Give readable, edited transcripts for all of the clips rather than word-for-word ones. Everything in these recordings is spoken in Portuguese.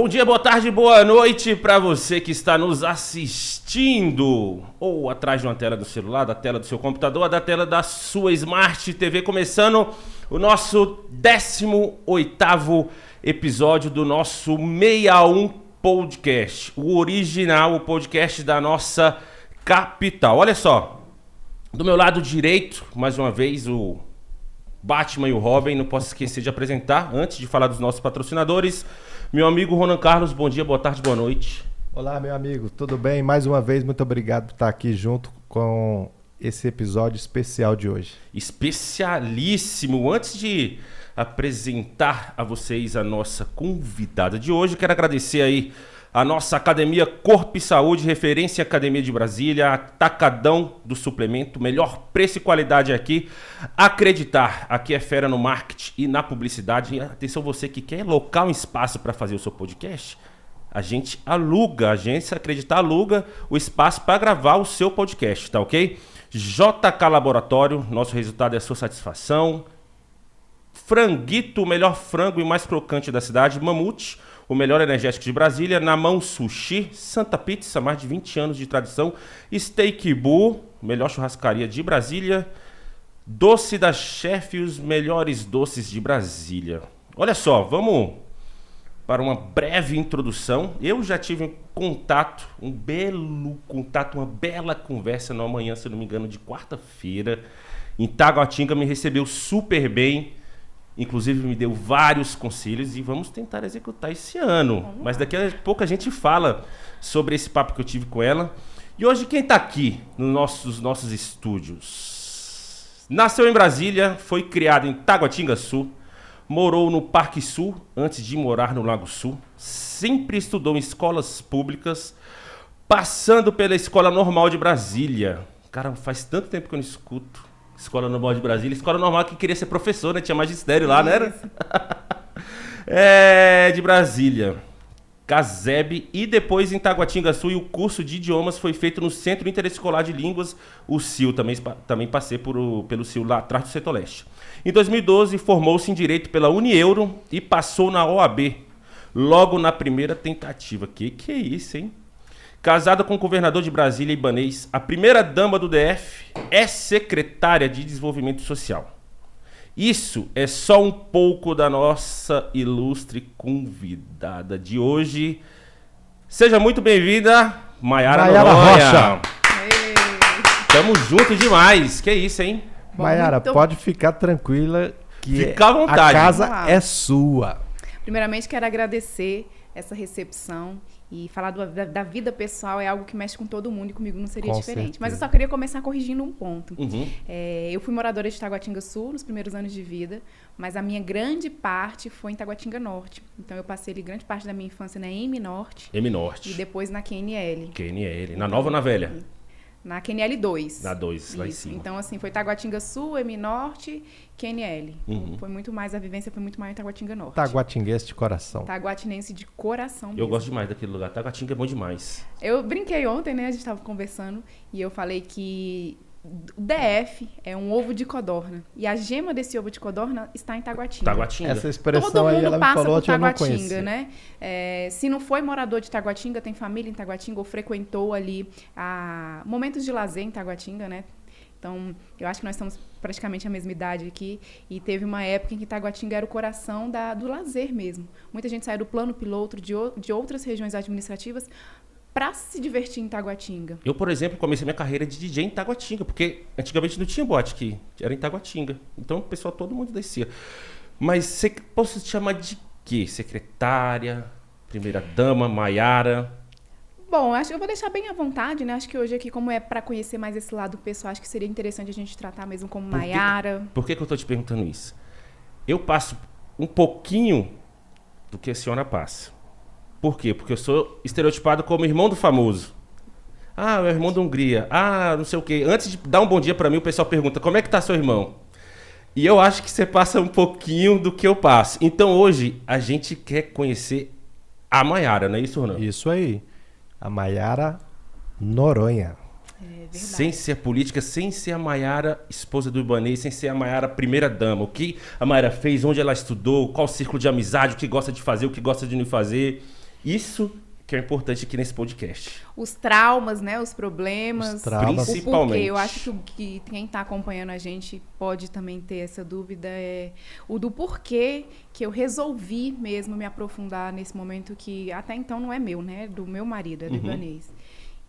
Bom dia, boa tarde, boa noite para você que está nos assistindo ou atrás de uma tela do celular, da tela do seu computador, da tela da sua Smart TV, começando o nosso 18º episódio do nosso 61 Podcast, o original, o podcast da nossa capital. Olha só, do meu lado direito, mais uma vez, o Batman e o Robin, não posso esquecer de apresentar, antes de falar dos nossos patrocinadores, meu amigo Ronan Carlos, bom dia, boa tarde, boa noite. Olá, meu amigo, tudo bem? Mais uma vez, muito obrigado por estar aqui junto com esse episódio especial de hoje. Especialíssimo. Antes de apresentar a vocês a nossa convidada de hoje, quero agradecer aí a nossa Academia Corpo e Saúde, referência Academia de Brasília, atacadão do suplemento, melhor preço e qualidade aqui. Acreditar, aqui é fera no marketing e na publicidade. E atenção, você que quer local, um espaço para fazer o seu podcast, a gente aluga, a agência Acreditar aluga o espaço para gravar o seu podcast, tá ok? JK Laboratório, nosso resultado é a sua satisfação. Franguito, o melhor frango e mais crocante da cidade. Mamute, o melhor energético de Brasília. Na Mão Sushi, Santa Pizza, mais de 20 anos de tradição. Steak Bu, melhor churrascaria de Brasília. Doce da Chefe, os melhores doces de Brasília. Olha só, vamos para uma breve introdução. Eu já tive um contato, um belo contato, uma bela conversa na manhã, se não me engano, de quarta-feira. Em Taguatinga, me recebeu super bem. Inclusive me deu vários conselhos e vamos tentar executar esse ano. Mas daqui a pouco a gente fala sobre esse papo que eu tive com ela. E hoje quem está aqui nos nossos estúdios? Nasceu em Brasília, foi criado em Taguatinga Sul, morou no Parque Sul antes de morar no Lago Sul, sempre estudou em escolas públicas, passando pela Escola Normal de Brasília. Cara, faz tanto tempo que eu não escuto Escola Normal de Brasília. Escola Normal que queria ser professor, né? Tinha magistério lá, né? De Brasília. Caseb e depois em Taguatinga Sul. E o curso de idiomas foi feito no Centro Interescolar de Línguas, o CIL. Também passei pelo CIL lá atrás do Setor Leste. Em 2012, formou-se em Direito pela Unieuro e passou na OAB. Logo na primeira tentativa. Que é isso, hein? Casada com o governador de Brasília, Ibanez, a primeira dama do DF é secretária de Desenvolvimento Social. Isso é só um pouco da nossa ilustre convidada de hoje. Seja muito bem-vinda, Maiara Rocha. Tamo junto demais. Que isso, hein? Maiara, pode ficar tranquila que fica à vontade. A casa é sua. Primeiramente, quero agradecer essa recepção. E falar da vida pessoal é algo que mexe com todo mundo e comigo não seria diferente. Certeza. Mas eu só queria começar corrigindo um ponto. Eu fui moradora de Taguatinga Sul nos primeiros anos de vida, mas a minha grande parte foi em Taguatinga Norte. Então eu passei ali grande parte da minha infância na M Norte. M Norte. E depois na QNL. QNL. Na Nova ou na Velha? Na QNL 2. Na 2, lá em cima. Então, assim, foi Taguatinga Sul, M Norte, QNL. Foi muito mais, a vivência foi muito mais em Taguatinga Norte. Taguatinguense de coração. Taguatinense de coração mesmo. Eu gosto demais daquele lugar. Taguatinga é bom demais. Eu brinquei ontem, né? A gente estava conversando e eu falei que o DF é um ovo de codorna. E a gema desse ovo de codorna está em Taguatinga. Taguatinga. Essa expressão aí, ela me falou, eu não conhecia. Né? Se não foi morador de Taguatinga, tem família em Taguatinga ou frequentou ali momentos de lazer em Taguatinga, né? Então, eu acho que nós estamos praticamente a mesma idade aqui. E teve uma época em que Taguatinga era o coração do lazer mesmo. Muita gente saiu do plano piloto de outras regiões administrativas para se divertir em Taguatinga. Eu, por exemplo, comecei minha carreira de DJ em Taguatinga, porque antigamente não tinha boate aqui, era em Taguatinga. Então, o pessoal, todo mundo descia. Mas você posso te chamar de quê? Secretária, primeira dama, Maiara? Bom, acho que eu vou deixar bem à vontade, né? Acho que hoje aqui, como é para conhecer mais esse lado pessoal, acho que seria interessante a gente tratar mesmo como Maiara. Por que eu tô te perguntando isso? Eu passo um pouquinho do que a senhora passa. Por quê? Porque eu sou estereotipado como irmão do famoso. Ah, meu irmão da Hungria. Ah, não sei o quê. Antes de dar um bom dia pra mim, o pessoal pergunta, como é que tá seu irmão? E eu acho que você passa um pouquinho do que eu passo. Então hoje a gente quer conhecer a Maiara, não é isso, Ronan? Isso aí. A Maiara Noronha. Verdade. Sem ser política, sem ser a Maiara, esposa do Ibanez, sem ser a Maiara, primeira dama. O que a Maiara fez, onde ela estudou, qual o círculo de amizade, o que gosta de fazer, o que gosta de não fazer. Isso que é importante aqui nesse podcast. Os traumas, né? Os problemas. Os traumas. Principalmente. O porquê. Eu acho que quem está acompanhando a gente pode também ter essa dúvida. É o do porquê que eu resolvi mesmo me aprofundar nesse momento que até então não é meu, né? Do meu marido, é do Ibanez.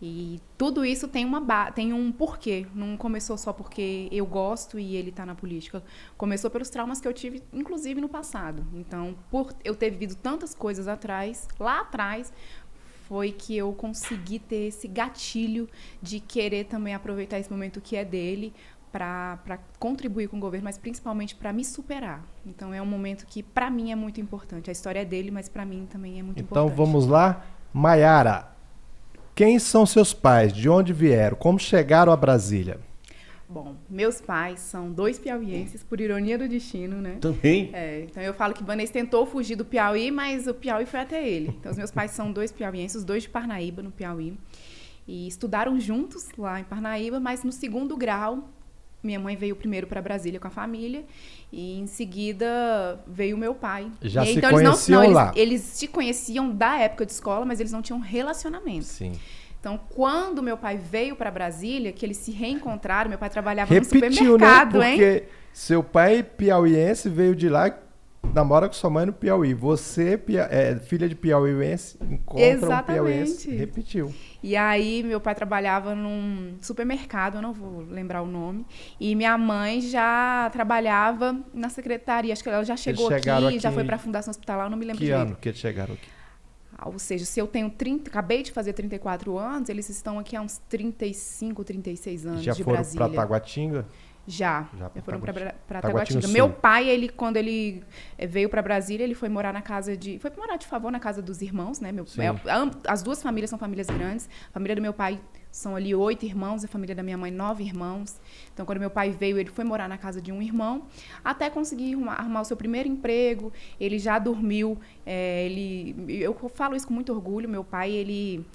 E tudo isso tem tem um porquê. Não começou só porque eu gosto e ele está na política. Começou pelos traumas que eu tive, inclusive, no passado. Então, por eu ter vivido tantas coisas lá atrás, foi que eu consegui ter esse gatilho de querer também aproveitar esse momento que é dele para contribuir com o governo, mas principalmente para me superar. Então, é um momento que, para mim, é muito importante. A história é dele, mas para mim também é muito importante. Então, vamos lá. Maiara, quem são seus pais? De onde vieram? Como chegaram a Brasília? Bom, meus pais são 2 piauienses, por ironia do destino, né? Também? Então eu falo que Ibanez tentou fugir do Piauí, mas o Piauí foi até ele. Então os meus pais são 2 piauienses, os 2 de Parnaíba, no Piauí. E estudaram juntos lá em Parnaíba, mas no 2º grau, minha mãe veio primeiro para Brasília com a família e em seguida veio o meu pai. Já se então, conheciam lá? Eles se conheciam da época de escola, mas eles não tinham relacionamento. Sim. Então, quando meu pai veio para Brasília, que eles se reencontraram, meu pai trabalhava Repetiu, no supermercado, né? Porque seu pai piauiense veio de lá, namora com sua mãe no Piauí. Você, filha de piauiense, encontra um piauiense. Repetiu. E aí, meu pai trabalhava num supermercado, eu não vou lembrar o nome, e minha mãe já trabalhava na secretaria, acho que ela já chegou aqui, já foi para a Fundação Hospitalar, eu não me lembro direito. Que ano que eles chegaram aqui? Ou seja, se eu tenho acabei de fazer 34 anos, eles estão aqui há uns 35, 36 anos já de foram Brasília. para Taguatinga? Já foram para Taguatinga. Sul. Meu pai, quando ele veio para Brasília, ele foi morar foi morar de favor na casa dos irmãos, né? As 2 famílias são famílias grandes. A família do meu pai são ali 8 irmãos, a família da minha mãe 9 irmãos. Então, quando meu pai veio, ele foi morar na casa de um irmão, até conseguir arrumar o seu primeiro emprego. Ele já dormiu. Eu falo isso com muito orgulho. Meu pai, ele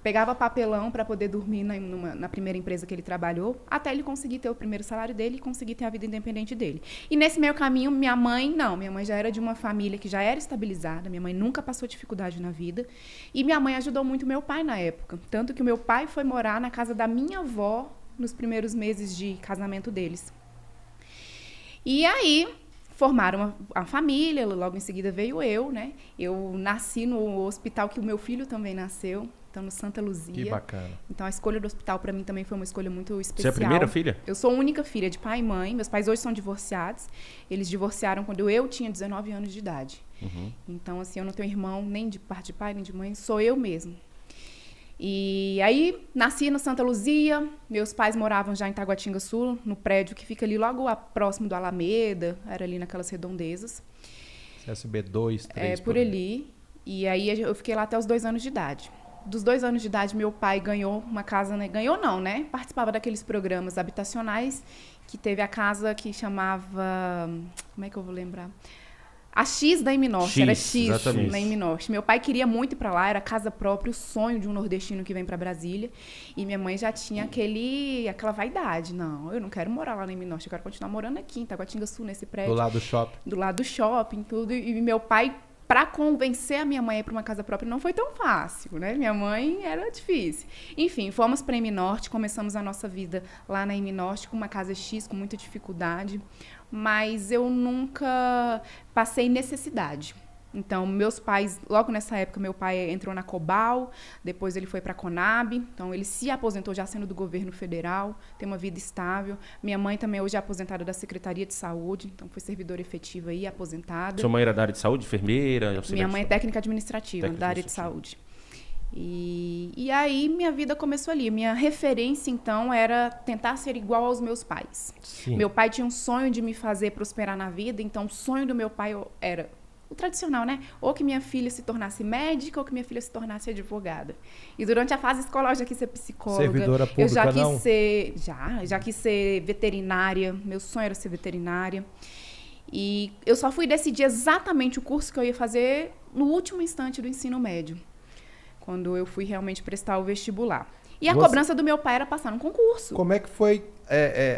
pegava papelão para poder dormir na primeira empresa que ele trabalhou, até ele conseguir ter o primeiro salário dele e conseguir ter a vida independente dele. E nesse meio caminho, minha mãe já era de uma família que já era estabilizada, minha mãe nunca passou dificuldade na vida, e minha mãe ajudou muito meu pai na época, tanto que o meu pai foi morar na casa da minha avó nos primeiros meses de casamento deles. E aí formaram a família, logo em seguida veio eu, né? Eu nasci no hospital que o meu filho também nasceu, então no Santa Luzia. Que bacana. Então a escolha do hospital para mim também foi uma escolha muito especial. Você é a primeira filha? Eu sou a única filha de pai e mãe. Meus pais hoje são divorciados. Eles divorciaram quando eu tinha 19 anos de idade. Então, assim, eu não tenho irmão nem de parte de pai nem de mãe, sou eu mesmo. E aí, nasci no Santa Luzia, meus pais moravam já em Taguatinga Sul, no prédio que fica ali logo próximo do Alameda, era ali naquelas redondezas. CSB 2, 3. Por ali. E aí eu fiquei lá até os 2 anos de idade. Dos 2 anos de idade, meu pai ganhou uma casa, né? Ganhou não, né? Participava daqueles programas habitacionais, que teve a casa que chamava... Como é que eu vou lembrar? A X da Norte, era X exatamente. Na Norte. Meu pai queria muito ir para lá, era casa própria, o sonho de um nordestino que vem para Brasília. E minha mãe já tinha aquela vaidade. Não, eu não quero morar lá na Norte, eu quero continuar morando aqui, em Taguatinga Sul, nesse prédio. Do lado do shopping. Do lado do shopping, tudo. E meu pai, para convencer a minha mãe a ir para uma casa própria, não foi tão fácil, né? Minha mãe era difícil. Enfim, fomos para a Norte, começamos a nossa vida lá na Norte, com uma casa X, com muita dificuldade. Mas eu nunca passei necessidade. Então, meus pais, logo nessa época, meu pai entrou na Cobal, depois ele foi para a Conab, então ele se aposentou já sendo do governo federal, tem uma vida estável. Minha mãe também hoje é aposentada da Secretaria de Saúde, então foi servidora efetiva e aposentada. Sua mãe era da área de saúde, enfermeira? Minha mãe é técnica administrativa da área de saúde. E aí minha vida começou ali. Minha referência, então, era tentar ser igual aos meus pais. Sim. Meu pai tinha um sonho de me fazer prosperar na vida, então o sonho do meu pai era o tradicional, né? Ou que minha filha se tornasse médica ou que minha filha se tornasse advogada. E durante a fase escolar eu já quis ser psicóloga. Servidora pública, eu já quis não? já quis ser veterinária. Meu sonho era ser veterinária. E eu só fui decidir exatamente o curso que eu ia fazer no último instante do ensino médio, quando eu fui realmente prestar o vestibular. E a cobrança do meu pai era passar num concurso. Como é que foi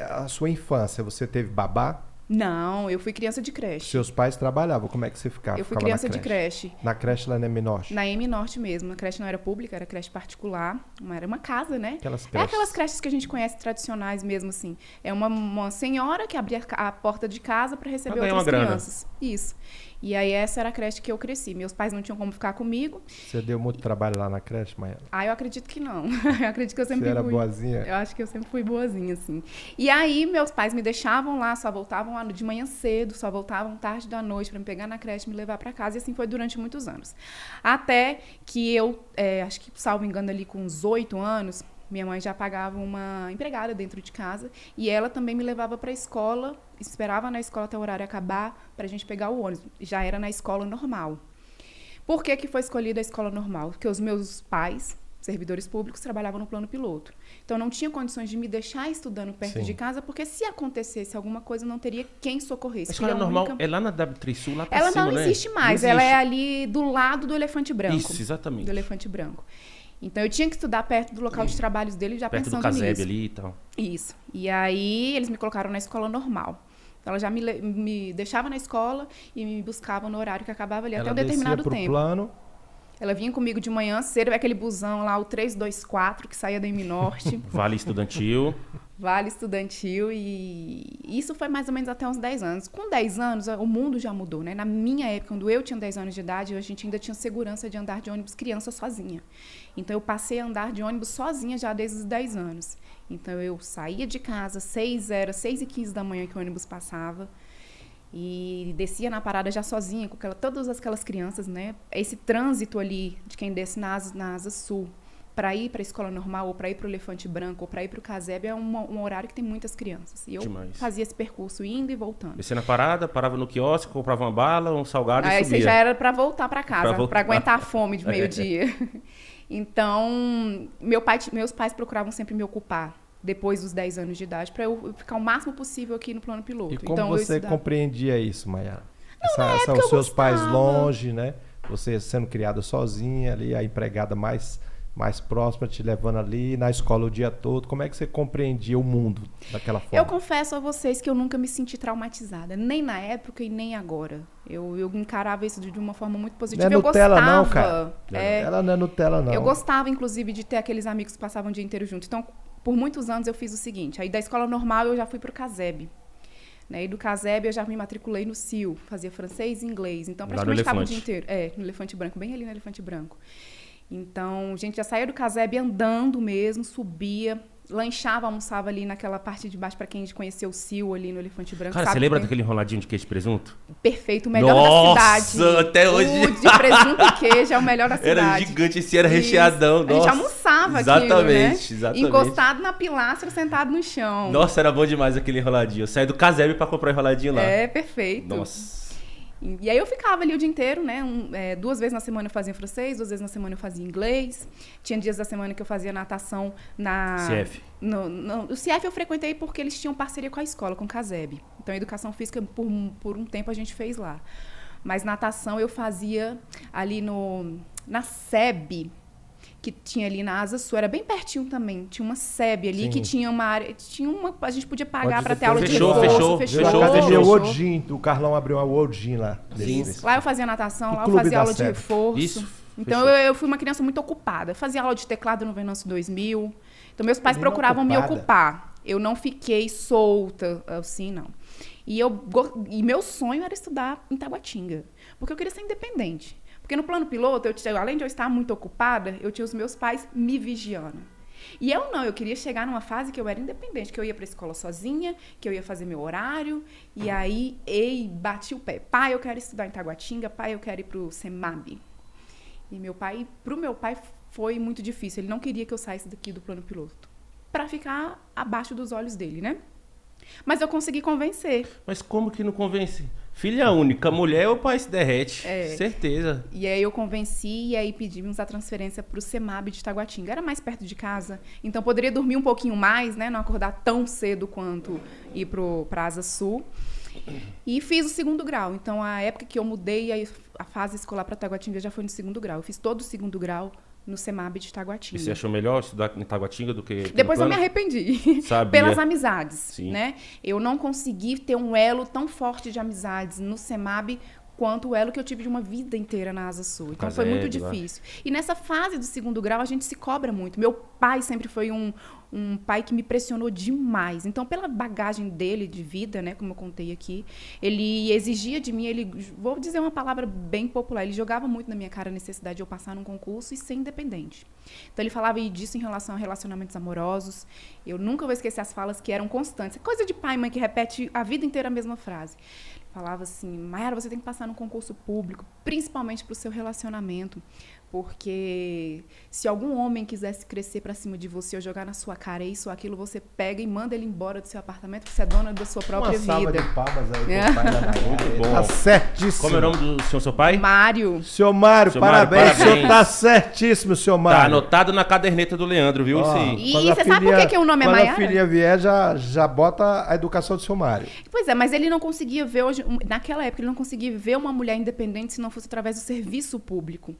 a sua infância? Você teve babá? Não, eu fui criança de creche. Seus pais trabalhavam, como é que você ficava? Eu fui criança de creche. Na creche lá na M Norte? Na M Norte mesmo. A creche não era pública, era creche particular. Era uma casa, né? Aquelas creches. É aquelas creches que a gente conhece tradicionais mesmo, assim. É uma senhora que abria a porta de casa para receber outras crianças. Isso. E aí essa era a creche que eu cresci. Meus pais não tinham como ficar comigo. Você deu muito trabalho lá na creche, Maiara? Ah, eu acredito que não. Eu acredito que eu sempre fui... Você era boazinha? Eu acho que eu sempre fui boazinha, assim. E aí meus pais me deixavam lá, só voltavam lá de manhã cedo, só voltavam tarde da noite para me pegar na creche e me levar para casa. E assim foi durante muitos anos. Até que eu, acho que, salvo engano, ali com uns 8 anos, minha mãe já pagava uma empregada dentro de casa e ela também me levava para a escola, esperava na escola até o horário acabar para a gente pegar o ônibus. Já era na escola normal. Por que foi escolhida a escola normal? Porque os meus pais, servidores públicos, trabalhavam no plano piloto. Então, não tinha condições de me deixar estudando perto de casa, porque se acontecesse alguma coisa, não teria quem socorresse. A escola normal é lá na W3 Sul, lá pra cima, né? Ela não existe mais. Ela é ali do lado do Elefante Branco. Isso, exatamente. Do Elefante Branco. Então, eu tinha que estudar perto do local de trabalhos dele, já perto pensando do Caseb nisso. ali e tal. Isso. E aí, eles me colocaram na escola normal. Então, ela já me deixava na escola e me buscava no horário que acabava ali, até um determinado tempo. Plano. Ela vinha comigo de manhã cedo, aquele busão lá, o 324, que saía da M Norte. Vale Estudantil. Vale Estudantil, e isso foi mais ou menos até uns 10 anos. Com 10 anos, o mundo já mudou, né? Na minha época, quando eu tinha 10 anos de idade, a gente ainda tinha segurança de andar de ônibus criança sozinha. Então, eu passei a andar de ônibus sozinha já desde os 10 anos. Então, eu saía de casa, 6h15 da manhã que o ônibus passava, e descia na parada já sozinha, com todas aquelas crianças, né? Esse trânsito ali de quem desce na Asa Sul, para ir para a escola normal, ou para ir para o Elefante Branco, ou para ir para o Caseb, é um horário que tem muitas crianças. E eu fazia esse percurso indo e voltando. Descia na parada, parava no quiosque, comprava uma bala, um salgado e subia. Aí você já era para voltar para casa, para aguentar a fome de meio-dia. Então, meus pais procuravam sempre me ocupar depois dos 10 anos de idade, para eu ficar o máximo possível aqui no plano piloto. E como então, você compreendia isso, Maiara? São os seus pais longe, né? Você sendo criada sozinha ali, a empregada mais próxima, te levando ali na escola o dia todo. Como é que você compreendia o mundo daquela forma? Eu confesso a vocês que eu nunca me senti traumatizada, nem na época e nem agora. Eu encarava isso de uma forma muito positiva. Não é Nutella, gostava, não, cara. Ela não é Nutella, não. Eu gostava, inclusive, de ter aqueles amigos que passavam o dia inteiro juntos. Então, por muitos anos eu fiz o seguinte, aí da escola normal eu já fui pro Caseb, né? E do Caseb eu já me matriculei no CIL, fazia francês e inglês, então praticamente ficava o dia inteiro. No Elefante Branco, bem ali no Elefante Branco. Então, a gente já saía do Caseb andando mesmo, subia, lanchava, almoçava ali naquela parte de baixo, para quem conheceu o CIL ali no Elefante Branco. Cara, você lembra daquele enroladinho de queijo e presunto? Perfeito, o melhor da cidade. Nossa, até hoje. O de presunto e queijo é o melhor da cidade. Era gigante, esse era recheadão. Nossa. A gente almoçava exatamente, aquilo, né? Encostado na pilastra, sentado no chão. Nossa, era bom demais aquele enroladinho. Eu saí do Caseb para comprar enroladinho lá. É, perfeito. Nossa. E aí eu ficava ali o dia inteiro, né? 2 vezes na semana eu fazia francês, 2 vezes na semana eu fazia inglês. Tinha dias da semana que eu fazia natação na... CF. O CF eu frequentei porque eles tinham parceria com a escola, com o Caseb. Então, a educação física, por um tempo, a gente fez lá. Mas natação eu fazia ali na SEB, que tinha ali na Asa Sul, era bem pertinho também. Tinha uma SEB ali, que tinha uma área... a gente podia pagar para ter aula de reforço. Fechou. Academia World Gym, o Carlão abriu uma World Gym lá. Lá eu fazia natação, lá eu fazia aula de reforço. Isso. Então eu fui uma criança muito ocupada. Fazia aula de teclado no Venâncio 2000. Então meus pais procuravam me ocupar. Eu não fiquei solta, assim, não. E meu sonho era estudar em Taguatinga, porque eu queria ser independente. Porque no plano piloto, além de eu estar muito ocupada, eu tinha os meus pais me vigiando. E eu queria chegar numa fase que eu era independente, que eu ia para a escola sozinha, que eu ia fazer meu horário, e aí, bati o pé. Pai, eu quero estudar em Taguatinga, pai, eu quero ir para o CEMAB. E pro meu pai foi muito difícil, ele não queria que eu saísse daqui do plano piloto, para ficar abaixo dos olhos dele, né? Mas eu consegui convencer. Mas como que não convence? Filha única, mulher, o pai se derrete. Certeza. E aí eu convenci e aí pedimos a transferência para o CEMAB de Taguatinga. Era mais perto de casa, então poderia dormir um pouquinho mais, né? Não acordar tão cedo quanto ir para a Asa Sul. E fiz o 2º grau. Então, a época que eu mudei a fase escolar para Taguatinga já foi no 2º grau. Eu fiz todo o 2º grau no CEMAB de E Taguatinga. você achou melhor estudar em Taguatinga do que... Depois eu me arrependi. Sabia. Pelas amizades, Sim. né? Eu não consegui ter um elo tão forte de amizades no CEMAB quanto o elo que eu tive de uma vida inteira na Asa Sul. Então foi muito difícil. E nessa fase do segundo grau, a gente se cobra muito. Meu pai sempre foi um pai que me pressionou demais. Então, pela bagagem dele de vida, né, como eu contei aqui, ele exigia de mim, vou dizer uma palavra bem popular, ele jogava muito na minha cara a necessidade de eu passar num concurso e ser independente. Então, ele falava disso em relação a relacionamentos amorosos. Eu nunca vou esquecer as falas que eram constantes. Coisa de pai e mãe que repete a vida inteira a mesma frase. Falava assim, Mayara, você tem que passar num concurso público, principalmente para o seu relacionamento, porque se algum homem quisesse crescer para cima de você ou jogar na sua cara isso ou aquilo, você pega e manda ele embora do seu apartamento, porque você é dona da sua própria vida. Uma salva de palmas aí pro pai da Mayara. Muito bom. Tá certíssimo. Como é o nome do seu pai? Mário. Senhor Mário, parabéns. O senhor tá certíssimo, senhor Mário. Tá anotado na caderneta do Leandro, viu? Sim. E você sabe por que o nome é Mayara? Quando a filha vier, já bota a educação do seu Mário. Pois é, mas ele não conseguia ver hoje, naquela época, ele não conseguia ver uma mulher independente se não fosse através do serviço público.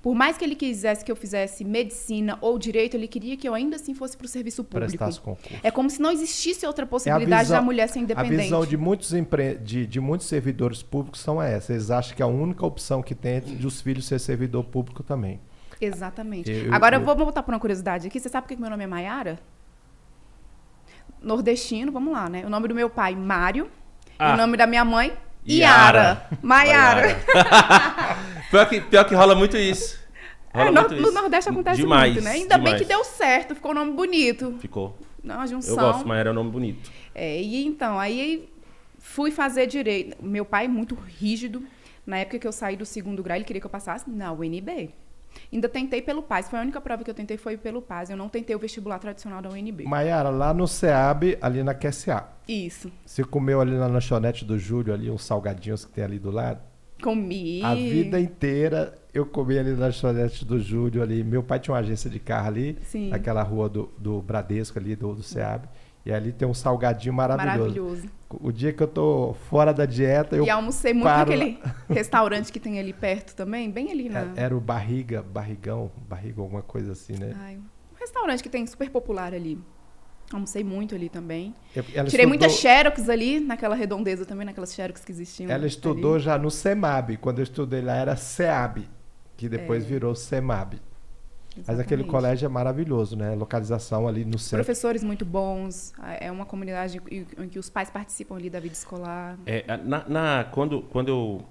Por mais que ele quisesse que eu fizesse medicina ou direito, ele queria que eu ainda assim fosse para o serviço público. Prestasse concurso. É como se não existisse outra possibilidade da mulher ser independente. A visão de muitos servidores públicos são essa. Eles acham que a única opção que tem é de os filhos ser servidor público também. Exatamente. Agora eu vou voltar para uma curiosidade aqui. Você sabe por que meu nome é Mayara? Nordestino, vamos lá, né? O nome do meu pai, Mário. E o nome da minha mãe, Yara. Mayara. Pior que rola muito isso. No Nordeste acontece muito, né? Ainda bem que deu certo, ficou um nome bonito. Ficou. Não, a junção. Eu gosto, Mayara é um nome bonito. E então, aí fui fazer direito. Meu pai, muito rígido. Na época que eu saí do segundo grau, ele queria que eu passasse na UNB. Ainda tentei pelo PAS. Foi a única prova que eu tentei foi pelo PAS. Eu não tentei o vestibular tradicional da UNB. Mayara, lá no SEAB, ali na QSA. Isso. Você comeu ali na lanchonete do Júlio, ali uns salgadinhos que tem ali do lado? Comi. A vida inteira eu comi ali na lanchonete do Júlio ali. Meu pai tinha uma agência de carro ali, Sim. naquela rua do Bradesco ali, do SEAB. E ali tem um salgadinho maravilhoso. O dia que eu tô fora da dieta, eu almocei muito naquele restaurante que tem ali perto também, bem ali na... Era o Barrigão, alguma coisa assim, né? Um restaurante que tem super popular ali. Almocei muito ali também. Tirei muita xerox ali, naquela redondeza também, naquelas xerox que existiam. Ela estudou ali. Já no CEMAB. Quando eu estudei lá era SEAB, que depois virou CEMAB. Exatamente. Mas aquele colégio é maravilhoso, né? Localização ali no centro. Professores muito bons. É uma comunidade em que os pais participam ali da vida escolar. Quando eu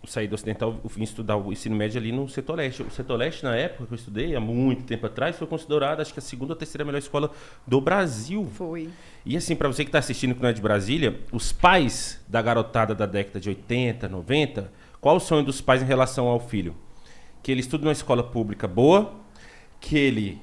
saí do Ocidental, eu vim estudar o ensino médio ali no Setor Leste. O Setor Leste, na época que eu estudei, há muito tempo atrás, foi considerado, acho que a segunda ou terceira melhor escola do Brasil. Foi. E assim, para você que está assistindo que não é de Brasília, os pais da garotada da década de 80, 90, qual o sonho dos pais em relação ao filho? Que ele estude numa escola pública boa, que ele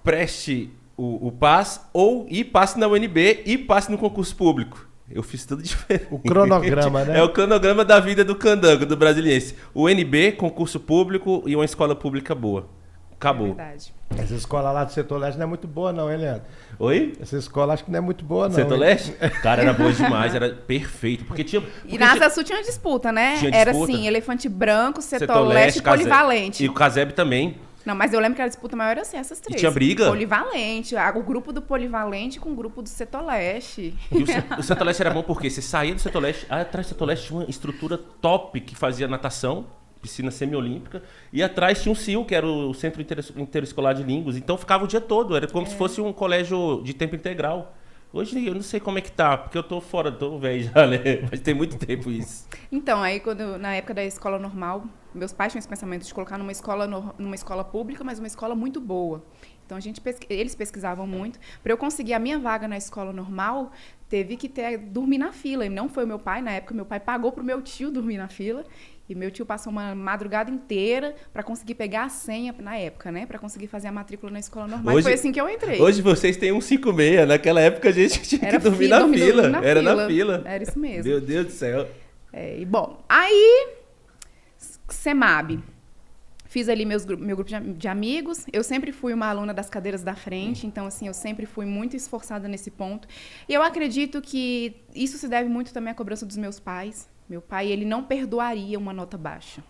preste o PAS e passe na UNB e passe no concurso público. Eu fiz tudo diferente. O cronograma, né? É o cronograma da vida do candango, do brasiliense. UNB, concurso público e uma escola pública boa. Acabou. É verdade. Essa escola lá do Setor Leste não é muito boa não, hein, Leandro? Oi? Essa escola acho que não é muito boa não. Setor Leste? Cara, era boa demais, era perfeito. E na Asa Sul tinha uma disputa, né? Era assim, Elefante Branco, Setor Leste e Polivalente. E o Caseb também. Não, mas eu lembro que a disputa maior era assim, essas três. E tinha briga? Polivalente, o grupo do Polivalente com o grupo do Setor Leste. E o Setor Leste era bom porque você saía do Setor Leste, atrás do Setor Leste tinha uma estrutura top que fazia natação, piscina semi-olímpica, e atrás tinha um CIL, que era o Centro Interescolar de Línguas. Então ficava o dia todo, era como se fosse um colégio de tempo integral. Hoje eu não sei como é que tá, porque eu tô fora, tô velho já, né? Mas tem muito tempo isso. Então, aí na época da escola normal, meus pais tinham esse pensamento de colocar numa escola pública, mas uma escola muito boa. Então, eles pesquisavam muito. Para eu conseguir a minha vaga na escola normal, teve que dormir na fila. E não foi o meu pai, na época meu pai pagou pro meu tio dormir na fila. E meu tio passou uma madrugada inteira para conseguir pegar a senha, na época, né? Para conseguir fazer a matrícula na escola normal. Hoje, e foi assim que eu entrei. Hoje vocês têm 156. Naquela época a gente tinha que dormir na fila. Era na fila. Era isso mesmo. Meu Deus do céu. Bom, aí... CEMAB. Fiz ali meu grupo de amigos. Eu sempre fui uma aluna das cadeiras da frente. Então, assim, eu sempre fui muito esforçada nesse ponto. E eu acredito que isso se deve muito também à cobrança dos meus pais. Meu pai, ele não perdoaria uma nota baixa.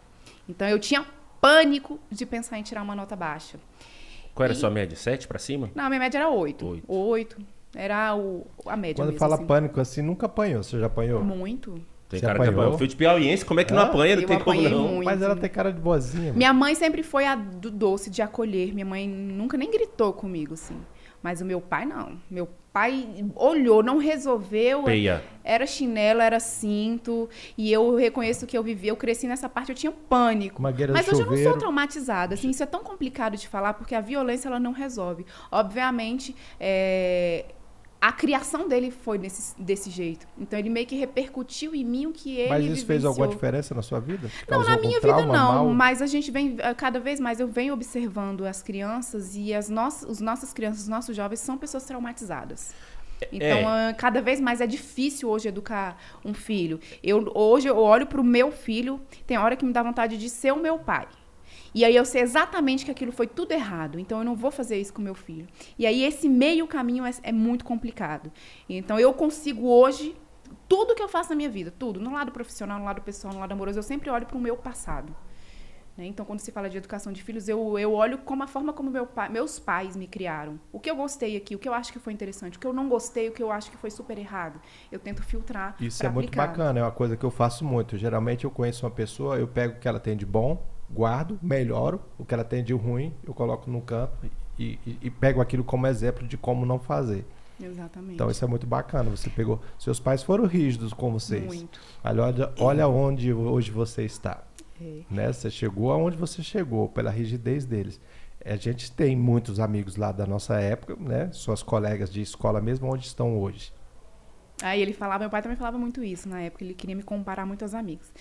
Então, eu tinha pânico de pensar em tirar uma nota baixa. Qual era a sua média? 7 pra cima? Não, a minha média era 8. 8. Era a média Quando mesmo, fala assim. pânico assim, nunca apanhou. Você já apanhou? Muito. Tem Você cara que apanhou? apanhou. Filho de piauiense, como é que não apanha? Não Eu tem como apanhei não. muito. Mas ela tem cara de boazinha. Minha mãe sempre foi a do doce, de acolher. Minha mãe nunca nem gritou comigo, assim. Mas o meu pai, não. Meu pai olhou, não resolveu. Peia. Era chinelo, era cinto. E eu reconheço que eu vivi, eu cresci nessa parte, eu tinha pânico. Mangueira de Mas hoje eu não sou chuveiro. traumatizada. Assim, isso é tão complicado de falar, porque a violência, ela não resolve. Obviamente, a criação dele foi desse jeito. Então, ele meio que repercutiu em mim o que ele Mas isso fez alguma vivenciou. diferença na sua vida? Não, Causou na algum minha trauma, vida não, mal? mas a gente vem, cada vez mais eu venho observando as crianças e as nossas crianças, os nossos jovens são pessoas traumatizadas. Então, cada vez mais é difícil hoje educar um filho. Hoje eu olho para o meu filho, tem hora que me dá vontade de ser o meu pai. E aí eu sei exatamente que aquilo foi tudo errado. Então, eu não vou fazer isso com meu filho. E aí, esse meio caminho é muito complicado. Então, eu consigo hoje, tudo que eu faço na minha vida, tudo, no lado profissional, no lado pessoal, no lado amoroso, eu sempre olho para o meu passado. Né? Então, quando se fala de educação de filhos, eu olho como a forma como meus pais me criaram. O que eu gostei aqui, o que eu acho que foi interessante, o que eu não gostei, o que eu acho que foi super errado. Eu tento filtrar. Isso é muito bacana, é uma coisa que eu faço muito. Geralmente eu conheço uma pessoa, eu pego o que ela tem de bom, guardo, melhoro, o que ela tem de ruim, eu coloco num canto e pego aquilo como exemplo de como não fazer. Exatamente. Então isso é muito bacana. Você pegou. Seus pais foram rígidos com vocês. Muito. Olha onde hoje você está. É. Né? Você chegou aonde você chegou, pela rigidez deles. A gente tem muitos amigos lá da nossa época, né? Suas colegas de escola mesmo, onde estão hoje. Aí ele falava, meu pai também falava muito isso na época, ele queria me comparar muito aos amigos.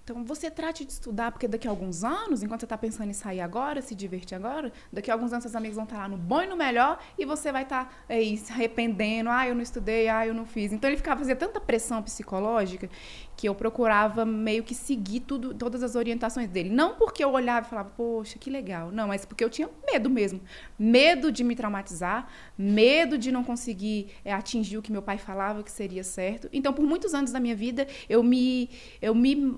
Então, você trate de estudar, porque daqui a alguns anos, enquanto você está pensando em sair agora, se divertir agora, daqui a alguns anos seus amigos vão estar lá no bom e no melhor, e você vai estar aí se arrependendo, eu não estudei, eu não fiz. Então, ele fazia tanta pressão psicológica que eu procurava meio que seguir todas as orientações dele. Não porque eu olhava e falava, poxa, que legal. Não, mas porque eu tinha medo mesmo. Medo de me traumatizar, medo de não conseguir atingir o que meu pai falava que seria certo. Então, por muitos anos da minha vida, eu me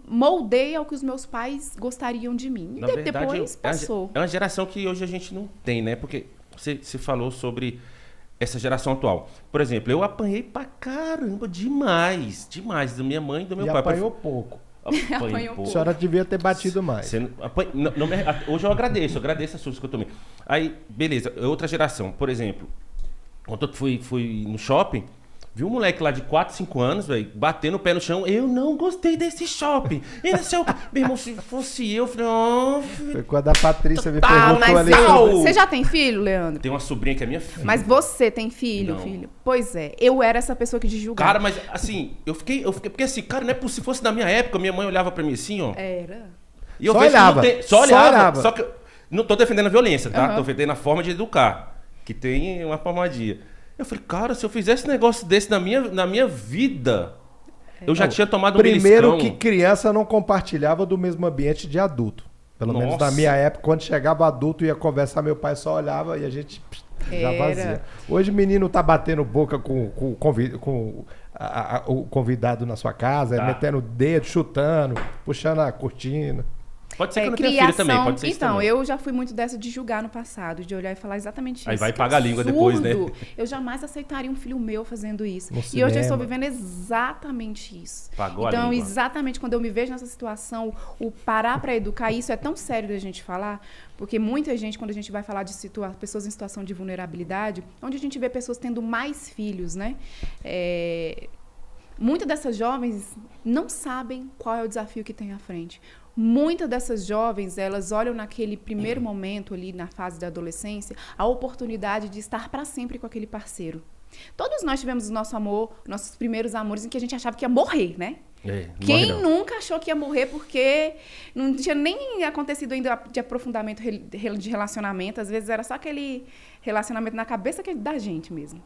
moldei ao que os meus pais gostariam de mim. E depois passou. É uma geração que hoje a gente não tem, né? Porque você falou sobre essa geração atual. Por exemplo, eu apanhei pra caramba demais da minha mãe e do meu pai. Apanhou pouco. Apanhei pouco. A senhora devia ter batido mais. Hoje eu agradeço as surras que eu tomei. Aí, beleza, outra geração. Por exemplo, quando eu fui no shopping, vi um moleque lá de 4, 5 anos, velho, batendo o pé no chão. Eu não gostei desse shopping. Meu irmão, se fosse eu, falei, foi quando a Patrícia me perguntou ali. Você já tem filho, Leandro? Tem uma sobrinha que é minha filha. Mas você tem filho, filho? Pois é, eu era essa pessoa que te julgava. Cara, mas assim, eu fiquei, porque assim, cara, não é possível. Se fosse na minha época, minha mãe olhava pra mim assim, ó. Era. E eu Só olhava. Só que não tô defendendo a violência, tá? Tô defendendo a forma de educar, que tem uma palmadia. Eu falei, cara, se eu fizesse um negócio desse na minha vida, eu já tinha tomado um Primeiro beliscão. que criança não compartilhava do mesmo ambiente de adulto. Pelo menos na minha época, quando chegava adulto, ia conversar, meu pai só olhava e a gente já vazia. Hoje o menino tá batendo boca com o convidado na sua casa, metendo o dedo, chutando, puxando a cortina. Pode ser que eu não tenha filho também, pode ser isso então, também. eu já fui muito dessa de julgar no passado, de olhar e falar exatamente isso. Aí vai que pagar a língua depois, né? Eu jamais aceitaria um filho meu fazendo isso. No E hoje cinema. eu estou vivendo exatamente isso. Pagou a então, língua. exatamente quando eu me vejo nessa situação, o parar para educar, isso é tão sério da gente falar, porque muita gente, quando a gente vai falar de pessoas em situação de vulnerabilidade, onde a gente vê pessoas tendo mais filhos, né? Muitas dessas jovens não sabem qual é o desafio que tem à frente. Muitas dessas jovens, elas olham naquele primeiro momento ali, na fase da adolescência, a oportunidade de estar para sempre com aquele parceiro. Todos nós tivemos o nosso amor, nossos primeiros amores, em que a gente achava que ia morrer, né? Quem nunca achou que ia morrer porque não tinha nem acontecido ainda de aprofundamento de relacionamento. Às vezes era só aquele relacionamento na cabeça da gente mesmo.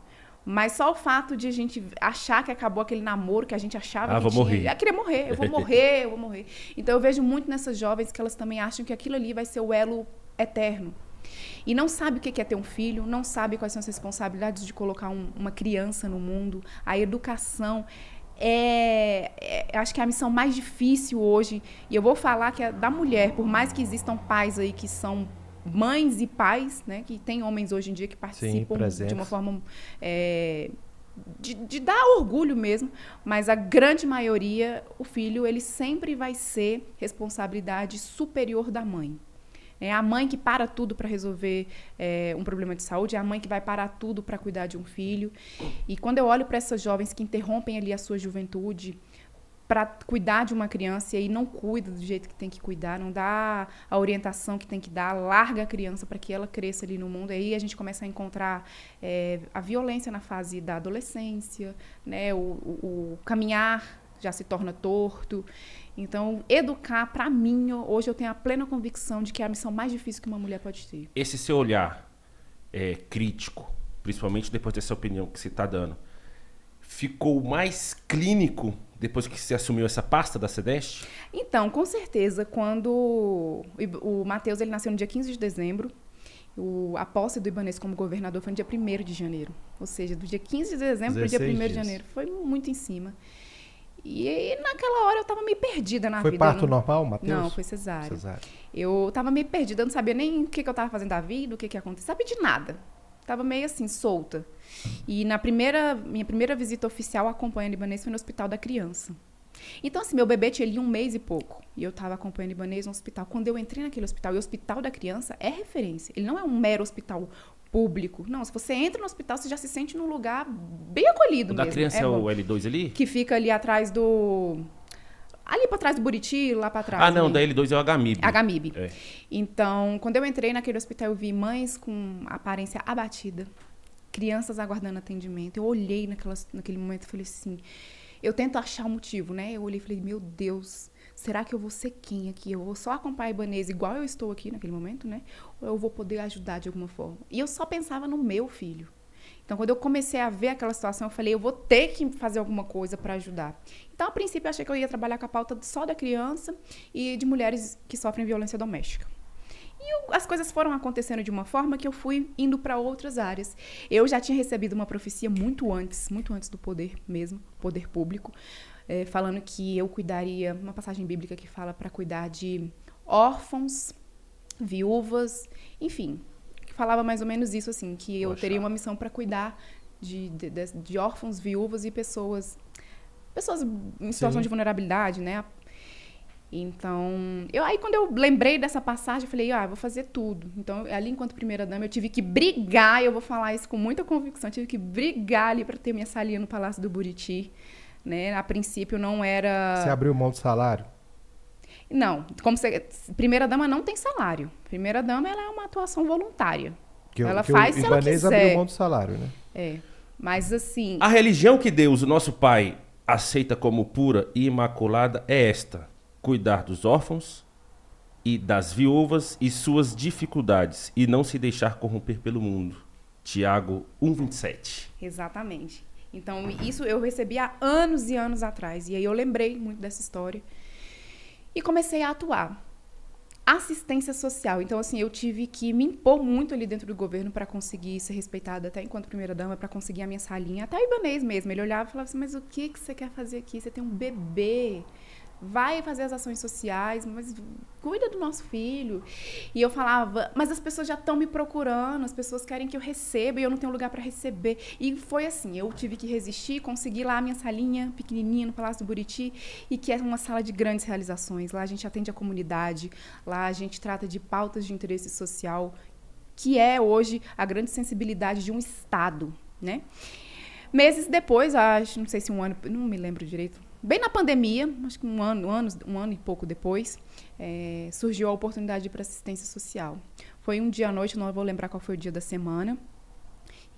Mas só o fato de a gente achar que acabou aquele namoro que a gente achava que vou tinha. morrer. Eu queria morrer, eu vou morrer. Então eu vejo muito nessas jovens que elas também acham que aquilo ali vai ser o elo eterno. E não sabe o que é ter um filho, não sabe quais são as responsabilidades de colocar uma criança no mundo. A educação acho que é a missão mais difícil hoje, e eu vou falar que é da mulher, por mais que existam pais aí que são mães e pais, né, que tem homens hoje em dia que participam de uma forma de dar orgulho mesmo, mas a grande maioria, o filho, ele sempre vai ser responsabilidade superior da mãe. É a mãe que para tudo para resolver um problema de saúde, é a mãe que vai parar tudo para cuidar de um filho. E quando eu olho para essas jovens que interrompem ali a sua juventude para cuidar de uma criança e aí não cuida do jeito que tem que cuidar, não dá a orientação que tem que dar, larga a criança para que ela cresça ali no mundo, aí a gente começa a encontrar a violência na fase da adolescência, né? O caminhar já se torna torto. Então, educar, para mim, hoje eu tenho a plena convicção de que é a missão mais difícil que uma mulher pode ter. Esse seu olhar crítico, principalmente depois dessa opinião que você está dando, ficou mais clínico depois que você assumiu essa pasta da CEDEST? Então, com certeza, quando o Matheus ele nasceu no dia 15 de dezembro, a posse do Ibanez como governador foi no dia 1º de janeiro. Ou seja, do dia 15 de dezembro para o dia 1º de janeiro. Foi muito em cima. E naquela hora eu estava meio perdida na vida. Foi parto normal, Matheus? Não, foi cesárea. Eu estava meio perdida, eu não sabia nem o que eu estava fazendo da vida, o que ia acontecer, sabia de nada. Estava meio assim, solta. E minha primeira visita oficial acompanhando o Ibanez foi no Hospital da Criança. Então, assim, meu bebê tinha ali 1 mês e pouco. E eu estava acompanhando o Ibanez no hospital. Quando eu entrei naquele hospital, e o Hospital da Criança é referência. Ele não é um mero hospital público. Não, se você entra no hospital, você já se sente num lugar bem acolhido mesmo. O da criança é o L2 ali? Que fica ali atrás do... Ali para trás do Buriti, lá para trás. Ah, não, ali. Da L2 é o HMIB. HMIB. Então, quando eu entrei naquele hospital, eu vi mães com aparência abatida, crianças aguardando atendimento. Eu olhei naquele momento e falei assim, eu tento achar um motivo, né? Eu olhei e falei, meu Deus, será que eu vou ser quem aqui? Eu vou só acompanhar a Ibanez igual eu estou aqui naquele momento, né? Ou eu vou poder ajudar de alguma forma? E eu só pensava no meu filho. Então, quando eu comecei a ver aquela situação, eu falei, eu vou ter que fazer alguma coisa para ajudar. Então, a princípio, eu achei que eu ia trabalhar com a pauta só da criança e de mulheres que sofrem violência doméstica. E as coisas foram acontecendo de uma forma que eu fui indo para outras áreas. Eu já tinha recebido uma profecia muito antes do poder mesmo, poder público, falando que eu cuidaria, uma passagem bíblica que fala para cuidar de órfãos, viúvas, enfim, que falava mais ou menos isso, assim, que eu teria uma missão para cuidar de órfãos, viúvas e pessoas em situação de vulnerabilidade, né? Então, aí quando eu lembrei dessa passagem, eu falei, eu vou fazer tudo. Então, ali enquanto primeira-dama, eu tive que brigar, e eu vou falar isso com muita convicção, eu tive que brigar ali para ter minha salinha no Palácio do Buriti, né? A princípio não era... Você abriu mão do salário? Não, primeira-dama não tem salário. Primeira-dama, ela é uma atuação voluntária. Ela faz se ela quiser. O Ibanez abriu mão do salário, né? Mas assim... A religião que Deus, o nosso Pai, aceita como pura e imaculada é esta: cuidar dos órfãos e das viúvas e suas dificuldades, e não se deixar corromper pelo mundo. Tiago 1:27. Exatamente. Então, isso eu recebi há anos e anos atrás. E aí eu lembrei muito dessa história. E comecei a atuar. Assistência social. Então, assim, eu tive que me impor muito ali dentro do governo para conseguir ser respeitada, até enquanto primeira-dama, para conseguir a minha salinha. Até o Ibanez mesmo. Ele olhava e falava assim, mas o que você quer fazer aqui? Você tem um bebê. Vai fazer as ações sociais, mas cuida do nosso filho. E eu falava, mas as pessoas já estão me procurando, as pessoas querem que eu receba e eu não tenho lugar para receber. E foi assim, eu tive que resistir, consegui lá a minha salinha pequenininha no Palácio do Buriti, e que é uma sala de grandes realizações. Lá a gente atende a comunidade, lá a gente trata de pautas de interesse social, que é hoje a grande sensibilidade de um Estado, né? Meses depois, acho, não sei se 1 ano, não me lembro direito, bem na pandemia, acho que um ano e pouco depois, surgiu a oportunidade de ir para assistência social. Foi um dia à noite, não vou lembrar qual foi o dia da semana,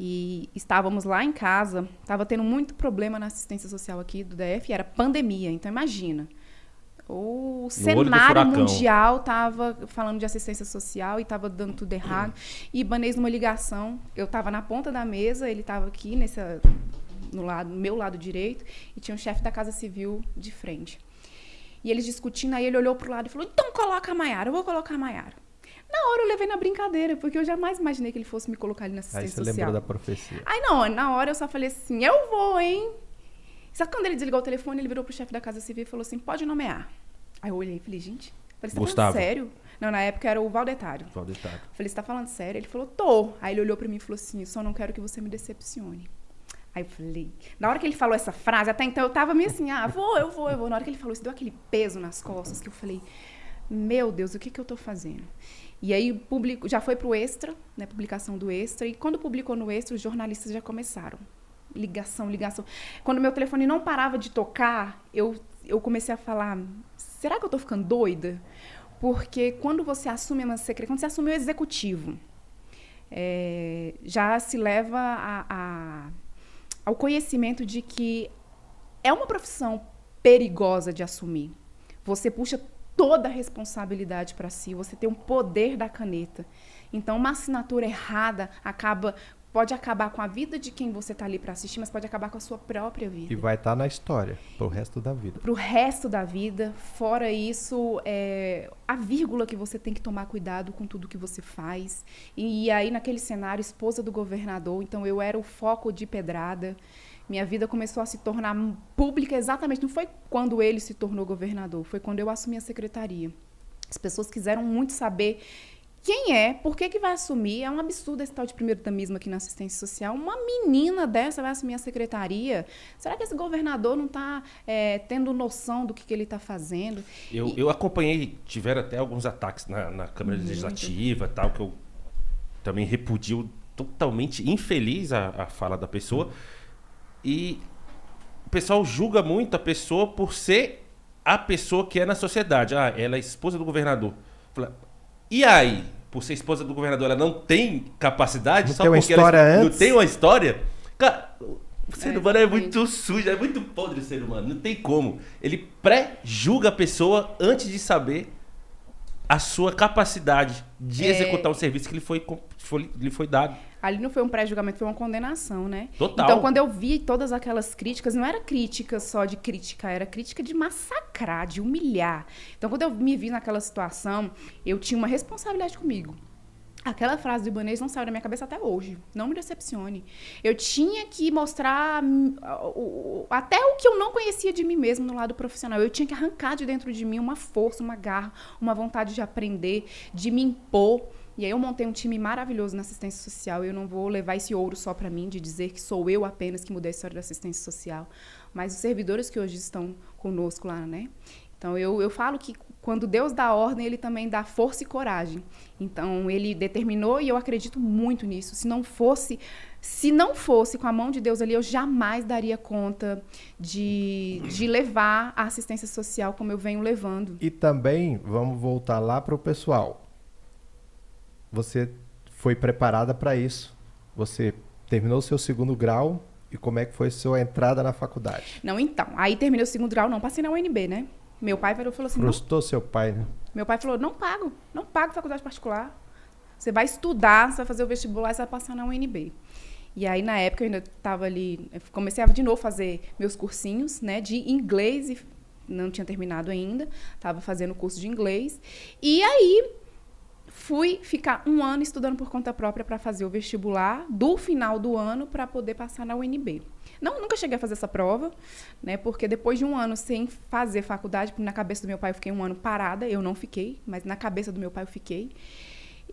e estávamos lá em casa, estava tendo muito problema na assistência social aqui do DF, e era pandemia, então imagina. O cenário mundial estava falando de assistência social e estava dando tudo errado. E Ibanez, numa ligação, eu estava na ponta da mesa, ele estava aqui no meu lado direito, e tinha um chefe da Casa Civil de frente. E eles discutindo, aí ele olhou pro lado e falou, então coloca a Maiara, eu vou colocar a Maiara. Na hora eu levei na brincadeira, porque eu jamais imaginei que ele fosse me colocar ali na assistência social. Aí você lembrou da profecia. Aí não, na hora eu só falei assim, eu vou, hein? Só que quando ele desligou o telefone, ele virou pro chefe da Casa Civil e falou assim, pode nomear. Aí eu olhei e falei, gente, você tá Gustavo. falando sério? Não, na época era o Valdetário. Valdetário. Falei, você tá falando sério? Ele falou, tô. Aí ele olhou pra mim e falou assim, só não quero que você me decepcione. Aí eu falei, na hora que ele falou essa frase, até então eu tava meio assim, eu vou. Na hora que ele falou isso, deu aquele peso nas costas, que eu falei, meu Deus, o que que eu tô fazendo? E aí já foi pro Extra, né, publicação do Extra, e quando publicou no Extra, os jornalistas já começaram. Ligação. Quando meu telefone não parava de tocar, eu comecei a falar, será que eu tô ficando doida? Porque quando você assume uma secretaria, quando você assume o executivo, já se leva ao conhecimento de que é uma profissão perigosa de assumir. Você puxa toda a responsabilidade para si, você tem um poder da caneta. Então, uma assinatura errada pode acabar com a vida de quem você está ali para assistir, mas pode acabar com a sua própria vida. E vai estar na história, pro resto da vida. Pro resto da vida. Fora isso, a vírgula que você tem que tomar cuidado com tudo que você faz. E aí, naquele cenário, esposa do governador, então eu era o foco de pedrada. Minha vida começou a se tornar pública exatamente, não foi quando ele se tornou governador, foi quando eu assumi a secretaria. As pessoas quiseram muito saber quem por que vai assumir. É um absurdo esse tal de primeiro-damismo aqui na assistência social. Uma menina dessa vai assumir a secretaria? Será que esse governador não está tendo noção do que ele está fazendo? Eu acompanhei, tiveram até alguns ataques na Câmara Legislativa, tal, que eu também repudio totalmente infeliz a fala da pessoa. E o pessoal julga muito a pessoa por ser a pessoa que é na sociedade. Ela é esposa do governador. E aí, por ser esposa do governador, ela não tem capacidade? Não tem uma história antes? Não tem uma história? Cara, o ser humano é muito sujo, é muito podre o ser humano. Não tem como. Ele pré-julga a pessoa antes de saber a sua capacidade de executar um serviço que lhe foi dado. Ali não foi um pré-julgamento, foi uma condenação, né? Total. Então, quando eu vi todas aquelas críticas, não era crítica só de criticar, era crítica de massacrar, de humilhar. Então, quando eu me vi naquela situação, eu tinha uma responsabilidade comigo. Aquela frase do Ibanez não saiu da minha cabeça até hoje. Não me decepcione. Eu tinha que mostrar até o que eu não conhecia de mim mesmo no lado profissional. Eu tinha que arrancar de dentro de mim uma força, uma garra, uma vontade de aprender, de me impor. E aí eu montei um time maravilhoso na assistência social. Eu não vou levar esse ouro só para mim, de dizer que sou eu apenas que mudei a história da assistência social, mas os servidores que hoje estão conosco lá, né? Então, eu falo que quando Deus dá ordem, Ele também dá força e coragem. Então, Ele determinou e eu acredito muito nisso. Se não fosse com a mão de Deus ali, eu jamais daria conta de levar a assistência social como eu venho levando. E também, vamos voltar lá para o pessoal. Você foi preparada para isso. Você terminou o seu 2º grau e como é que foi a sua entrada na faculdade? Não, então. Aí terminei o 2º grau, não passei na UNB, né? Meu pai falou assim... Frustrou seu pai, né? Meu pai falou, não pago faculdade particular. Você vai estudar, você vai fazer o vestibular e você vai passar na UNB. E aí, na época, eu ainda estava ali... Comecei a, de novo, fazer meus cursinhos, né? De inglês, e não tinha terminado ainda. Estava fazendo o curso de inglês. E aí... fui ficar 1 ano estudando por conta própria para fazer o vestibular do final do ano para poder passar na UNB. Nunca cheguei a fazer essa prova, né? Porque depois de 1 ano sem fazer faculdade, na cabeça do meu pai eu fiquei 1 ano parada, eu não fiquei, mas na cabeça do meu pai eu fiquei.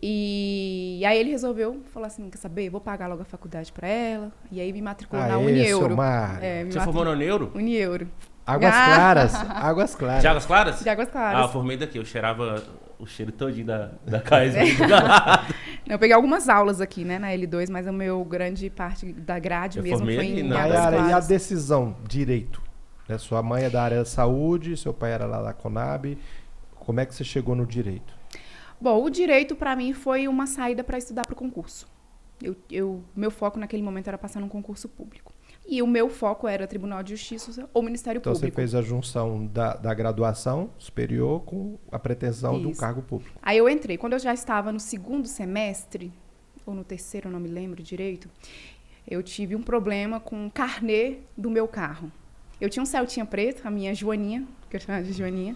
E aí ele resolveu, falou assim, quer saber? Vou pagar logo a faculdade para ela. E aí me matriculou na Unieuro. Você formou na Unieuro? Unieuro. Águas Claras. Águas Claras. De Águas Claras? De Águas Claras. Eu formei daqui, eu cheirava o cheiro todinho da KSB. Eu peguei algumas aulas aqui, né, na L2, mas a meu grande parte da grade mesmo foi em Águas Claras. E a decisão, direito? Né? Sua mãe é da área da saúde, seu pai era lá da Conab. Como é que você chegou no direito? Bom, o direito para mim foi uma saída para estudar para o concurso. Meu foco naquele momento era passar num concurso público. E o meu foco era Tribunal de Justiça ou Ministério Público. Então você fez a junção da graduação superior com a pretensão de um cargo público. Aí eu entrei. Quando eu já estava no 2º semestre, ou no 3º, não me lembro direito, eu tive um problema com o carnê do meu carro. Eu tinha um Celtinha preto, a minha Joaninha, que eu chamava de Joaninha,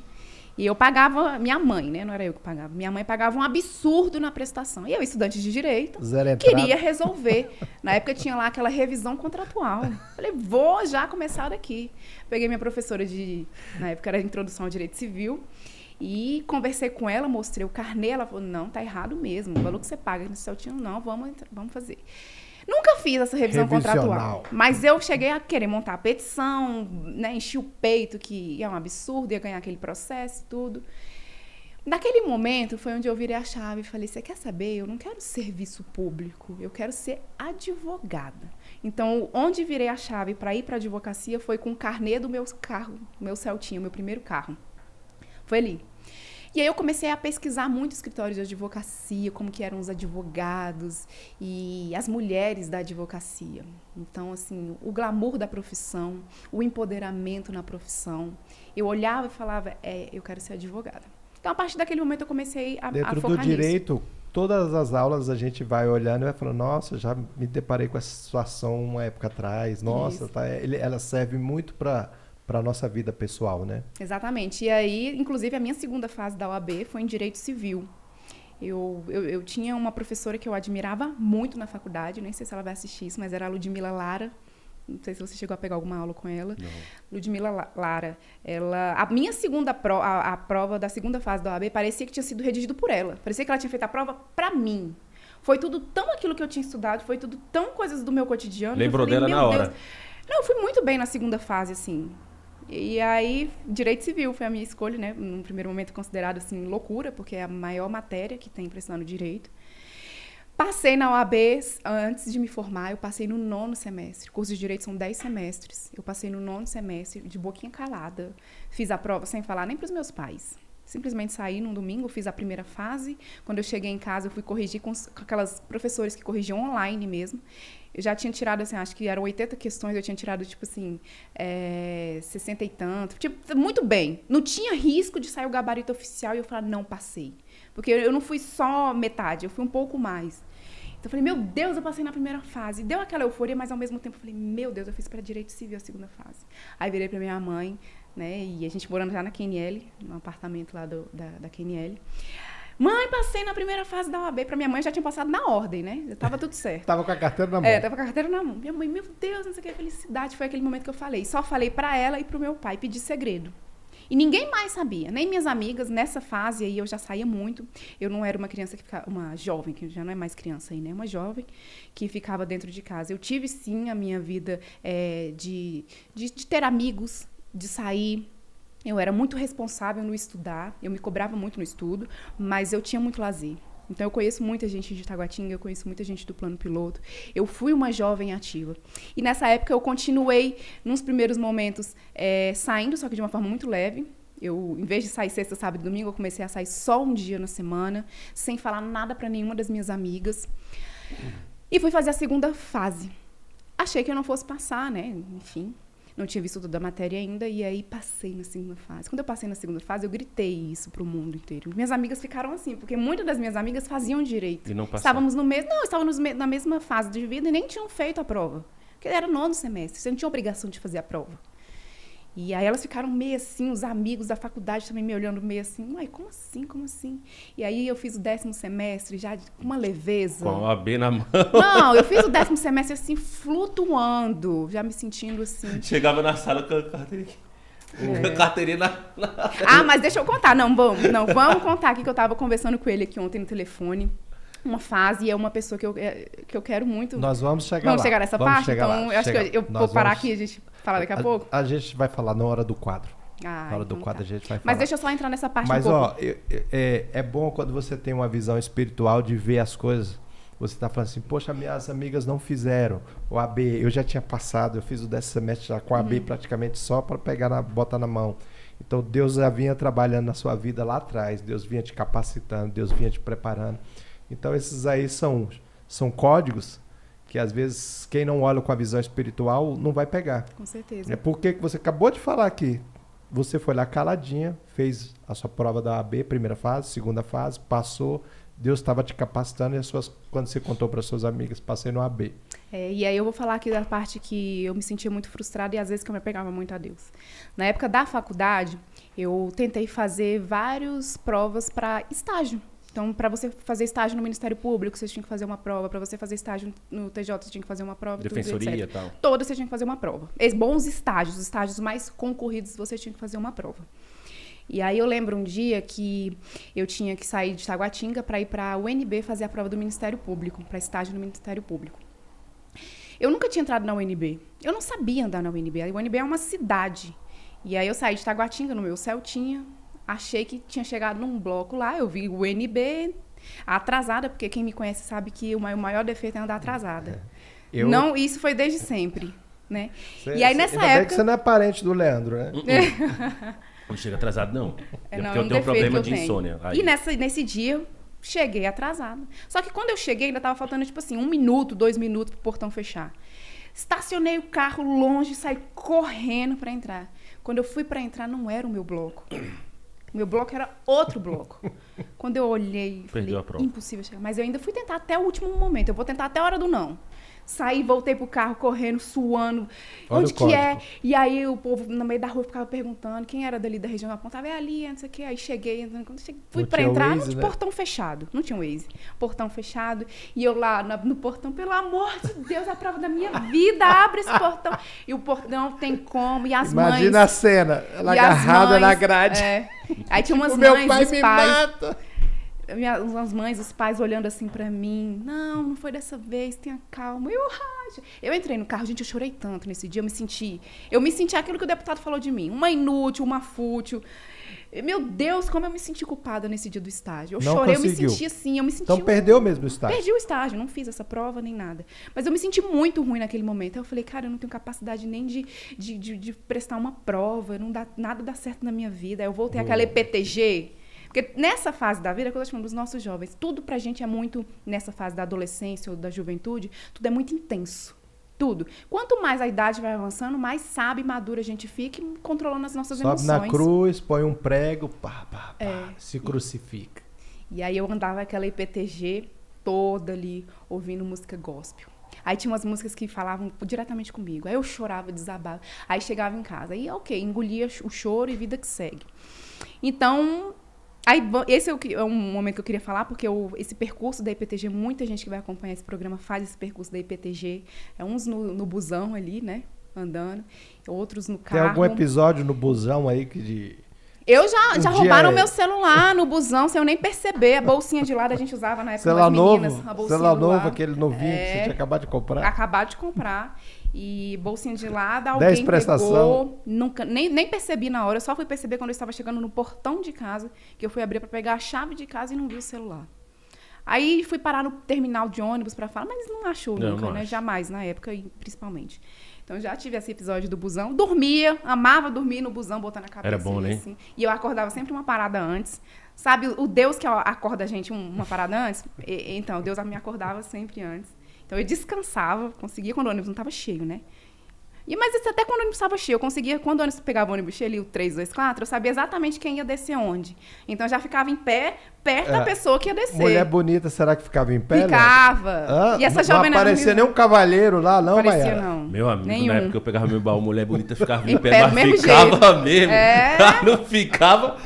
E eu pagava, minha mãe, né? Não era eu que pagava. Minha mãe pagava um absurdo na prestação. E eu, estudante de direito, queria resolver. Na época tinha lá aquela revisão contratual. Falei, vou já começar daqui. Peguei minha professora na época era Introdução ao Direito Civil, e conversei com ela, mostrei o carnê. Ela falou, não, tá errado mesmo. O valor que você paga no Celtino, não, vamos fazer. Nunca fiz essa revisão contratual, mas eu cheguei a querer montar a petição, né, enchi o peito, que é um absurdo, ia ganhar aquele processo e tudo. Naquele momento foi onde eu virei a chave e falei, você quer saber? Eu não quero serviço público, eu quero ser advogada. Então, onde virei a chave para ir para a advocacia foi com o carnê do meu carro, meu Celtinha, meu primeiro carro. Foi ali. E aí eu comecei a pesquisar muito escritórios de advocacia, como que eram os advogados e as mulheres da advocacia. Então, assim, o glamour da profissão, o empoderamento na profissão. Eu olhava e falava, eu quero ser advogada. Então, a partir daquele momento, eu comecei a focar nisso. Dentro do direito, todas as aulas a gente vai olhando e vai falando, nossa, já me deparei com essa situação uma época atrás. Nossa, ela serve muito para a nossa vida pessoal, né? Exatamente. E aí, inclusive, a minha segunda fase da OAB foi em Direito Civil. Eu tinha uma professora que eu admirava muito na faculdade, nem sei se ela vai assistir isso, mas era a Ludmila Lara. Não sei se você chegou a pegar alguma aula com ela. Não. Ludmila Lara. A minha segunda a prova da segunda fase da OAB parecia que tinha sido redigido por ela. Parecia que ela tinha feito a prova para mim. Foi tudo tão aquilo que eu tinha estudado, foi tudo tão coisas do meu cotidiano. Lembrou dela na hora? Não, eu fui muito bem na segunda fase, assim. E aí, Direito Civil foi a minha escolha, né? Num primeiro momento considerado, assim, loucura, porque é a maior matéria que tem para estudar no direito. Passei na OAB, antes de me formar, eu passei no 9º semestre. O curso de Direito são 10 semestres. Eu passei no 9º semestre, de boquinha calada. Fiz a prova sem falar nem para os meus pais. Simplesmente saí num domingo, fiz a primeira fase. Quando eu cheguei em casa, eu fui corrigir com aquelas professores que corrigiam online mesmo. Eu já tinha tirado, assim, acho que eram 80 questões, eu tinha tirado, tipo assim, 60 e tanto. Tipo, muito bem. Não tinha risco de sair o gabarito oficial e eu falar, não, passei. Porque eu não fui só metade, eu fui um pouco mais. Então, eu falei, meu Deus, eu passei na primeira fase. Deu aquela euforia, mas ao mesmo tempo eu falei, meu Deus, eu fiz para Direito Civil a segunda fase. Aí virei para minha mãe, né, e a gente morando já na QNL, no apartamento lá da QNL. Mãe, passei na primeira fase da OAB. Pra minha mãe, já tinha passado na ordem, né? Já tava tudo certo. Tava com a carteira na mão. Tava com a carteira na mão. Minha mãe, meu Deus, não sei o que, felicidade. Foi aquele momento que eu falei. Só falei pra ela e pro meu pai, pedi segredo. E ninguém mais sabia, nem minhas amigas. Nessa fase aí, eu já saía muito. Eu não era uma criança que ficava... Uma jovem, que já não é mais criança aí, né? Uma jovem que ficava dentro de casa. Eu tive, sim, a minha vida de ter amigos, de sair. Eu era muito responsável no estudar, eu me cobrava muito no estudo, mas eu tinha muito lazer. Então, eu conheço muita gente de Taguatinga, eu conheço muita gente do Plano Piloto. Eu fui uma jovem ativa. E nessa época, eu continuei, nos primeiros momentos, saindo, só que de uma forma muito leve. Eu, em vez de sair sexta, sábado e domingo, eu comecei a sair só um dia na semana, sem falar nada para nenhuma das minhas amigas. E fui fazer a segunda fase. Achei que eu não fosse passar, né? Enfim. Não tinha visto toda a matéria ainda, e aí passei na segunda fase. Quando eu passei na segunda fase, eu gritei isso pro mundo inteiro. Minhas amigas ficaram assim, porque muitas das minhas amigas faziam direito. E não passaram. Estávamos na mesma fase de vida e nem tinham feito a prova. Porque era 9º semestre, você não tinha obrigação de fazer a prova. E aí elas ficaram meio assim, os amigos da faculdade também me olhando meio assim, uai, como assim, como assim? E aí eu fiz o 10º semestre já com uma leveza. Com a OAB na mão. Não, eu fiz o 10º semestre assim, flutuando, já me sentindo assim. Chegava na sala com a carteirinha. Carteirinha na... Ah, mas deixa eu contar, vamos contar aqui que eu tava conversando com ele aqui ontem no telefone. Uma fase, e é uma pessoa que eu quero muito. Nós vamos chegar lá. Vamos chegar nessa parte? Então, lá. Eu acho que eu vou parar aqui e a gente falar daqui a pouco. A gente vai falar na hora do quadro. Na hora do quadro a gente vai falar. Mas deixa eu só entrar nessa parte um pouco. Mas, é bom quando você tem uma visão espiritual de ver as coisas. Você está falando assim, poxa, minhas amigas não fizeram o AB. Eu já tinha passado, eu fiz o 10º semestre já com o AB praticamente só para botar na mão. Então, Deus já vinha trabalhando na sua vida lá atrás. Deus vinha te capacitando, Deus vinha te preparando. Então, esses aí são códigos que, às vezes, quem não olha com a visão espiritual não vai pegar. Com certeza. É porque você acabou de falar aqui. Você foi lá caladinha, fez a sua prova da AB, primeira fase, segunda fase, passou. Deus estava te capacitando e quando você contou para suas amigas, passei no AB. E aí eu vou falar aqui da parte que eu me sentia muito frustrada e às vezes que eu me apegava muito a Deus. Na época da faculdade, eu tentei fazer várias provas para estágio. Então, para você fazer estágio no Ministério Público, você tinha que fazer uma prova. Para você fazer estágio no TJ, você tinha que fazer uma prova. Defensoria tudo, e tal. Todas você tinha que fazer uma prova. Bons estágios, os estágios mais concorridos, você tinha que fazer uma prova. E aí eu lembro um dia que eu tinha que sair de Taguatinga para ir para a UNB fazer a prova do Ministério Público, para estágio no Ministério Público. Eu nunca tinha entrado na UNB. Eu não sabia andar na UNB. A UNB é uma cidade. E aí eu saí de Taguatinga no meu Celtinha. Achei que tinha chegado num bloco lá, eu vi o UNB atrasada, porque quem me conhece sabe que o maior defeito é andar atrasada. Não, isso foi desde sempre, né? E aí nessa época... Bem que você não é parente do Leandro, né? Não chega atrasado, não. Não, porque eu tenho um problema de insônia. Aí. E nesse dia, eu cheguei atrasada. Só que quando eu cheguei, ainda tava faltando, tipo assim, 1 minuto, 2 minutos pro portão fechar. Estacionei o carro longe, saí correndo para entrar. Quando eu fui para entrar, não era o meu bloco. O meu bloco era outro bloco. Quando eu olhei, falei, impossível chegar. Mas eu ainda fui tentar até o último momento. Eu vou tentar até a hora do não. Saí, voltei pro carro, correndo, suando. Olha onde que é? E aí o povo no meio da rua ficava perguntando quem era dali da região. Eu apontava, é ali, não sei o quê. Aí cheguei, quando fui pra entrar, Waze, não tinha portão fechado. Não tinha Waze. Portão fechado. E eu lá no portão, pelo amor de Deus, a prova da minha vida, abre esse portão. E o portão tem como. E as mães... Imagina a cena, ela agarrada na grade. Aí tinha umas o mães, meu pai os me pais... mata. As mães, os pais olhando assim pra mim. Não foi dessa vez, tenha calma. Eu entrei no carro, gente, eu chorei tanto nesse dia. Eu me senti aquilo que o deputado falou de mim. Uma inútil, uma fútil. Meu Deus, como eu me senti culpada nesse dia do estágio. Eu chorei, conseguiu. Eu me senti assim, Então perdeu mesmo o estágio? Perdi o estágio, não fiz essa prova nem nada. Mas eu me senti muito ruim naquele momento. Aí eu falei, cara, eu não tenho capacidade nem de prestar uma prova. Nada dá certo na minha vida. Aí eu voltei àquela EPTG. Porque nessa fase da vida, quando eu estou falando dos nossos jovens, tudo pra gente é muito, nessa fase da adolescência ou da juventude, tudo é muito intenso. Tudo. Quanto mais a idade vai avançando, mais sábio e madura a gente fica controlando as nossas emoções. Sobe na cruz, põe um prego, se crucifica. E aí eu andava aquela IPTG toda ali, ouvindo música gospel. Aí tinha umas músicas que falavam diretamente comigo. Aí eu chorava, desabava. Aí chegava em casa. Aí, ok, engolia o choro e vida que segue. Então... Aí, esse é um momento que eu queria falar, porque esse percurso da IPTG, muita gente que vai acompanhar esse programa faz esse percurso da IPTG. Uns no busão ali, né, andando, outros no carro. Tem algum episódio no busão aí que Eu já roubaram meu celular no busão, sem eu nem perceber. A bolsinha de lado a gente usava na época das meninas. Celular novo, aquele novinho que você tinha acabado de comprar. Acabado de comprar. E bolsinha de lado, alguém pegou. Nunca, nem percebi na hora. Eu só fui perceber quando eu estava chegando no portão de casa, que eu fui abrir para pegar a chave de casa e não vi o celular. Aí fui parar no terminal de ônibus para falar, mas não achou nunca, né? Jamais, na época, principalmente. Então, já tive esse episódio do busão. Dormia, amava dormir no busão, botando a cabeça. Era bom, né? Assim. E eu acordava sempre uma parada antes. Sabe, o Deus que acorda a gente uma parada antes? Então, Deus me acordava sempre antes. Então, eu descansava, conseguia quando o ônibus não estava cheio, né? Mas isso até quando o ônibus estava cheio. Eu conseguia, quando o ônibus pegava o ônibus cheio, ali, o 324, eu sabia exatamente quem ia descer onde. Então, eu já ficava em pé, perto da pessoa que ia descer. Mulher bonita, será que ficava em pé? Ficava. E essa jovem não aparecia nem um cavalheiro lá, não, Maia? Aparecia, não. Meu amigo, nenhum. Na época que eu pegava meu baú, mulher bonita ficava em pé, mas mesmo ficava jeito. mesmo. Não ficava.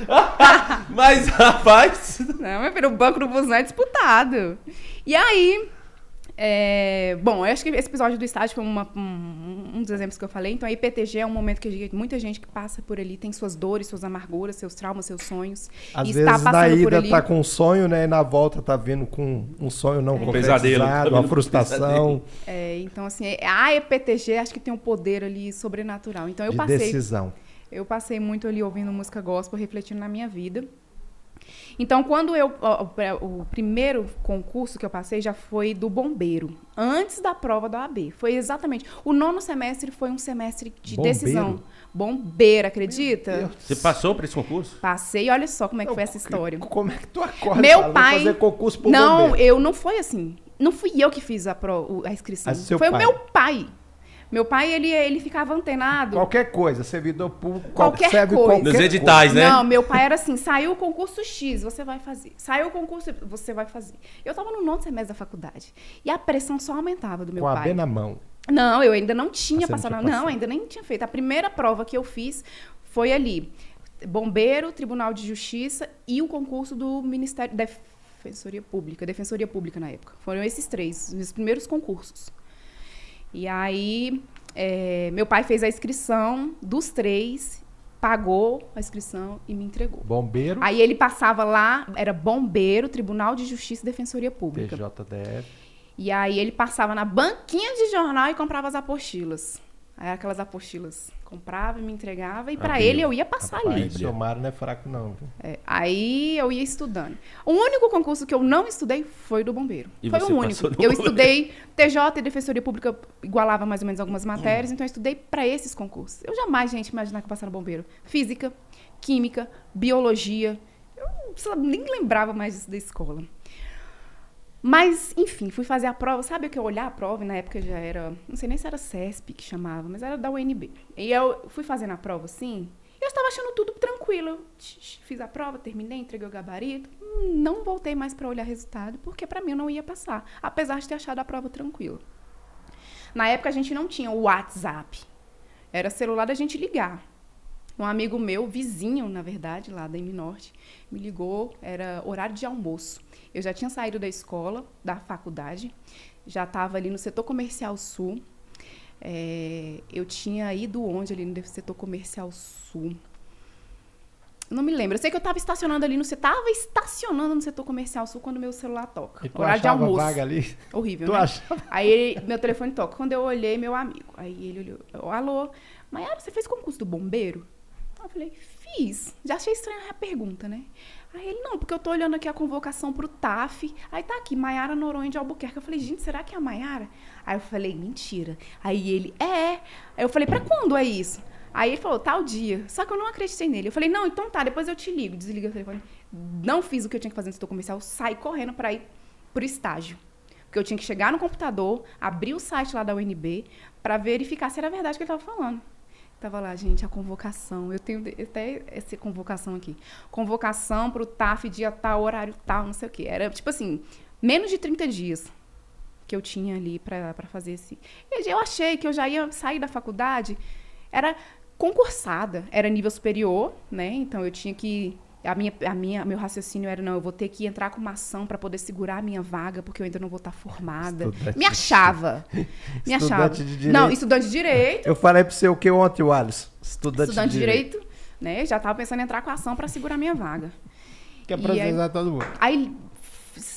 Mas, rapaz... Não, meu filho, o banco do busão é disputado. E aí... Bom, eu acho que esse episódio do estágio foi um dos exemplos que eu falei. Então, a IPTG é um momento que muita gente que passa por ali tem suas dores, suas amarguras, seus traumas, seus sonhos. Às vezes, na ida tá com um sonho, né? E na volta tá vindo com um sonho não concretizado, uma frustração. Então, assim, a IPTG acho que tem um poder ali sobrenatural. Então, eu passei... decisão. Eu passei muito ali ouvindo música gospel, refletindo na minha vida. Então, quando o primeiro concurso que eu passei já foi do bombeiro, antes da prova da OAB. Foi exatamente... O 9º semestre foi um semestre de decisão. Bombeiro, acredita? Você passou para esse concurso? Passei, olha só como é que foi essa história. Como é que tu acorda? Meu pai... fazer concurso pro não, bombeiro? não foi assim. Não fui eu que fiz a inscrição. Foi o meu pai. Meu pai, ele ficava antenado. Qualquer coisa, servidor público, qualquer coisa. Nos editais, né? Não, meu pai era assim, saiu o concurso X, você vai fazer. Saiu o concurso, você vai fazer. Eu tava no 9º semestre da faculdade. E a pressão só aumentava do meu pai. Com a B na mão. Não, eu ainda não tinha passado. Não, ainda nem tinha feito. A primeira prova que eu fiz foi ali. Bombeiro, Tribunal de Justiça e o concurso do Ministério da Defensoria Pública na época. Foram esses 3, os primeiros concursos. E aí, meu pai fez a inscrição dos 3, pagou a inscrição e me entregou. Bombeiro? Aí ele passava lá, era Bombeiro, Tribunal de Justiça e Defensoria Pública. TJDF. E aí ele passava na banquinha de jornal e comprava as apostilas. Aí aquelas apostilas, comprava e me entregava, e para ele eu ia passar ali. Seu Mário não é fraco, não. Aí eu ia estudando. O único concurso que eu não estudei foi do Bombeiro. E foi você o único. Eu estudei TJ e Defensoria Pública, igualava mais ou menos algumas matérias, então eu estudei para esses concursos. Eu jamais, gente, imaginar que eu passar no Bombeiro. Física, Química, Biologia. Eu nem lembrava mais disso da escola. Mas, enfim, fui fazer a prova. Sabe o que eu olhar a prova? E na época já era... Não sei nem se era CESP que chamava, mas era da UNB. E eu fui fazendo a prova assim, e eu estava achando tudo tranquilo. Eu fiz a prova, terminei, entreguei o gabarito. Não voltei mais para olhar resultado, porque para mim eu não ia passar. Apesar de ter achado a prova tranquila. Na época a gente não tinha o WhatsApp. Era celular da gente ligar. Um amigo meu, vizinho, na verdade, lá da M-Norte, me ligou, era horário de almoço. Eu já tinha saído da escola, da faculdade, já estava ali no setor comercial sul. Eu tinha ido onde ali no setor comercial sul? Não me lembro. Eu sei que eu estava estacionando ali no setor comercial sul quando meu celular toca. E tu horário de almoço. Vaga ali? Horrível, tu né? Achava? Aí meu telefone toca. Quando eu olhei, meu amigo. Aí ele olhou. Alô, Maiara, você fez concurso do bombeiro? Eu falei, fiz. Já achei estranha a pergunta, né? Aí ele, não, porque eu tô olhando aqui a convocação pro TAF. Aí tá aqui, Maiara Noronha de Albuquerque. Eu falei, gente, será que é a Maiara? Aí eu falei, mentira. Aí ele, Aí eu falei, pra quando é isso? Aí ele falou, tal dia. Só que eu não acreditei nele. Eu falei, não, então tá, depois eu te ligo. Desliguei o telefone. Não fiz o que eu tinha que fazer no setor comercial. Saí correndo pra ir pro estágio. Porque eu tinha que chegar no computador, abrir o site lá da UNB pra verificar se era verdade o que ele tava falando. Tava lá, gente, a convocação. Eu tenho até essa convocação aqui. Convocação pro TAF, dia tal, horário tal, não sei o quê. Era, tipo assim, menos de 30 dias que eu tinha ali pra fazer esse... Eu achei que eu já ia sair da faculdade, era concursada, era nível superior, né? Então, eu tinha que... Meu raciocínio era, não, eu vou ter que entrar com uma ação para poder segurar a minha vaga, porque eu ainda não vou estar formada. Me achava. Estudante de direito. Não, estudante de direito. Eu falei para você o que ontem, Wallace? Estudante de direito, né? Já estava pensando em entrar com a ação para segurar a minha vaga. Que é processar todo mundo. Aí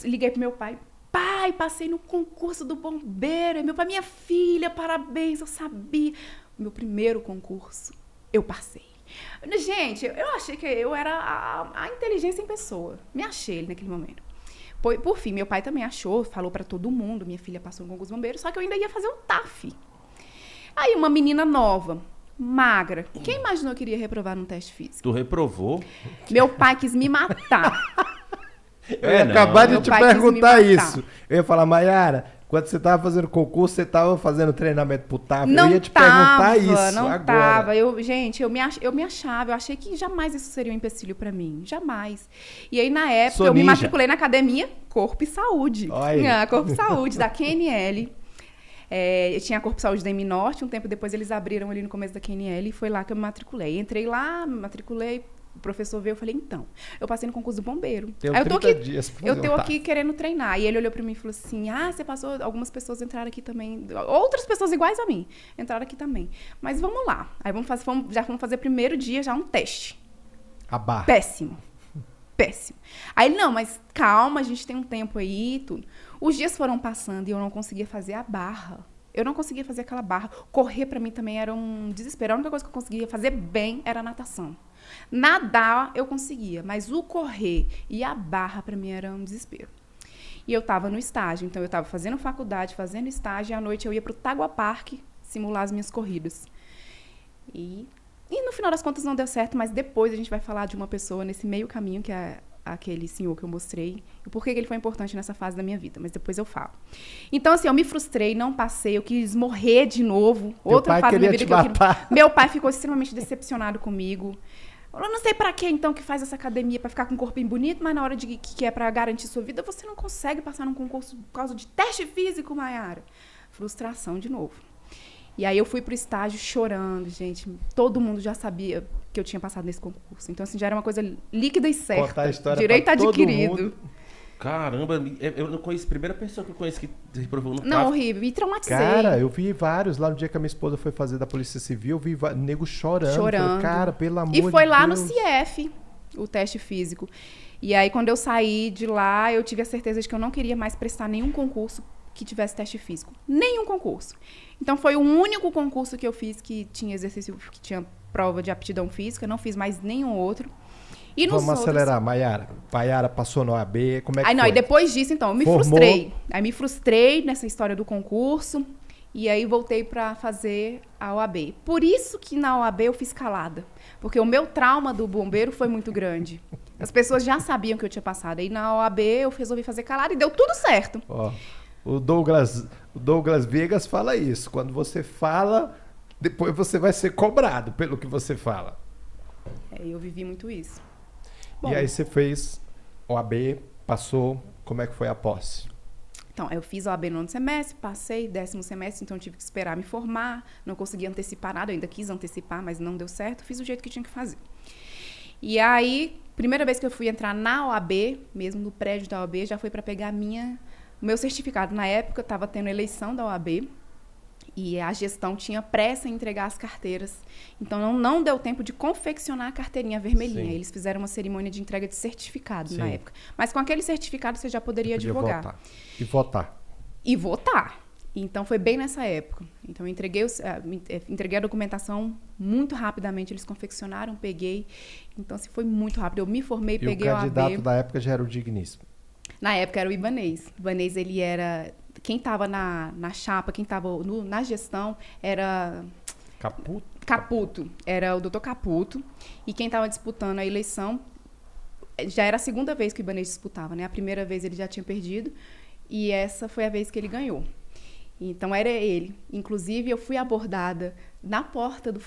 liguei pro meu pai. Pai, passei no concurso do bombeiro. E meu pai, minha filha, parabéns, eu sabia. Meu primeiro concurso, eu passei. Gente, eu achei que eu era a inteligência em pessoa. Me achei naquele momento. Por fim, meu pai também achou, falou pra todo mundo, minha filha passou no concurso bombeiro, só que eu ainda ia fazer o TAF. Aí uma menina nova, magra, quem imaginou que iria reprovar num teste físico? Tu reprovou? Meu pai quis me matar. Eu ia acabar de te perguntar isso. Eu ia falar, Maiara, quando você estava fazendo concurso, você estava fazendo treinamento pro TAF? Eu ia te perguntar isso não agora. Tava. Eu me achava, eu achei que jamais isso seria um empecilho para mim. Jamais. E aí, na época, eu me matriculei na academia Corpo e Saúde. Corpo e Saúde, da QNL. Eu tinha a Corpo e Saúde da M-Norte, um tempo depois eles abriram ali no começo da QNL e foi lá que eu me matriculei. Entrei lá, me matriculei, o professor veio, eu falei, então, eu passei no concurso do bombeiro. Aí eu tô aqui querendo treinar. E ele olhou pra mim e falou assim, você passou, algumas pessoas entraram aqui também, outras pessoas iguais a mim, entraram aqui também. Mas vamos lá. Aí já vamos fazer primeiro dia já um teste. A barra. Péssimo. Aí ele, não, mas calma, a gente tem um tempo aí e tudo. Os dias foram passando e eu não conseguia fazer a barra. Eu não conseguia fazer aquela barra. Correr pra mim também era um desespero. A única coisa que eu conseguia fazer bem era a natação. Nadar eu conseguia, mas o correr e a barra pra mim era um desespero. E eu tava no estágio, então eu tava fazendo faculdade, fazendo estágio, e à noite eu ia pro Tagua Park simular as minhas corridas. E no final das contas não deu certo, mas depois a gente vai falar de uma pessoa nesse meio caminho, que é aquele senhor que eu mostrei, e por que ele foi importante nessa fase da minha vida, mas depois eu falo. Então, assim, eu me frustrei, não passei, eu quis morrer de novo. Outra fase da minha vida que eu queria... Meu pai ficou extremamente decepcionado comigo. Eu não sei pra que, então, que faz essa academia pra ficar com um corpinho bonito, mas na hora de que é pra garantir sua vida, você não consegue passar num concurso por causa de teste físico, Maiara. Frustração de novo. E aí eu fui pro estágio chorando, gente. Todo mundo já sabia que eu tinha passado nesse concurso. Então, assim, já era uma coisa líquida e certa. Contar a história direito pra todo adquirido. mundo. Caramba, eu não conheço. Primeira pessoa que eu conheço que reprovou no Não, tráfico. horrível. E traumatizei. Cara, eu vi vários. Lá no dia que a minha esposa foi fazer da Polícia Civil, eu vi nego chorando. Chorando. Falei, cara, pelo amor de E Deus. foi lá no CIEF, o teste físico. E aí, quando eu saí de lá, eu tive a certeza de que eu não queria mais prestar nenhum concurso que tivesse teste físico. Nenhum concurso. Então, foi o único concurso que eu fiz que tinha exercício, que tinha prova de aptidão física. Não fiz mais nenhum outro. E nos Vamos acelerar, Maiara. Maiara passou no OAB, como é que Aí, não, foi? e depois disso, então, eu me frustrei. Aí me frustrei nessa história do concurso. E aí voltei para fazer a OAB. Por isso que na OAB eu fiz calada. Porque o meu trauma do bombeiro foi muito grande. As pessoas já sabiam que eu tinha passado. Aí na OAB eu resolvi fazer calada e deu tudo certo. Ó, o Douglas Viegas fala isso. Quando você fala, depois você vai ser cobrado pelo que você fala. Eu vivi muito isso. Bom, e aí você fez OAB, passou, como é que foi a posse? Então, eu fiz a OAB no 9º semestre, passei 10º semestre, então tive que esperar me formar, não consegui antecipar nada, eu ainda quis antecipar, mas não deu certo, fiz o jeito que tinha que fazer. E aí, primeira vez que eu fui entrar na OAB, mesmo no prédio da OAB, já foi para pegar o meu certificado. Na época, estava tendo eleição da OAB, e a gestão tinha pressa em entregar as carteiras. Então, não deu tempo de confeccionar a carteirinha vermelhinha. Sim. Eles fizeram uma cerimônia de entrega de certificado Sim. na época. Mas com aquele certificado, você já poderia advogar. Votar. E votar. E votar. Então, foi bem nessa época. Então, eu entreguei a documentação muito rapidamente. Eles confeccionaram, peguei. Então, assim, foi muito rápido. Eu me formei, peguei a OAB. E o candidato da época já era o digníssimo. Na época, era o Ibanez. O Ibanez, ele era... Quem estava na chapa, quem estava na gestão, era... Caputo. Era o doutor Caputo. E quem estava disputando a eleição, já era a segunda vez que o Ibanez disputava, né? A primeira vez ele já tinha perdido. E essa foi a vez que ele ganhou. Então, era ele. Inclusive, eu fui abordada na porta do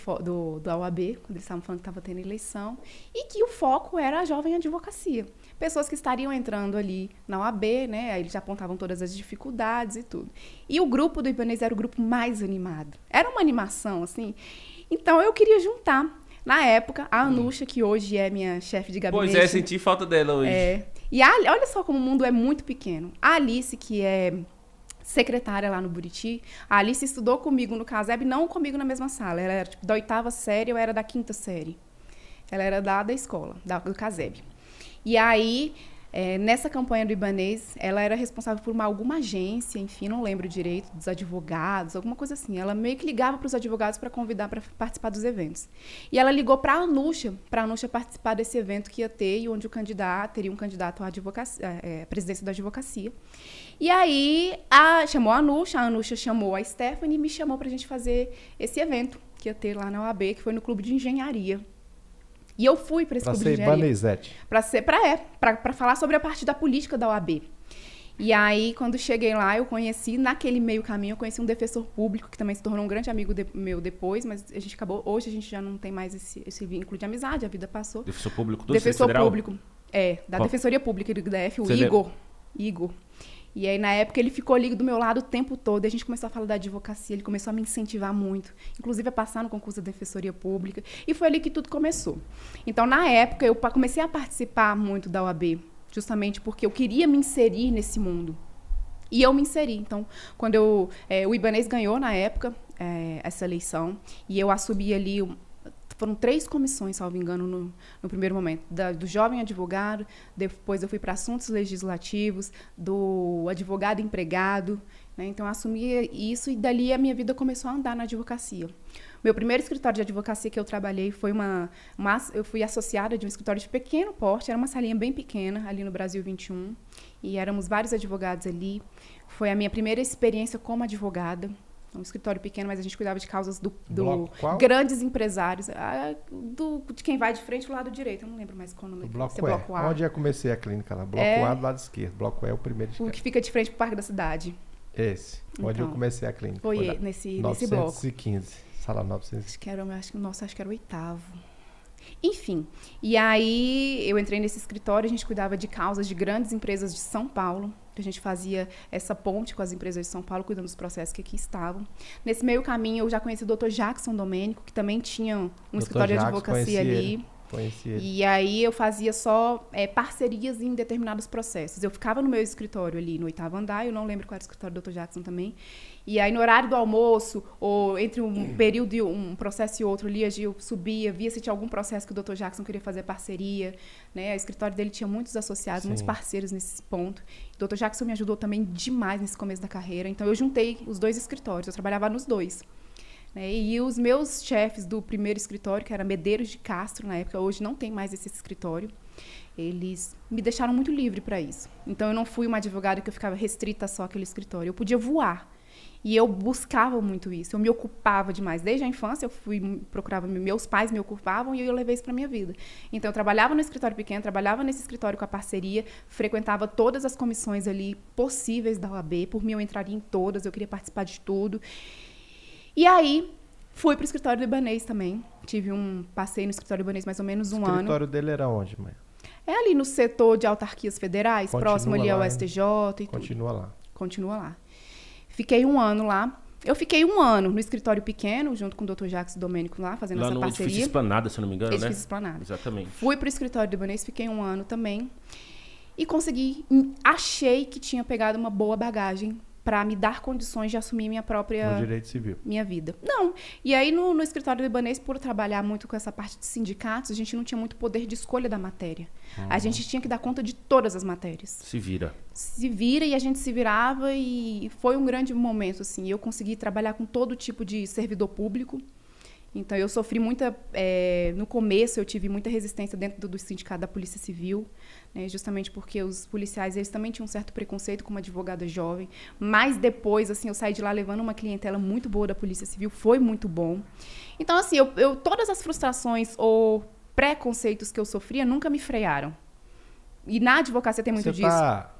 OAB, quando eles estavam falando que estava tendo eleição, e que o foco era a jovem advocacia. Pessoas que estariam entrando ali na OAB, né? Aí eles já apontavam todas as dificuldades e tudo. E o grupo do Ibanez era o grupo mais animado. Era uma animação, assim. Então, eu queria juntar. Na época, a Anusha, que hoje é minha chefe de gabinete... Pois é, senti falta dela hoje. E olha só como o mundo é muito pequeno. A Alice, que é secretária lá no Buriti, a Alice estudou comigo no CASEB, não comigo na mesma sala. Ela era da 8ª série, eu era da 5ª série. Ela era da escola, do CASEB. E aí, nessa campanha do Ibanez, ela era responsável por alguma agência, enfim, não lembro direito, dos advogados, alguma coisa assim. Ela meio que ligava para os advogados para convidar para participar dos eventos. E ela ligou para a Anusha participar desse evento que ia ter, e onde teria um candidato à presidência da advocacia. E aí, chamou a Anusha chamou a Stephanie e me chamou para a gente fazer esse evento que ia ter lá na OAB, que foi no Clube de Engenharia. E eu fui para esse Clube de Engenharia. Para falar sobre a parte da política da OAB. E aí, quando cheguei lá, eu conheci, naquele meio caminho, eu conheci um defensor público, que também se tornou um grande amigo meu depois, mas hoje a gente já não tem mais esse vínculo de amizade, a vida passou. Defensor público do Defensor Federal? Público, da Defensoria Pública do DF, o Igor. E aí, na época, ele ficou ali do meu lado o tempo todo. E a gente começou a falar da advocacia, ele começou a me incentivar muito. Inclusive, a passar no concurso da Defensoria Pública. E foi ali que tudo começou. Então, na época, eu comecei a participar muito da OAB, justamente porque eu queria me inserir nesse mundo. E eu me inseri. Então, quando o Ibanez ganhou, na época, essa eleição, e eu assumi ali... Foram 3 comissões, salvo engano, no primeiro momento. Do jovem advogado, depois eu fui para assuntos legislativos, do advogado empregado, né? Então, eu assumi isso e dali a minha vida começou a andar na advocacia. Meu primeiro escritório de advocacia que eu trabalhei foi eu fui associada de um escritório de pequeno porte, era uma salinha bem pequena, ali no Brasil 21, e éramos vários advogados ali. Foi a minha primeira experiência como advogada. Um escritório pequeno, mas a gente cuidava de causas do grandes empresários, de quem vai de frente do lado direito. Eu não lembro mais qual o nome. Bloco A. Onde eu comecei a clínica lá? Bloco A do lado esquerdo. Bloco E é o primeiro esquerdo. O que fica de frente pro Parque da Cidade. Esse. Onde eu comecei a clínica. Foi nesse bloco. 915. Sala 915. Acho que era o 8º. Enfim. E aí eu entrei nesse escritório, a gente cuidava de causas de grandes empresas de São Paulo. A gente fazia essa ponte com as empresas de São Paulo, cuidando dos processos que aqui estavam. Nesse meio caminho, eu já conheci o Dr. Jackson Domênico, que também tinha um escritório de advocacia ali. Conheci ele. E aí eu fazia só parcerias em determinados processos. Eu ficava no meu escritório ali no 8º andar, eu não lembro qual era o escritório do Dr. Jackson também. E aí no horário do almoço, ou entre um período e um processo e outro ali, eu subia, via se tinha algum processo que o Dr. Jackson queria fazer parceria, né? O escritório dele tinha muitos associados, muitos parceiros nesse ponto. O Dr. Jackson me ajudou também demais nesse começo da carreira. Então eu juntei os 2 escritórios, eu trabalhava nos 2. E os meus chefes do primeiro escritório, que era Medeiros de Castro, na época, hoje não tem mais esse escritório, eles me deixaram muito livre para isso. Então, eu não fui uma advogada que eu ficava restrita só àquele escritório. Eu podia voar. E eu buscava muito isso. Eu me ocupava demais. Desde a infância, meus pais me ocupavam e eu levei isso para minha vida. Então, eu trabalhava no escritório pequeno, trabalhava nesse escritório com a parceria, frequentava todas as comissões ali possíveis da OAB. Por mim, eu entraria em todas, eu queria participar de tudo. E aí, fui para o escritório libanês também. Passei no escritório libanês mais ou menos um ano. O escritório dele era onde, mãe? É ali no setor de autarquias federais, Continua próximo ali ao lá, STJ e Continua tudo. lá. Continua lá. Fiquei um ano lá. Eu fiquei um ano no escritório pequeno, junto com o Dr. Jackson Domênico lá, fazendo essa parceria. Lá no Edifício Esplanada, se eu não me engano, né? Edifício Esplanada. Exatamente. Fui para o escritório libanês, fiquei um ano também. E achei que tinha pegado uma boa bagagem para me dar condições de assumir minha própria... No direito civil. Minha vida. Não. E aí, no escritório libanês, por trabalhar muito com essa parte de sindicatos, a gente não tinha muito poder de escolha da matéria. A gente tinha que dar conta de todas as matérias. Se vira. Se vira e a gente se virava e foi um grande momento, assim. Eu consegui trabalhar com todo tipo de servidor público. Então, eu sofri muita... no começo, eu tive muita resistência dentro do sindicato da Polícia Civil, né, justamente porque os policiais, eles também tinham um certo preconceito com uma advogada jovem. Mas depois, assim, eu saí de lá levando uma clientela muito boa da Polícia Civil, foi muito bom. Então, assim, todas as frustrações ou preconceitos que eu sofria nunca me frearam. E na advocacia tem muito disso. Você está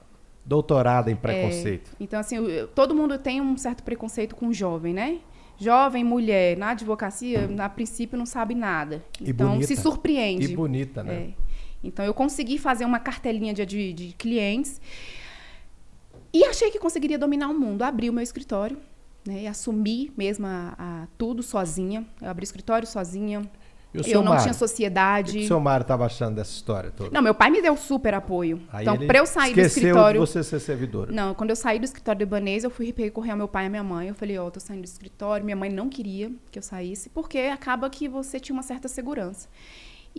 doutorada em preconceito. Então, assim, todo mundo tem um certo preconceito com o jovem, né? Jovem, mulher, na advocacia, a princípio, não sabe nada. Então, bonita. se surpreende. E bonita, né? Então, eu consegui fazer uma cartelinha de clientes e achei que conseguiria dominar o mundo. Abri o meu escritório, né, e assumi mesmo tudo sozinha. Eu abri o escritório sozinha. Eu não tinha sociedade. O que o seu Mário estava achando dessa história toda? Não, meu pai me deu super apoio. Aí então, para eu sair do escritório... Esqueceu de você ser servidora. Não, quando eu saí do escritório libanês, eu fui recorrer ao meu pai e à minha mãe. Eu falei, eu tô saindo do escritório. Minha mãe não queria que eu saísse, porque acaba que você tinha uma certa segurança.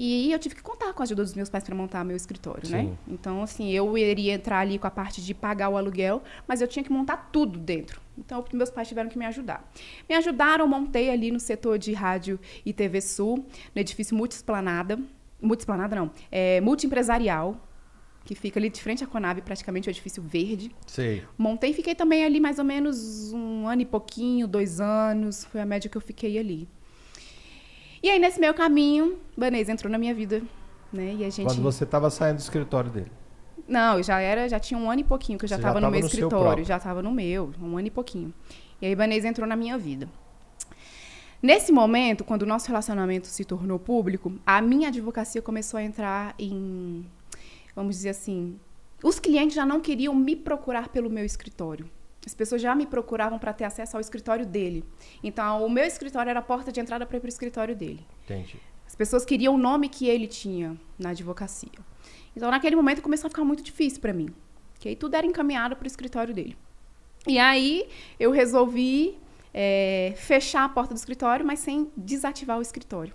E eu tive que contar com a ajuda dos meus pais para montar meu escritório, né? Então, assim, eu iria entrar ali com a parte de pagar o aluguel, mas eu tinha que montar tudo dentro. Então, meus pais tiveram que me ajudar. Me ajudaram, montei ali no setor de rádio e TV Sul, no edifício Multiesplanada não, multiempresarial, que fica ali de frente à Conab, praticamente o edifício verde. Sei. Montei e fiquei também ali mais ou menos 1 ano e pouquinho, 2 anos, foi a média que eu fiquei ali. E aí, nesse meio caminho, Banês entrou na minha vida, né? E a gente... Quando você estava saindo do escritório dele? Não, já tinha 1 ano e pouquinho que eu já estava no meu escritório. Já estava no meu, 1 ano e pouquinho. E aí, Banês entrou na minha vida. Nesse momento, quando o nosso relacionamento se tornou público, a minha advocacia começou a entrar em... Vamos dizer assim... Os clientes já não queriam me procurar pelo meu escritório. As pessoas já me procuravam para ter acesso ao escritório dele. Então, o meu escritório era a porta de entrada para ir para o escritório dele. Entendi. As pessoas queriam o nome que ele tinha na advocacia. Então, naquele momento, começou a ficar muito difícil para mim. Porque aí tudo era encaminhado para o escritório dele. E aí, eu resolvi fechar a porta do escritório, mas sem desativar o escritório.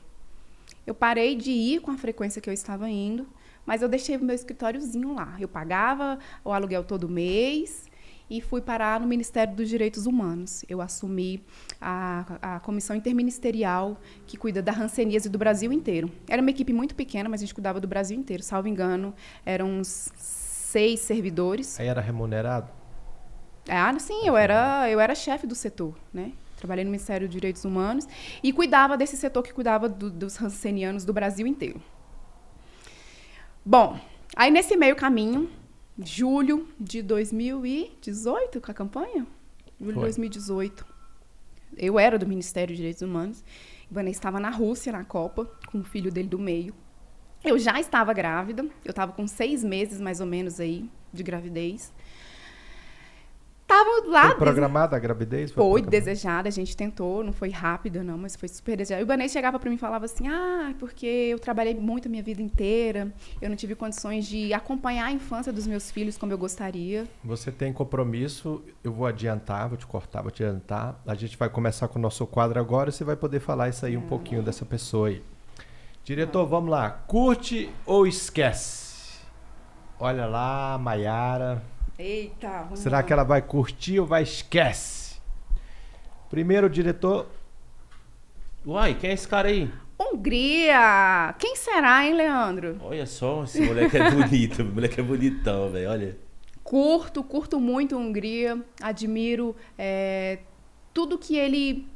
Eu parei de ir com a frequência que eu estava indo, mas eu deixei o meu escritóriozinho lá. Eu pagava o aluguel todo mês... E fui parar no Ministério dos Direitos Humanos. Eu assumi a comissão interministerial que cuida da hanseníase do Brasil inteiro. Era uma equipe muito pequena, mas a gente cuidava do Brasil inteiro. Salvo engano, eram uns 6 servidores. Aí era remunerado? Sim, eu era chefe do setor, né? Trabalhei no Ministério dos Direitos Humanos e cuidava desse setor que cuidava dos hansenianos do Brasil inteiro. Bom, aí nesse meio caminho... Julho de 2018, com a campanha? Julho de 2018. Eu era do Ministério dos Direitos Humanos. Ibanez estava na Rússia, na Copa, com o filho dele do meio. Eu já estava grávida. Eu estava com 6 meses, mais ou menos, aí, de gravidez. tava lá. Foi programada a gravidez? Foi desejada, a gente tentou, não foi rápida não, mas foi super desejada. E o Ibanez chegava pra mim e falava assim, porque eu trabalhei muito a minha vida inteira, eu não tive condições de acompanhar a infância dos meus filhos como eu gostaria. Você tem compromisso, eu vou adiantar, vou te cortar, vou te adiantar. A gente vai começar com o nosso quadro agora e você vai poder falar isso aí um pouquinho dessa pessoa aí. Diretor, vamos lá. Curte ou esquece? Olha lá, Maiara. Eita, vamos Será lá. que ela vai curtir ou vai esquece? Primeiro, diretor. Uai, quem é esse cara aí? Hungria! Quem será, hein, Leandro? Olha só, esse moleque é bonito. O moleque é bonitão, velho. Olha. Curto muito a Hungria. Admiro tudo que ele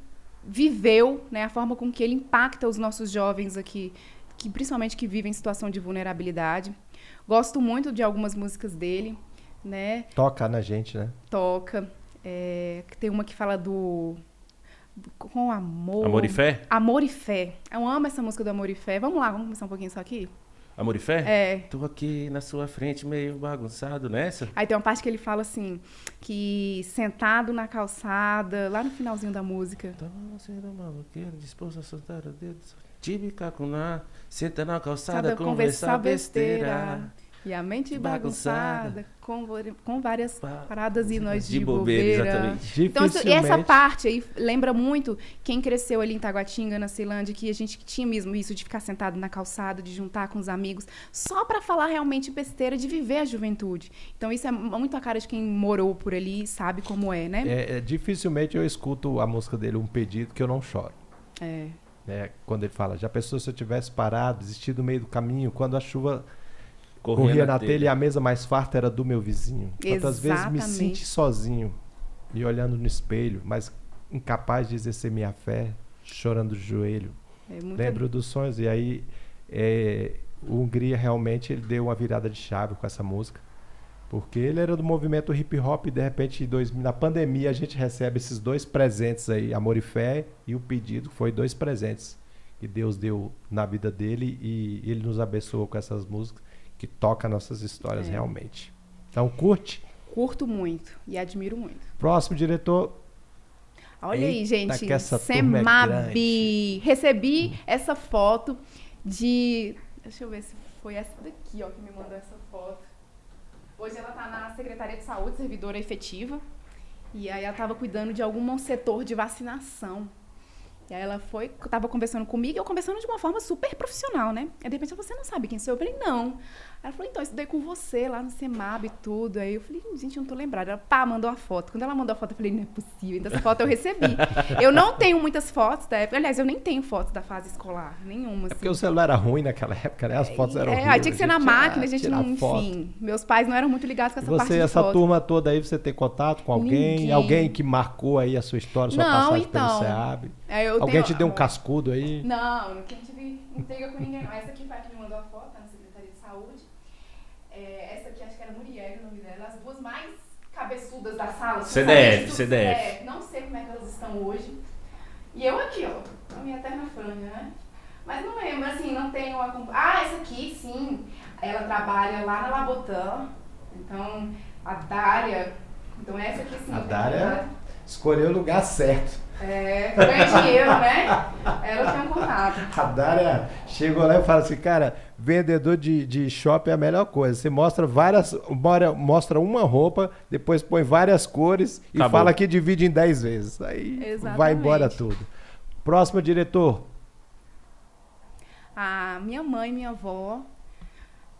viveu, né? A forma com que ele impacta os nossos jovens aqui, que principalmente que vivem em situação de vulnerabilidade. Gosto muito de algumas músicas dele, né? Toca na gente, né? Toca. Tem uma que fala com amor. Amor e fé? Amor e fé. Eu amo essa música do Amor e Fé. Vamos lá, vamos começar um pouquinho só aqui? Amor e fé? É. Tô aqui na sua frente meio bagunçado, nessa? Aí tem uma parte que ele fala assim, que sentado na calçada, lá no finalzinho da música. Tava sendo maloqueiro, disposto a soltar o dedo. Tíbica com nada, senta na calçada, conversar besteira. E a mente Bagunçada. bagunçada, com várias paradas e nós de bobeira. bobeira. Exatamente. Então, e essa parte aí lembra muito quem cresceu ali em Taguatinga, na Ceilândia, que a gente tinha mesmo isso de ficar sentado na calçada, de juntar com os amigos, só para falar realmente besteira, de viver a juventude. Então, isso é muito a cara de quem morou por ali e sabe como é, né? Dificilmente eu escuto a música dele, Um Pedido, que eu não choro. Quando ele fala, já pensou se eu tivesse parado, desistido no meio do caminho, quando a chuva corria na telha e a mesa mais farta era do meu vizinho. Quantas vezes me senti sozinho e olhando no espelho, mas incapaz de exercer minha fé, chorando de joelho. Lembro dos sonhos. E aí o Hungria realmente ele deu uma virada de chave com essa música, porque ele era do movimento hip hop e de repente na pandemia a gente recebe esses dois presentes aí, Amor e Fé e O Pedido, foi dois presentes que Deus deu na vida dele e ele nos abençoou com essas músicas que toca nossas histórias realmente. Então, curte? Curto muito e admiro muito. Próximo, diretor. Olha aí, gente. Que essa turma é grande. Recebi essa foto de... Deixa eu ver se foi essa daqui, ó, que me mandou essa foto. Hoje ela tá na Secretaria de Saúde, servidora efetiva. E aí ela tava cuidando de algum setor de vacinação. E aí ela tava conversando comigo e eu conversando de uma forma super profissional, né? Aí de repente, você não sabe quem sou? Eu falei, não. Ela falou, então, eu estudei com você lá no CEMAB e tudo. Aí eu falei, gente, eu não tô lembrada. Ela, mandou a foto. Quando ela mandou a foto, eu falei, não é possível. Então, essa foto eu recebi. Eu não tenho muitas fotos da época. Aliás, eu nem tenho fotos da fase escolar. Nenhuma, assim. É porque o celular era ruim naquela época, né? As fotos eram ruins. Tinha que ser na máquina, a gente não... Enfim, meus pais não eram muito ligados com essa parte de essa foto. turma toda aí, você tem contato com alguém? Ninguém. Alguém que marcou aí a sua história, sua passagem pelo CEAB? Alguém te deu um cascudo aí? Não, não tive intriga com ninguém, não. Essa aqui foi a que me mandou a foto, tá na Secretaria de Saúde. Essa aqui, acho que era Muriel, o nome dela. As duas mais cabeçudas da sala. CDF. Não sei como é que elas estão hoje. E eu aqui, ó, a minha eterna franja, né? Mas não lembro, assim, não tenho... essa aqui, sim. Ela trabalha lá na Labotã. Então, a Dária... Então, essa aqui, sim. A Dária escolheu o lugar certo. Ganha dinheiro, né? Ela tem um contato. A Dária chegou lá e fala assim, cara, vendedor de shopping é a melhor coisa. Você mostra mostra uma roupa, depois põe várias cores e fala que divide em 10 vezes. Aí vai embora tudo. Próximo, diretor. Minha mãe, minha avó.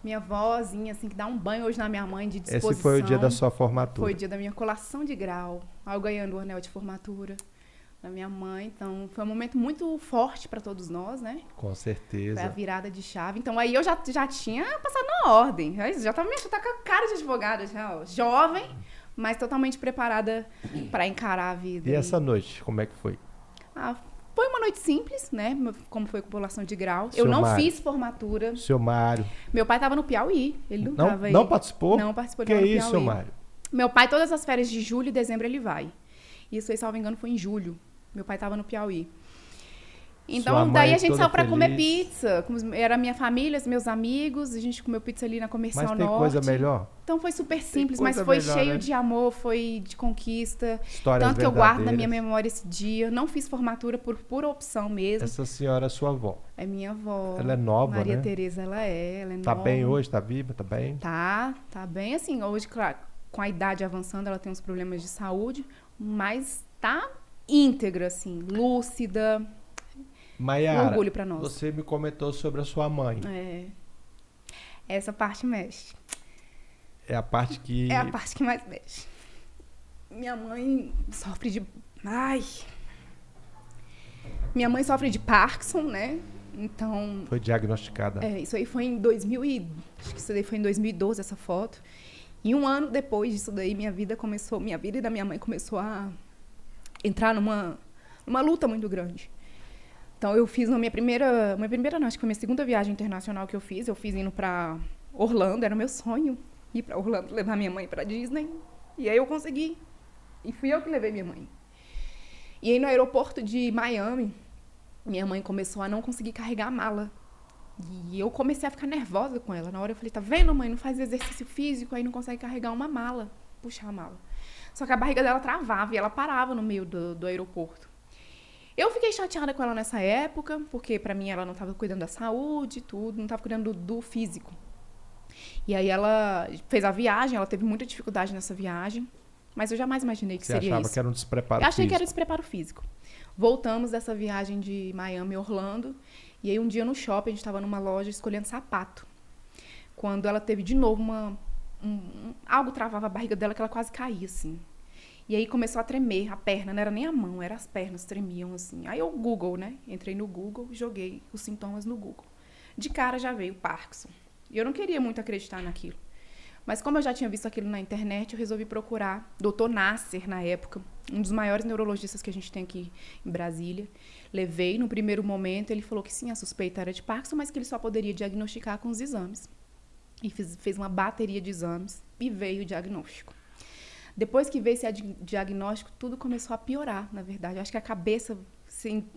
Minha avózinha, assim, que dá um banho hoje na minha mãe de disposição. Esse foi o dia da sua formatura. Foi o dia da minha colação de grau. Eu ganhando o anel de formatura da minha mãe. Então, foi um momento muito forte para todos nós, né? Com certeza. Foi a virada de chave. Então, aí eu já tinha passado na ordem. Já tava com a cara de advogada, já, ó, jovem, mas totalmente preparada para encarar a vida. E essa noite, como é que foi? Foi uma noite simples, né? Como foi com colação de grau. Eu não fiz formatura. Seu Mário. Meu pai estava no Piauí. Ele não estava aí. Não participou? Não participou. Que isso, seu Mário? Meu pai, todas as férias de julho e dezembro, ele vai. Isso aí, salvo engano, foi em julho. Meu pai estava no Piauí. Então, daí a gente saiu pra comer pizza. Era a minha família, meus amigos. A gente comeu pizza ali na Comercial Norte. Mas tem coisa melhor? Então foi super simples, mas foi melhor, cheio, né, de amor, foi de conquista. Histórias tanto que eu guardo na minha memória esse dia. Não fiz formatura por pura opção mesmo. Essa senhora é sua avó? É minha avó. Ela é nova, Maria né? Tereza, ela é nova. Tá bem hoje? Tá viva? Tá bem? Tá bem. Assim, hoje, claro, com a idade avançando, ela tem uns problemas de saúde, mas tá íntegra, assim, lúcida. Maiara, um orgulho pra nós. Você me comentou sobre a sua mãe. Essa parte mexe. É a parte que... É a parte que mais mexe. Minha mãe sofre de... Minha mãe sofre de Parkinson, né? Então... Foi diagnosticada. Isso aí foi em acho que isso daí foi em 2012, essa foto. E um ano depois disso daí, minha vida e da minha mãe começou a entrar numa luta muito grande. Então, eu fiz na minha primeira não, acho que foi minha segunda viagem internacional que eu fiz indo pra Orlando, era o meu sonho ir pra Orlando, levar minha mãe pra Disney. E aí eu consegui. E fui eu que levei minha mãe. E aí no aeroporto de Miami, minha mãe começou a não conseguir carregar a mala. E eu comecei a ficar nervosa com ela. Na hora eu falei, tá vendo, mãe? Não faz exercício físico, aí não consegue carregar uma mala, puxar a mala. Só que a barriga dela travava e ela parava no meio do aeroporto. Eu fiquei chateada com ela nessa época, porque pra mim ela não estava cuidando da saúde, tudo, não estava cuidando do físico. E aí ela fez a viagem, ela teve muita dificuldade nessa viagem, mas eu jamais imaginei que seria isso. Você achava que era um despreparo físico? Eu achei que era despreparo físico. Voltamos dessa viagem de Miami a Orlando, e aí um dia no shopping, a gente estava numa loja escolhendo sapato. Quando ela teve de novo algo travava a barriga dela que ela quase caía, assim. E aí começou a tremer a perna, não era nem a mão, eram as pernas, tremiam assim. Aí eu Google, né? Entrei no Google, joguei os sintomas no Google. De cara já veio Parkinson. E eu não queria muito acreditar naquilo. Mas como eu já tinha visto aquilo na internet, eu resolvi procurar Dr. Nasser, na época, um dos maiores neurologistas que a gente tem aqui em Brasília. Levei, no primeiro momento, ele falou que sim, a suspeita era de Parkinson, mas que ele só poderia diagnosticar com os exames. E fez uma bateria de exames e veio o diagnóstico. Depois que veio esse diagnóstico, tudo começou a piorar, na verdade. Acho que a cabeça,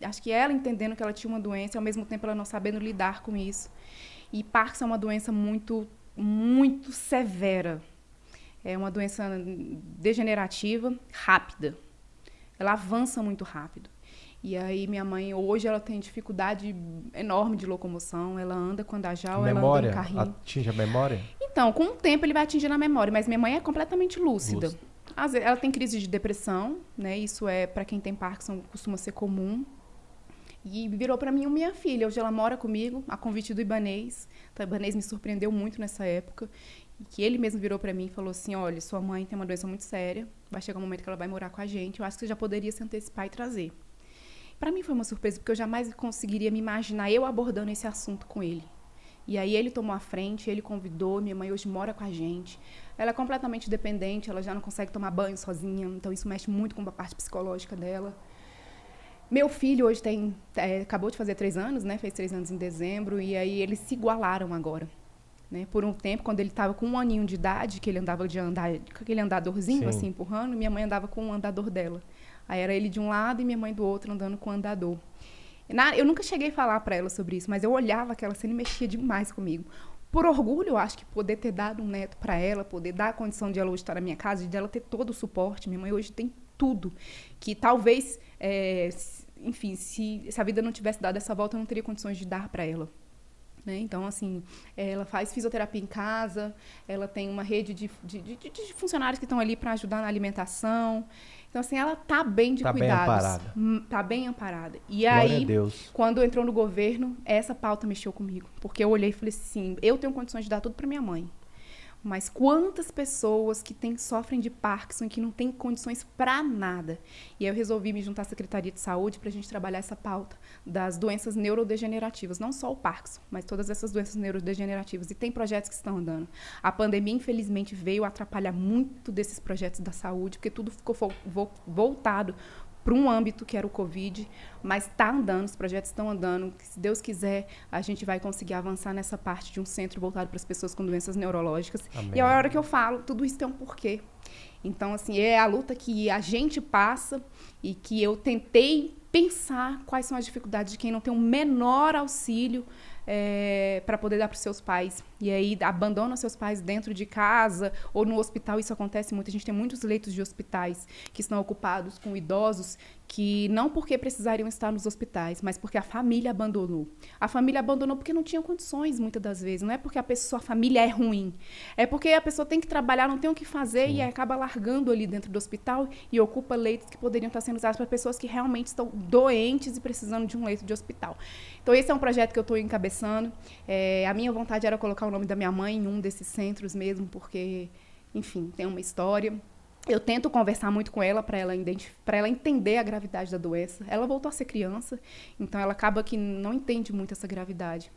acho que ela entendendo que ela tinha uma doença, e ao mesmo tempo ela não sabendo lidar com isso. E Parkinson é uma doença muito, muito severa. É uma doença degenerativa, rápida. Ela avança muito rápido. E aí minha mãe, hoje, ela tem dificuldade enorme de locomoção. Ela anda com andajal, ela anda no carrinho. Atinge a memória? Então, com o tempo ele vai atingindo a memória, mas minha mãe é completamente lúcida. Às vezes, ela tem crise de depressão, né? Isso para quem tem Parkinson, costuma ser comum. E virou para mim minha filha. Hoje ela mora comigo, a convite do Ibanez. Então, o Ibanez me surpreendeu muito nessa época. E que ele mesmo virou para mim e falou assim, olha, sua mãe tem uma doença muito séria, vai chegar um momento que ela vai morar com a gente, eu acho que você já poderia se antecipar e trazer. Para mim foi uma surpresa, porque eu jamais conseguiria me imaginar eu abordando esse assunto com ele. E aí ele tomou a frente, ele convidou, minha mãe hoje mora com a gente. Ela é completamente dependente, ela já não consegue tomar banho sozinha, então isso mexe muito com a parte psicológica dela. Meu filho hoje acabou de fazer 3 anos, né? Fez 3 anos em dezembro, e aí eles se igualaram agora. Né? Por um tempo, quando ele estava com 1 aninho de idade, que ele andava com aquele andadorzinho, assim, empurrando, minha mãe andava com o andador dela. Aí era ele de um lado e minha mãe do outro andando com o andador. Eu nunca cheguei a falar para ela sobre isso, mas eu olhava aquela cena e mexia demais comigo. Por orgulho, eu acho que poder ter dado um neto para ela, poder dar a condição de ela hoje estar na minha casa, de ela ter todo o suporte. Minha mãe hoje tem tudo. Que talvez, enfim, se a vida não tivesse dado essa volta, eu não teria condições de dar para ela. Né? Então, assim, ela faz fisioterapia em casa, ela tem uma rede de funcionários que estão ali para ajudar na alimentação. Então, assim, ela tá bem de cuidados. Tá bem amparada. E Glória aí, a Deus. quando entrou no governo, essa pauta mexeu comigo. Porque eu olhei e falei assim, eu tenho condições de dar tudo para minha mãe. Mas quantas pessoas que sofrem de Parkinson e que não têm condições para nada? E aí eu resolvi me juntar à Secretaria de Saúde para a gente trabalhar essa pauta das doenças neurodegenerativas. Não só o Parkinson, mas todas essas doenças neurodegenerativas. E tem projetos que estão andando. A pandemia, infelizmente, veio atrapalhar muito desses projetos da saúde, porque tudo ficou voltado para um âmbito que era o Covid, mas está andando, os projetos estão andando. Se Deus quiser, a gente vai conseguir avançar nessa parte de um centro voltado para as pessoas com doenças neurológicas. Amém. E a hora que eu falo, tudo isso tem um porquê. Então, assim, é a luta que a gente passa e que eu tentei pensar quais são as dificuldades de quem não tem o menor auxílio para poder dar para os seus pais. E aí abandona seus pais dentro de casa ou no hospital. Isso acontece muito. A gente tem muitos leitos de hospitais que estão ocupados com idosos que não porque precisariam estar nos hospitais, mas porque a família abandonou. A família abandonou porque não tinha condições, muitas das vezes. Não é porque a família é ruim. É porque a pessoa tem que trabalhar, não tem o que fazer. Sim. E acaba largando ali dentro do hospital e ocupa leitos que poderiam estar sendo usados para pessoas que realmente estão doentes e precisando de um leito de hospital. Então, esse é um projeto que eu estou encabeçando. A minha vontade era colocar o nome da minha mãe em um desses centros mesmo, porque, enfim, tem uma história. Eu tento conversar muito com ela para ela entender a gravidade da doença. Ela voltou a ser criança, então ela acaba que não entende muito essa gravidade.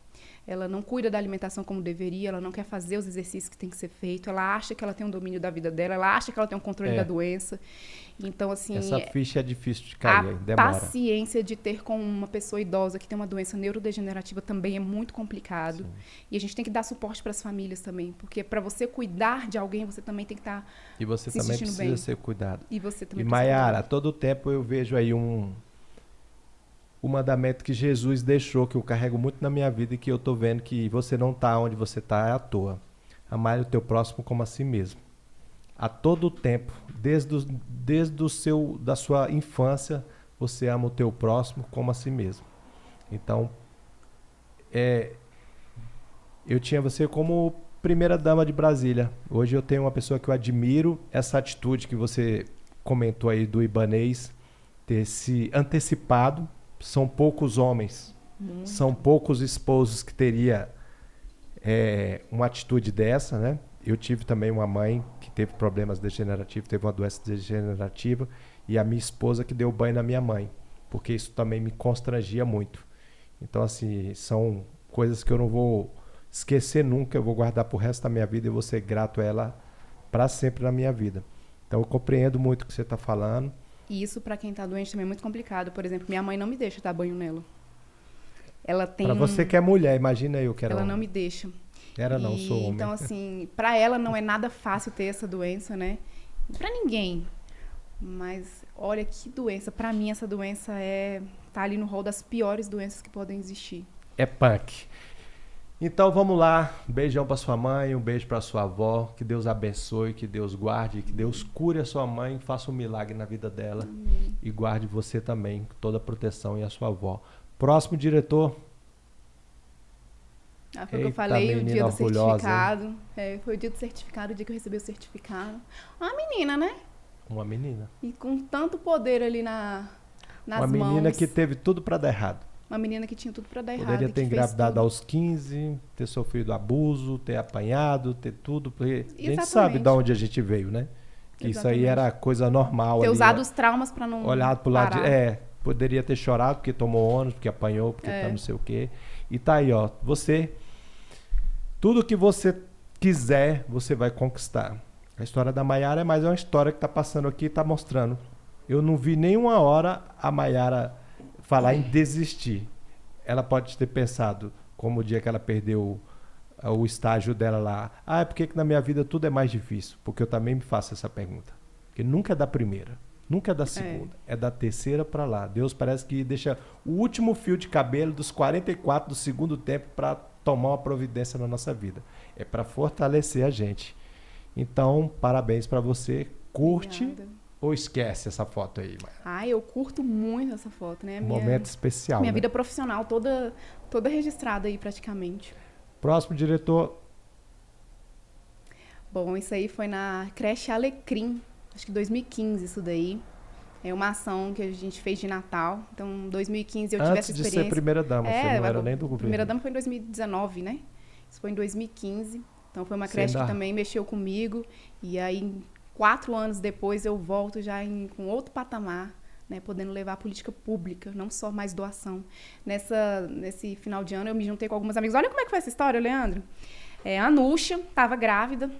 Ela não cuida da alimentação como deveria, ela não quer fazer os exercícios que tem que ser feito, ela acha que ela tem um domínio da vida dela, ela acha que ela tem um controle da doença. Então, assim... Essa ficha é difícil de cair, demora. A paciência de ter com uma pessoa idosa que tem uma doença neurodegenerativa também é muito complicado. Sim. E a gente tem que dar suporte para as famílias também, porque para você cuidar de alguém, você também tem que estar e você se também sentindo precisa bem. ser cuidado. E você também precisa. Maiara, a todo tempo eu vejo aí um mandamento que Jesus deixou, que eu carrego muito na minha vida e que eu tô vendo que você não tá onde você tá à toa. Amar o teu próximo como a si mesmo. A todo tempo, desde da sua infância, você ama o teu próximo como a si mesmo. Então, eu tinha você como primeira dama de Brasília. Hoje eu tenho uma pessoa que eu admiro, essa atitude que você comentou aí do Ibanez, ter se antecipado. São poucos homens, são poucos esposos que teria uma atitude dessa, né? Eu tive também uma mãe que teve problemas degenerativos, teve uma doença degenerativa, e a minha esposa que deu banho na minha mãe, porque isso também me constrangia muito. Então, assim, são coisas que eu não vou esquecer nunca, eu vou guardar pro resto da minha vida e vou ser grato a ela para sempre na minha vida. Então, eu compreendo muito o que você está falando. E isso, para quem tá doente, também é muito complicado. Por exemplo, minha mãe não me deixa dar banho nela. Ela tem... Para você que é mulher, imagina eu que era Ela homem. não me deixa. Não, sou homem. Então, assim, para ela não é nada fácil ter essa doença, né? Para ninguém. Mas, olha que doença. Para mim, essa doença tá ali no rol das piores doenças que podem existir. É punk. Então vamos lá, um beijão para sua mãe, um beijo para sua avó, que Deus abençoe, que Deus guarde, que Deus cure a sua mãe, faça um milagre na vida dela. Amém. E guarde você também, com toda a proteção e a sua avó. Próximo diretor. Foi o que eu falei, o dia do certificado. Foi o dia do certificado, o dia que eu recebi o certificado. Uma menina, né? Uma menina. E com tanto poder ali nas mãos. Uma menina que teve tudo para dar errado. Uma menina que tinha tudo para dar errado. Poderia ter engravidado aos 15, ter sofrido abuso, ter apanhado, ter tudo. Porque a gente sabe de onde a gente veio, né? Que isso aí era coisa normal. Ter usado os traumas para não olhado pro lado poderia ter chorado porque tomou ônibus, porque apanhou, porque tá não sei o quê. E tá aí, ó. Tudo que você quiser, você vai conquistar. A história da Maiara é mais uma história que tá passando aqui e tá mostrando. Eu não vi nenhuma hora a Maiara falar em desistir. Ela pode ter pensado, como o dia que ela perdeu o estágio dela lá. Por que na minha vida tudo é mais difícil? Porque eu também me faço essa pergunta. Porque nunca é da primeira, nunca é da segunda, é da terceira para lá. Deus parece que deixa o último fio de cabelo dos 44 do segundo tempo para tomar uma providência na nossa vida. É para fortalecer a gente. Então, parabéns para você. Curte. Obrigada. Ou esquece essa foto aí, Maiara? Eu curto muito essa foto, né? Momento especial, minha vida profissional toda registrada aí praticamente. Próximo diretor. Bom, isso aí foi na creche Alecrim, acho que 2015 isso daí. É uma ação que a gente fez de Natal. Então, em 2015 eu tive essa experiência. Antes de ser primeira-dama, você não era nem do governo. Primeira-dama foi em 2019, né? Isso foi em 2015. Então, foi uma creche que também mexeu comigo. E aí, 4 anos depois, eu volto já com outro patamar, né, podendo levar a política pública, não só mais doação. Nesse final de ano, eu me juntei com algumas amigas. Olha como é que foi essa história, Leandro. A Nuxa estava grávida,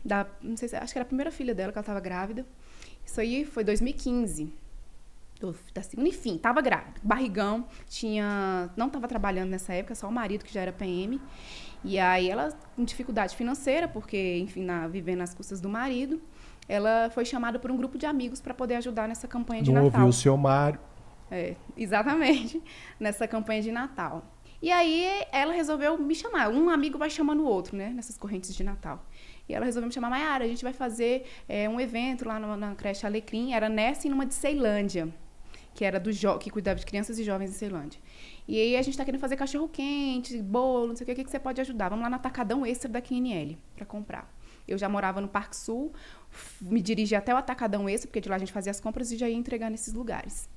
não sei se, acho que era a primeira filha dela que ela estava grávida. Isso aí foi 2015. da segunda, enfim, tava grávida, barrigão, não tava trabalhando nessa época, só o marido que já era PM. E aí ela, com dificuldade financeira, porque, enfim, vivendo às custas do marido, ela foi chamada por um grupo de amigos para poder ajudar nessa campanha de Natal. Não ouviu o seu Mário. Exatamente, nessa campanha de Natal. E aí ela resolveu me chamar, um amigo vai chamando o outro, né, nessas correntes de Natal. E ela resolveu me chamar, Mayara, a gente vai fazer um evento lá na creche Alecrim, era nessa e numa de Ceilândia, que era que cuidava de crianças e jovens em Ceilândia. E aí a gente tá querendo fazer cachorro-quente, bolo, não sei o que você pode ajudar. Vamos lá no Atacadão Extra da QNL para comprar. Eu já morava no Parque Sul, me dirigi até o Atacadão Extra, porque de lá a gente fazia as compras e já ia entregar nesses lugares.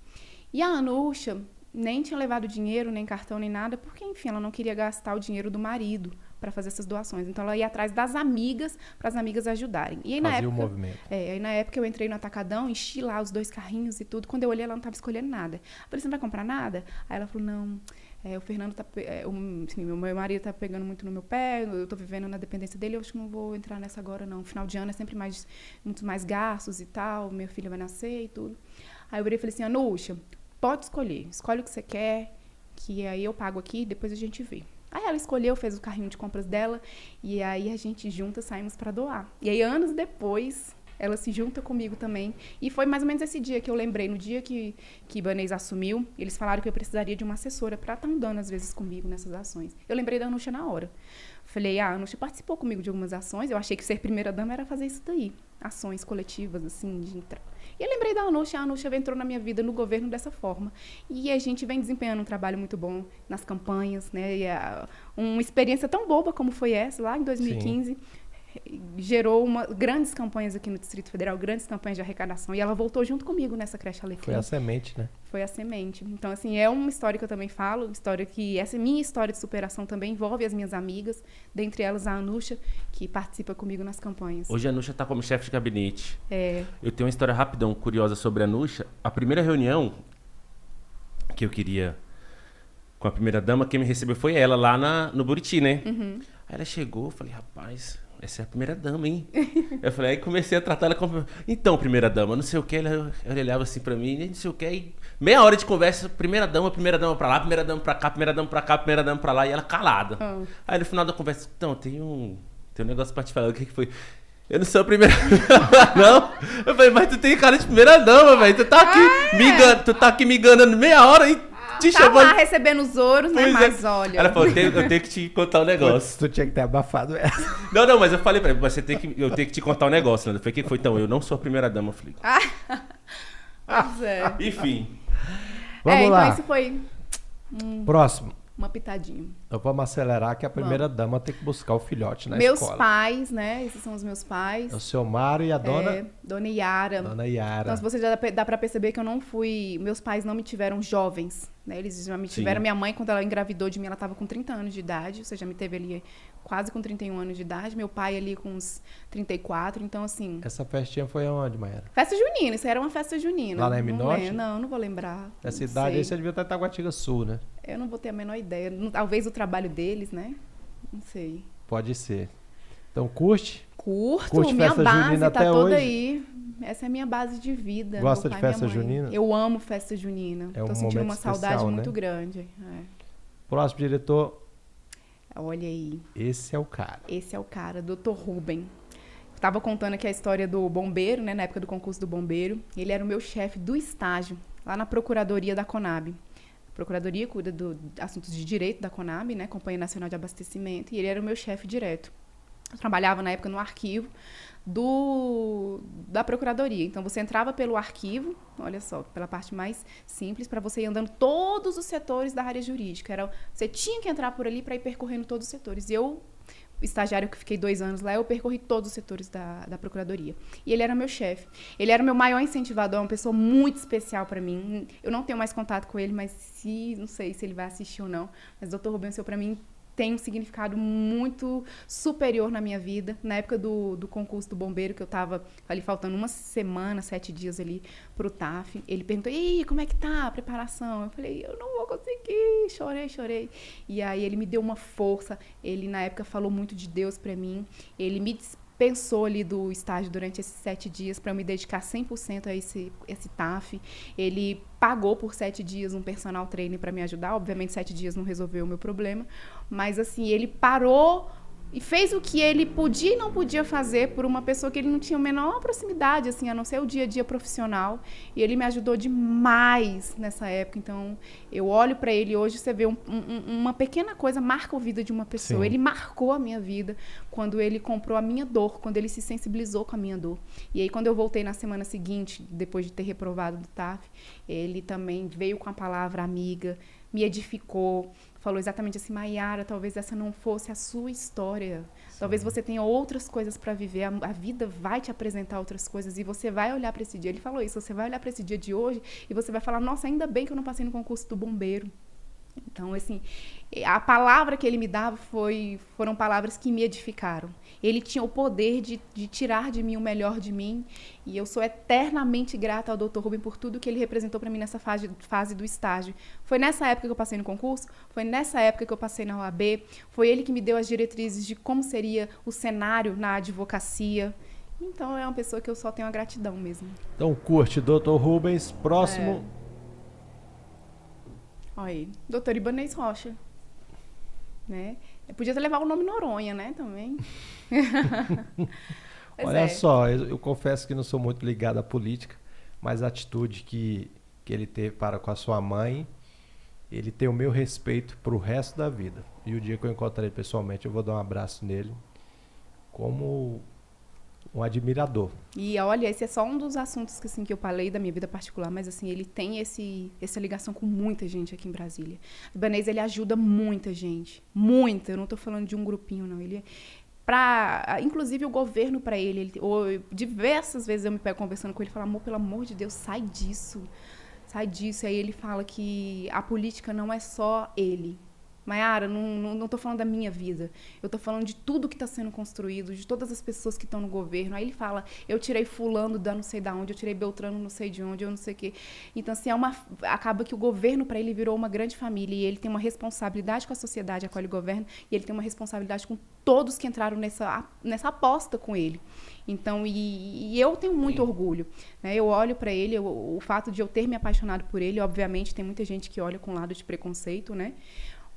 E a Anúcia nem tinha levado dinheiro, nem cartão, nem nada, porque, enfim, ela não queria gastar o dinheiro do marido para fazer essas doações. Então, ela ia atrás das amigas, para as amigas ajudarem. E aí, Fazia o movimento. Aí, na época, eu entrei no Atacadão, enchi lá os 2 carrinhos e tudo. Quando eu olhei, ela não estava escolhendo nada. Eu falei, você não vai comprar nada? Aí ela falou, não, o Fernando meu marido tá pegando muito no meu pé, eu tô vivendo na dependência dele, eu acho que não vou entrar nessa agora, não. Final de ano é sempre muito mais gastos e tal, meu filho vai nascer e tudo. Aí eu virei e falei assim, Anúcia, pode escolhe o que você quer, que aí eu pago aqui, depois a gente vê. Aí ela escolheu, fez o carrinho de compras dela, e aí a gente juntas saímos para doar. E aí, anos depois, ela se junta comigo também. E foi mais ou menos esse dia que eu lembrei, no dia que Ibanez assumiu, eles falaram que eu precisaria de uma assessora para estar andando, às vezes, comigo nessas ações. Eu lembrei da Anúcia na hora. Falei, a Anúcia participou comigo de algumas ações, eu achei que ser primeira-dama era fazer isso daí. Ações coletivas, assim, de entrar. E eu lembrei da Anúcia, a Anúcia entrou na minha vida no governo dessa forma. E a gente vem desempenhando um trabalho muito bom nas campanhas, né? E uma experiência tão boba como foi essa, lá em 2015, sim, gerou grandes campanhas aqui no Distrito Federal, grandes campanhas de arrecadação. E ela voltou junto comigo nessa creche Alecrim. Foi a semente, né? Foi a semente. Então, assim, é uma história que eu também falo, essa minha história de superação também envolve as minhas amigas, dentre elas a Anúcia, que participa comigo nas campanhas. Hoje a Anúcia está como chefe de gabinete. É. Eu tenho uma história rapidão, curiosa sobre a Anúcia. A primeira reunião que eu queria com a primeira-dama, quem me recebeu foi ela, lá no Buriti, né? Uhum. Aí ela chegou, eu falei, rapaz, essa é a primeira-dama, hein? Eu falei, aí comecei a tratar ela como... Então, primeira-dama, não sei o que, ela olhava assim pra mim, não sei o que, aí meia hora de conversa, primeira-dama pra lá, primeira-dama pra cá, primeira-dama pra cá, primeira-dama pra lá, e ela calada. Oh. Aí no final da conversa, então, tem um negócio pra te falar, o que foi? Eu não sou a primeira não. Eu falei, mas tu tem cara de primeira-dama, velho, tu tá aqui me enganando meia hora e... Tá lá recebendo os ouros, né? Mas olha... Ela falou, eu tenho que te contar um negócio. Tu tinha que ter abafado ela. Não, mas eu falei pra ela, eu tenho que te contar um negócio, né? Eu falei, o que foi? Então, eu não sou a primeira-dama, eu falei. Pois é. Enfim. Vamos lá. Então isso foi... Próximo. Uma pitadinha. Então vamos acelerar que a primeira-dama tem que buscar o filhote na escola. Meus pais, né? Esses são os meus pais. É o seu Mário e a dona... Dona Yara. Dona Yara. Então, você já dá pra perceber que eu não fui... Meus pais não me tiveram jovens, né? Eles já me tiveram... Sim. Minha mãe, quando ela engravidou de mim, ela estava com 30 anos de idade. Ou seja, me teve ali quase com 31 anos de idade. Meu pai ali com uns 34. Então, assim... Essa festinha foi aonde, Mayara? Festa junina. Isso era uma festa junina. Lá na M-Norte? Não vou lembrar. Essa idade aí você devia estar em Taguatinga Sul, né? Eu não vou ter a menor ideia. Talvez o trabalho deles, né? Não sei. Pode ser. Então, curte? Curte minha base tá toda aí. Essa é a minha base de vida. Gosta de festa junina? Eu amo festa junina. É um Tô sentindo uma especial, saudade né? muito grande. Próximo diretor. Olha aí. Esse é o cara. Esse é o cara, Dr. Rubem. Tava contando aqui a história do bombeiro, né? Na época do concurso do bombeiro. Ele era o meu chefe do estágio, lá na Procuradoria da Conab. A Procuradoria cuida de assuntos de direito da Conab, né? Companhia Nacional de Abastecimento. E ele era o meu chefe direto. Eu trabalhava na época no arquivo da Procuradoria. Então, você entrava pelo arquivo, olha só, pela parte mais simples, para você ir andando todos os setores da área jurídica. Você tinha que entrar por ali para ir percorrendo todos os setores. E eu, estagiário que fiquei 2 anos lá, eu percorri todos os setores da Procuradoria. E ele era meu chefe. Ele era meu maior incentivador, uma pessoa muito especial para mim. Eu não tenho mais contato com ele, mas não sei se ele vai assistir ou não. Mas o Dr. Rubem, para mim, tem um significado muito superior na minha vida. Na época do concurso do bombeiro, que eu estava ali faltando uma semana, 7 dias ali pro TAF, ele perguntou, e como é que tá a preparação? Eu falei, eu não vou conseguir, chorei. E aí ele me deu uma força, ele na época falou muito de Deus para mim, ele me pensou ali do estágio durante esses 7 dias para eu me dedicar 100% a esse TAF. Ele pagou por 7 dias um personal trainer para me ajudar. Obviamente, 7 dias não resolveu o meu problema. Mas, assim, ele parou e fez o que ele podia e não podia fazer por uma pessoa que ele não tinha a menor proximidade, assim, a não ser o dia a dia profissional. E ele me ajudou demais nessa época. Então, eu olho para ele hoje, você vê uma pequena coisa marca a vida de uma pessoa. Sim. Ele marcou a minha vida quando ele comprou a minha dor, quando ele se sensibilizou com a minha dor. E aí, quando eu voltei na semana seguinte, depois de ter reprovado do TAF, ele também veio com a palavra amiga, me edificou, falou exatamente assim: Maiara, talvez essa não fosse a sua história. Sim. Talvez você tenha outras coisas para viver, a vida vai te apresentar outras coisas e você vai olhar para esse dia. Ele falou isso, você vai olhar para esse dia de hoje e você vai falar: nossa, ainda bem que eu não passei no concurso do bombeiro. Então, assim, a palavra que ele me dava foram palavras que me edificaram. Ele tinha o poder de tirar de mim o melhor de mim. E eu sou eternamente grata ao Dr. Rubem por tudo que ele representou para mim nessa fase do estágio. Foi nessa época que eu passei no concurso, foi nessa época que eu passei na OAB, foi ele que me deu as diretrizes de como seria o cenário na advocacia. Então, é uma pessoa que eu só tenho a gratidão mesmo. Então, curte, Dr. Rubens. Próximo... Olha aí, doutor Ibanez Rocha, né? Eu podia ter levado o nome Noronha, né, também. Olha só, eu confesso que não sou muito ligado à política, mas a atitude que ele teve para com a sua mãe, ele tem o meu respeito para o resto da vida. E o dia que eu encontrar ele pessoalmente, eu vou dar um abraço nele como um admirador. E olha, esse é só um dos assuntos que, assim, que eu falei da minha vida particular, mas assim, ele tem essa ligação com muita gente aqui em Brasília. O Ibanez, ele ajuda muita gente, muita, eu não estou falando de um grupinho, não. Ele, inclusive o governo para ele, diversas vezes eu me pego conversando com ele e falo: amor, pelo amor de Deus, sai disso. E aí ele fala que a política não é só ele. Maiara, não estou falando da minha vida. Eu estou falando de tudo que está sendo construído, de todas as pessoas que estão no governo. Aí ele fala: eu tirei fulano da não sei da onde, eu tirei Beltrano não sei de onde, eu não sei o quê. Então, assim, acaba que o governo, para ele, virou uma grande família. E ele tem uma responsabilidade com a sociedade a qual ele governa, e ele tem uma responsabilidade com todos que entraram nessa aposta com ele. Então, e eu tenho muito orgulho, né? Eu olho para ele, o fato de eu ter me apaixonado por ele, obviamente, tem muita gente que olha com lado de preconceito, né?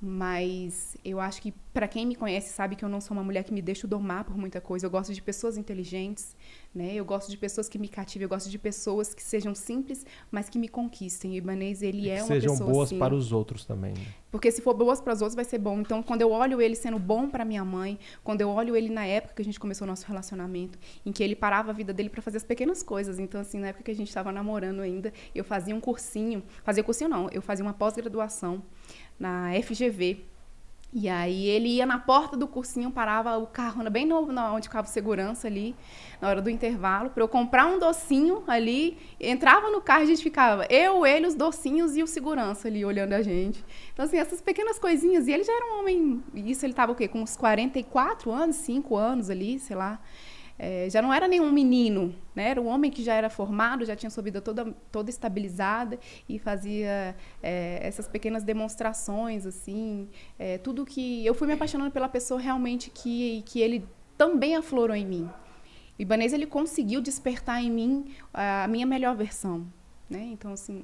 Mas eu acho que, para quem me conhece, sabe que eu não sou uma mulher que me deixo domar por muita coisa. Eu gosto de pessoas inteligentes, né? Eu gosto de pessoas que me cativem, eu gosto de pessoas que sejam simples, mas que me conquistem. O Ibanez, ele é uma pessoa assim. Sejam boas para os outros também, né? Porque se for boas para os outros, vai ser bom. Então, quando eu olho ele sendo bom para minha mãe, quando eu olho ele na época que a gente começou o nosso relacionamento, em que ele parava a vida dele para fazer as pequenas coisas. Então, assim, na época que a gente estava namorando ainda, eu fazia um cursinho. Fazia cursinho não, eu fazia uma pós-graduação na FGV. E aí ele ia na porta do cursinho, parava o carro bem novo, onde ficava o segurança ali, na hora do intervalo, para eu comprar um docinho ali, entrava no carro e a gente ficava, ele, os docinhos e o segurança ali, olhando a gente. Então, assim, essas pequenas coisinhas. E ele já era um homem, isso ele estava o quê? Com uns 44 anos, 5 anos ali, sei lá. Já não era nenhum menino, né? Era um homem que já era formado, já tinha sua vida toda estabilizada e fazia essas pequenas demonstrações, assim, tudo que... Eu fui me apaixonando pela pessoa realmente que ele também aflorou em mim. O Ibanez, ele conseguiu despertar em mim a minha melhor versão, né? Então, assim,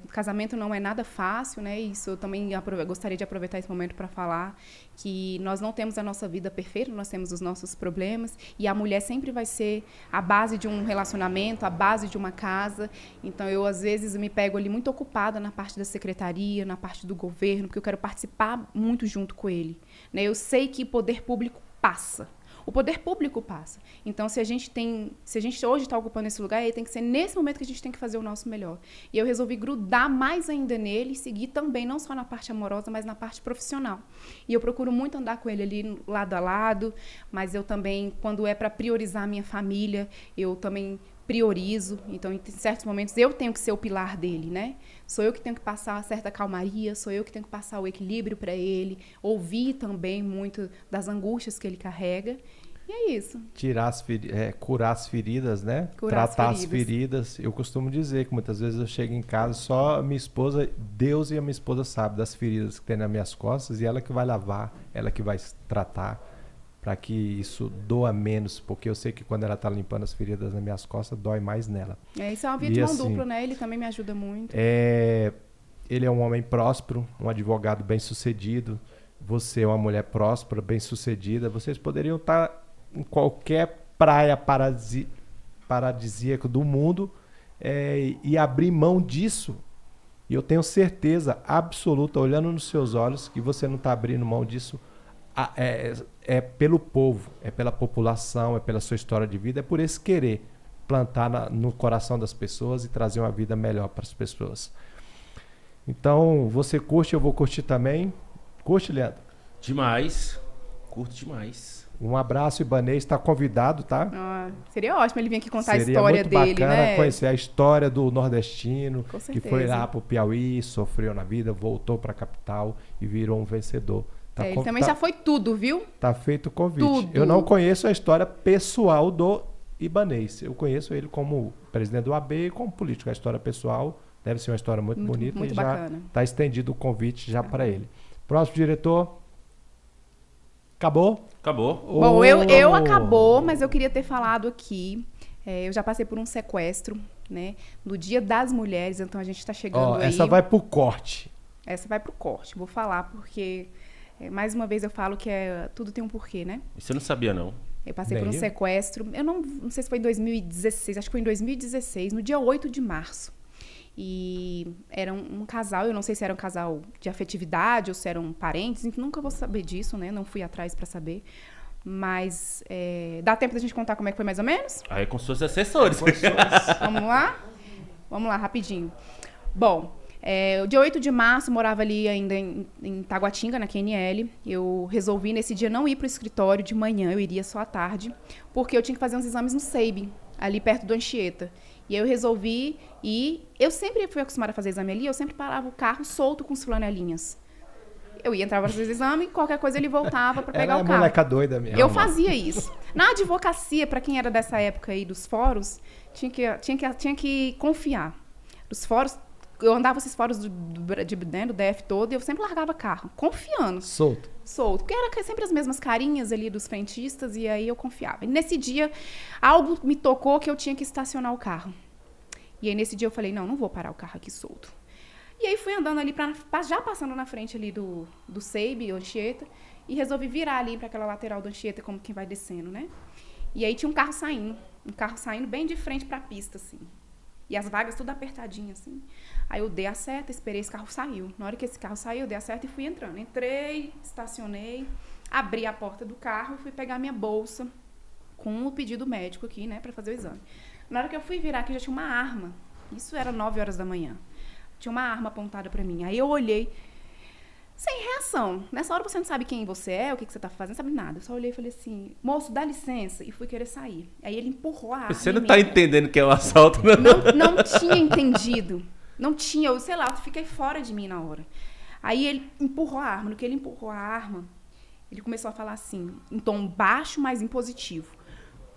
casamento não é nada fácil, né? Isso eu também gostaria de aproveitar esse momento para falar que nós não temos a nossa vida perfeita, nós temos os nossos problemas, e a mulher sempre vai ser a base de um relacionamento, a base de uma casa. Então, eu, às vezes, me pego ali muito ocupada na parte da secretaria, na parte do governo, porque eu quero participar muito junto com ele, né? Eu sei que poder público passa. O poder público passa. Então, se a gente hoje está ocupando esse lugar, aí tem que ser nesse momento que a gente tem que fazer o nosso melhor. E eu resolvi grudar mais ainda nele e seguir também, não só na parte amorosa, mas na parte profissional. E eu procuro muito andar com ele ali lado a lado, mas eu também, quando é para priorizar a minha família, eu também priorizo. Então, em certos momentos, eu tenho que ser o pilar dele, né? Sou eu que tenho que passar uma certa calmaria, sou eu que tenho que passar o equilíbrio para ele, ouvir também muito das angústias que ele carrega. E é isso. Curar as feridas, né? Tratar as feridas. Eu costumo dizer que muitas vezes eu chego em casa, só minha esposa, Deus e a minha esposa sabem das feridas que tem nas minhas costas, e ela que vai lavar, ela que vai tratar. para que isso doa menos, porque eu sei que quando ela tá limpando as feridas nas minhas costas, dói mais nela. Isso é uma via de mão dupla, né? Ele também me ajuda muito. Ele é um homem próspero, um advogado bem-sucedido. Você é uma mulher próspera, bem-sucedida. Vocês poderiam estar em qualquer praia paradisíaca do mundo e abrir mão disso. E eu tenho certeza absoluta, olhando nos seus olhos, que você não está abrindo mão disso. É pelo povo, é pela população, é pela sua história de vida, é por esse querer plantar no coração das pessoas e trazer uma vida melhor para as pessoas. Então, você curte, eu vou curtir também. Curte, Leandro? Demais. Curto demais. Um abraço, Ibanez. Está convidado, tá? Seria ótimo ele vir aqui contar a história muito dele, bacana, né? Conhecer a história do nordestino, Com que certeza. foi lá pro Piauí, sofreu na vida, voltou para a capital e virou um vencedor. Ele também já foi tudo, viu? Tá feito o convite. Tudo. Eu não conheço a história pessoal do Ibanez. Eu conheço ele como presidente do AB e como político. A história pessoal deve ser uma história muito bonita muito e bacana. já está estendido o convite já para ele. Próximo diretor. Acabou? Acabou. Bom, eu acabou, mas eu queria ter falado aqui. Eu já passei por um sequestro, né? No Dia das Mulheres, então a gente está chegando aí. Essa vai pro corte. Essa vai pro corte. Vou falar porque, mais uma vez eu falo que tudo tem um porquê, né? Você não sabia, não? Eu passei por um sequestro. Eu não sei se foi em 2016, acho que foi em 2016, no dia 8 de março. E era um casal, eu não sei se era um casal de afetividade ou se eram parentes, nunca vou saber disso, né? Não fui atrás pra saber. Mas dá tempo da gente contar como é que foi mais ou menos? Aí com seus assessores. Vamos lá? Vamos lá, rapidinho. Bom, o dia 8 de março, morava ali ainda em Taguatinga, na QNL. Eu resolvi nesse dia não ir pro escritório de manhã, eu iria só à tarde, porque eu tinha que fazer uns exames no SEIB, ali perto do Anchieta. E aí eu resolvi ir. Eu sempre fui acostumada a fazer exame ali, eu sempre parava o carro solto com as flanelinhas. Eu ia entrar para fazer exame, qualquer coisa ele voltava para pegar o carro. Moleca doida mesmo. Eu fazia isso. Na advocacia, para quem era dessa época aí dos fóruns, tinha que confiar. Os fóruns, eu andava esses fóruns do DF todo e eu sempre largava carro, confiando. Solto. Porque era sempre as mesmas carinhas ali dos frentistas e aí eu confiava. E nesse dia, algo me tocou que eu tinha que estacionar o carro. E aí nesse dia eu falei, não vou parar o carro aqui solto. E aí fui andando ali, já passando na frente ali do SEIB, Anchieta, e resolvi virar ali para aquela lateral do Anchieta, como quem vai descendo, né? E aí tinha um carro saindo bem de frente para a pista, assim. E as vagas tudo apertadinhas, assim. Aí eu dei a seta, esperei, esse carro saiu. Na hora que esse carro saiu, eu dei a seta e fui entrando. Entrei, estacionei, abri a porta do carro e fui pegar minha bolsa com o pedido médico aqui, né, para fazer o exame. Na hora que eu fui virar aqui, já tinha uma arma. Isso era 9 horas da manhã. Tinha uma arma apontada para mim. Aí eu olhei, sem reação. Nessa hora você não sabe quem você é, o que você tá fazendo, não sabe nada. Eu só olhei e falei assim, moço, dá licença. E fui querer sair. Aí ele empurrou a arma. Você não tá entendendo que é um assalto, não? Não tinha entendido. Não tinha, eu sei lá, eu fiquei fora de mim na hora. Aí ele empurrou a arma. No que ele empurrou a arma, ele começou a falar assim, em tom baixo, mas impositivo.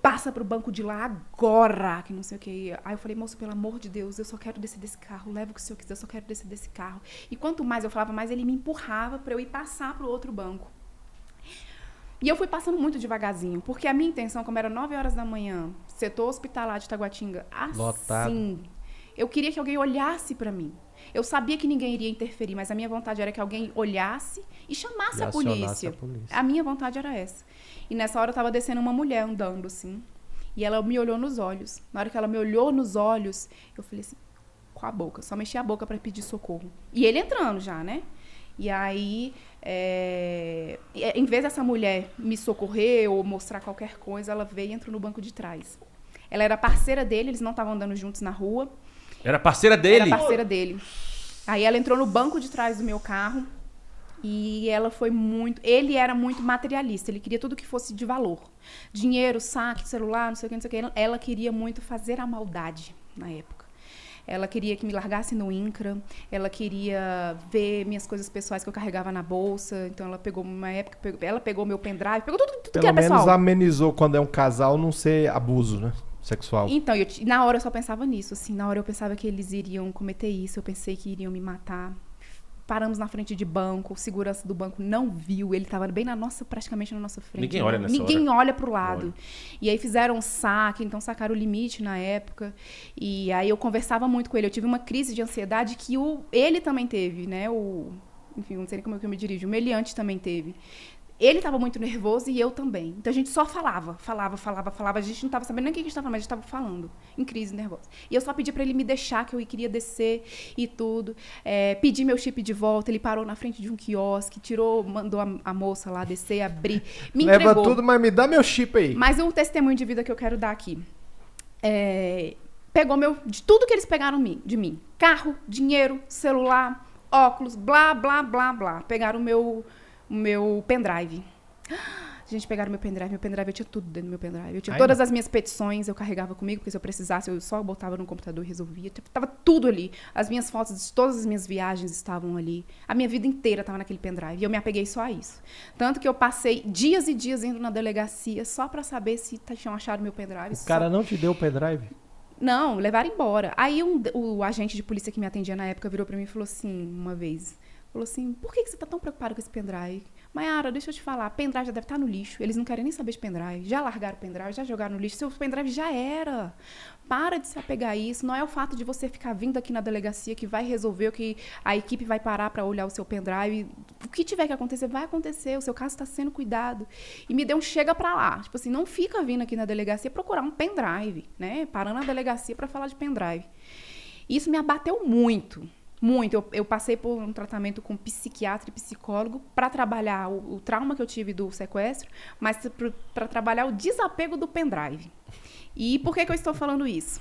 Passa pro banco de lá agora, que não sei o que. Aí eu falei, moço, pelo amor de Deus, eu só quero descer desse carro. Leva o que o senhor quiser, eu só quero descer desse carro. E quanto mais eu falava, mais ele me empurrava para eu ir passar pro outro banco. E eu fui passando muito devagarzinho, porque a minha intenção, como era 9 horas da manhã, setor hospitalar de Taguatinga, assim, lotado. Eu queria que alguém olhasse para mim. Eu sabia que ninguém iria interferir, mas a minha vontade era que alguém olhasse e chamasse a polícia. A minha vontade era essa. E nessa hora estava descendo uma mulher andando assim, e ela me olhou nos olhos. Na hora que ela me olhou nos olhos, eu falei assim, com a boca, só mexi a boca para pedir socorro. E ele entrando já, né? E aí, em vez dessa mulher me socorrer ou mostrar qualquer coisa, ela veio e entrou no banco de trás. Ela era parceira dele, eles não estavam andando juntos na rua. Era parceira dele? Era parceira dele. Aí ela entrou no banco de trás do meu carro e ela foi muito... Ele era muito materialista, ele queria tudo que fosse de valor. Dinheiro, saque, celular, não sei o que, não sei o que. Ela queria muito fazer a maldade na época. Ela queria que me largasse no INCRA, ela queria ver minhas coisas pessoais que eu carregava na bolsa. Então ela pegou uma época, ela pegou meu pendrive, pegou tudo que era pessoal. Pelo menos amenizou quando é um casal não ser abuso, né? Sexual. Então, na hora eu só pensava nisso, assim, na hora eu pensava que eles iriam cometer isso, eu pensei que iriam me matar. paramos na frente de banco, o segurança do banco não viu, ele estava bem praticamente na nossa frente. Ninguém olha nessa hora. Ninguém olha pro lado. E aí fizeram um saque, então sacaram o limite na época. E aí eu conversava muito com ele. Eu tive uma crise de ansiedade que ele também teve, né? Enfim, não sei nem como é que eu me dirijo. O meliante também teve. Ele estava muito nervoso e eu também. Então a gente só falava. A gente não estava sabendo nem o que a gente estava falando, mas a gente estava falando, em crise nervosa. E eu só pedi para ele me deixar, que eu queria descer e tudo. Pedi meu chip de volta, ele parou na frente de um quiosque, mandou a moça lá descer, abrir, me entregou. Leva tudo, mas me dá meu chip aí. Mas um testemunho de vida que eu quero dar aqui. Pegou de tudo que eles pegaram de mim. Carro, dinheiro, celular, óculos, blá, blá, blá, blá. Pegaram o meu pendrive. Gente, pegaram meu pendrive. Eu tinha tudo dentro do meu pendrive. Eu tinha todas as minhas petições, eu carregava comigo, porque se eu precisasse, eu só botava no computador e resolvia. Tava tudo ali. As minhas fotos de todas as minhas viagens estavam ali. A minha vida inteira estava naquele pendrive. E eu me apeguei só a isso. Tanto que eu passei dias e dias indo na delegacia só pra saber se tinham achado meu pendrive. O cara não te deu o pendrive? Não, levaram embora. Aí o agente de polícia que me atendia na época virou pra mim e falou assim, uma vez... Falou assim, por que você tá tão preocupado com esse pendrive? Maiara, deixa eu te falar, pendrive já deve estar no lixo. Eles não querem nem saber de pendrive. Já largaram o pendrive, já jogaram no lixo. Seu pendrive já era. Para de se apegar a isso. Não é o fato de você ficar vindo aqui na delegacia que vai resolver, o que a equipe vai parar para olhar o seu pendrive. O que tiver que acontecer, vai acontecer. O seu caso está sendo cuidado. E me deu um chega para lá. Tipo assim, não fica vindo aqui na delegacia procurar um pendrive, né? Parando na delegacia para falar de pendrive. Isso me abateu muito. Muito. Eu passei por um tratamento com psiquiatra e psicólogo para trabalhar o trauma que eu tive do sequestro, mas para trabalhar o desapego do pendrive. E por que eu estou falando isso?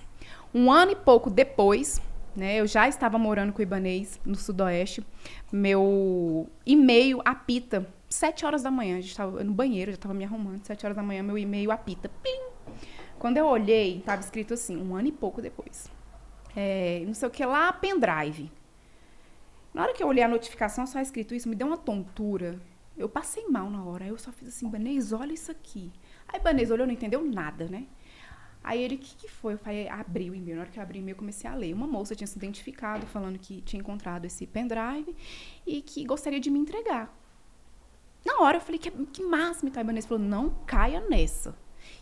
1 ano e pouco depois, né, eu já estava morando com o Ibanez no Sudoeste, meu e-mail apita 7 horas da manhã, a gente estava no banheiro, já estava me arrumando, 7 horas da manhã meu e-mail apita. Pim! Quando eu olhei, estava escrito assim, 1 ano e pouco depois. Não sei o que lá, pendrive. Na hora que eu olhei a notificação, só escrito isso, me deu uma tontura. Eu passei mal na hora. Aí eu só fiz assim, Ibanez, olha isso aqui. Aí Ibanez olhou, não entendeu nada, né? Aí ele, o que foi? Eu falei, abri o e-mail. Na hora que eu abri o e-mail, eu comecei a ler. Uma moça tinha se identificado, falando que tinha encontrado esse pendrive e que gostaria de me entregar. Na hora eu falei, que máximo, então. Ibanez falou, não caia nessa.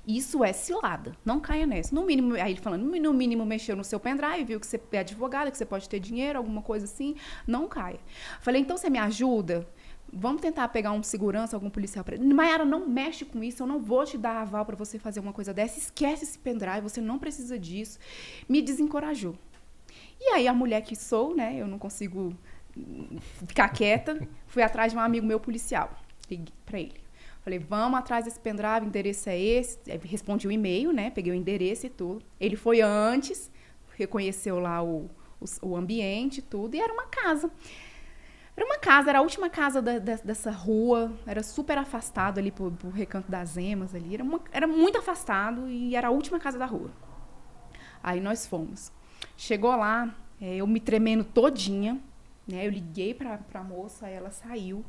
Isso é cilada, não caia nessa. No mínimo, aí ele falando, no mínimo mexeu no seu pendrive, viu que você é advogada, que você pode ter dinheiro, alguma coisa assim, não caia. Falei, então você me ajuda? Vamos tentar pegar um segurança, algum policial para ele. Maiara, não mexe com isso, eu não vou te dar aval para você fazer uma coisa dessa, esquece esse pendrive, você não precisa disso. Me desencorajou. E aí a mulher que sou, né, eu não consigo ficar quieta, fui atrás de um amigo meu policial, liguei para ele. Falei, vamos atrás desse pendrive, o endereço é esse. Respondi o e-mail, né? Peguei o endereço e tudo. Ele foi antes, reconheceu lá o ambiente e tudo. E era uma casa. Era a última casa dessa rua. Era super afastado ali pro Recanto das Emas ali. Era muito afastado e era a última casa da rua. Aí nós fomos. Chegou lá, eu me tremendo todinha, né? Eu liguei pra moça, ela saiu.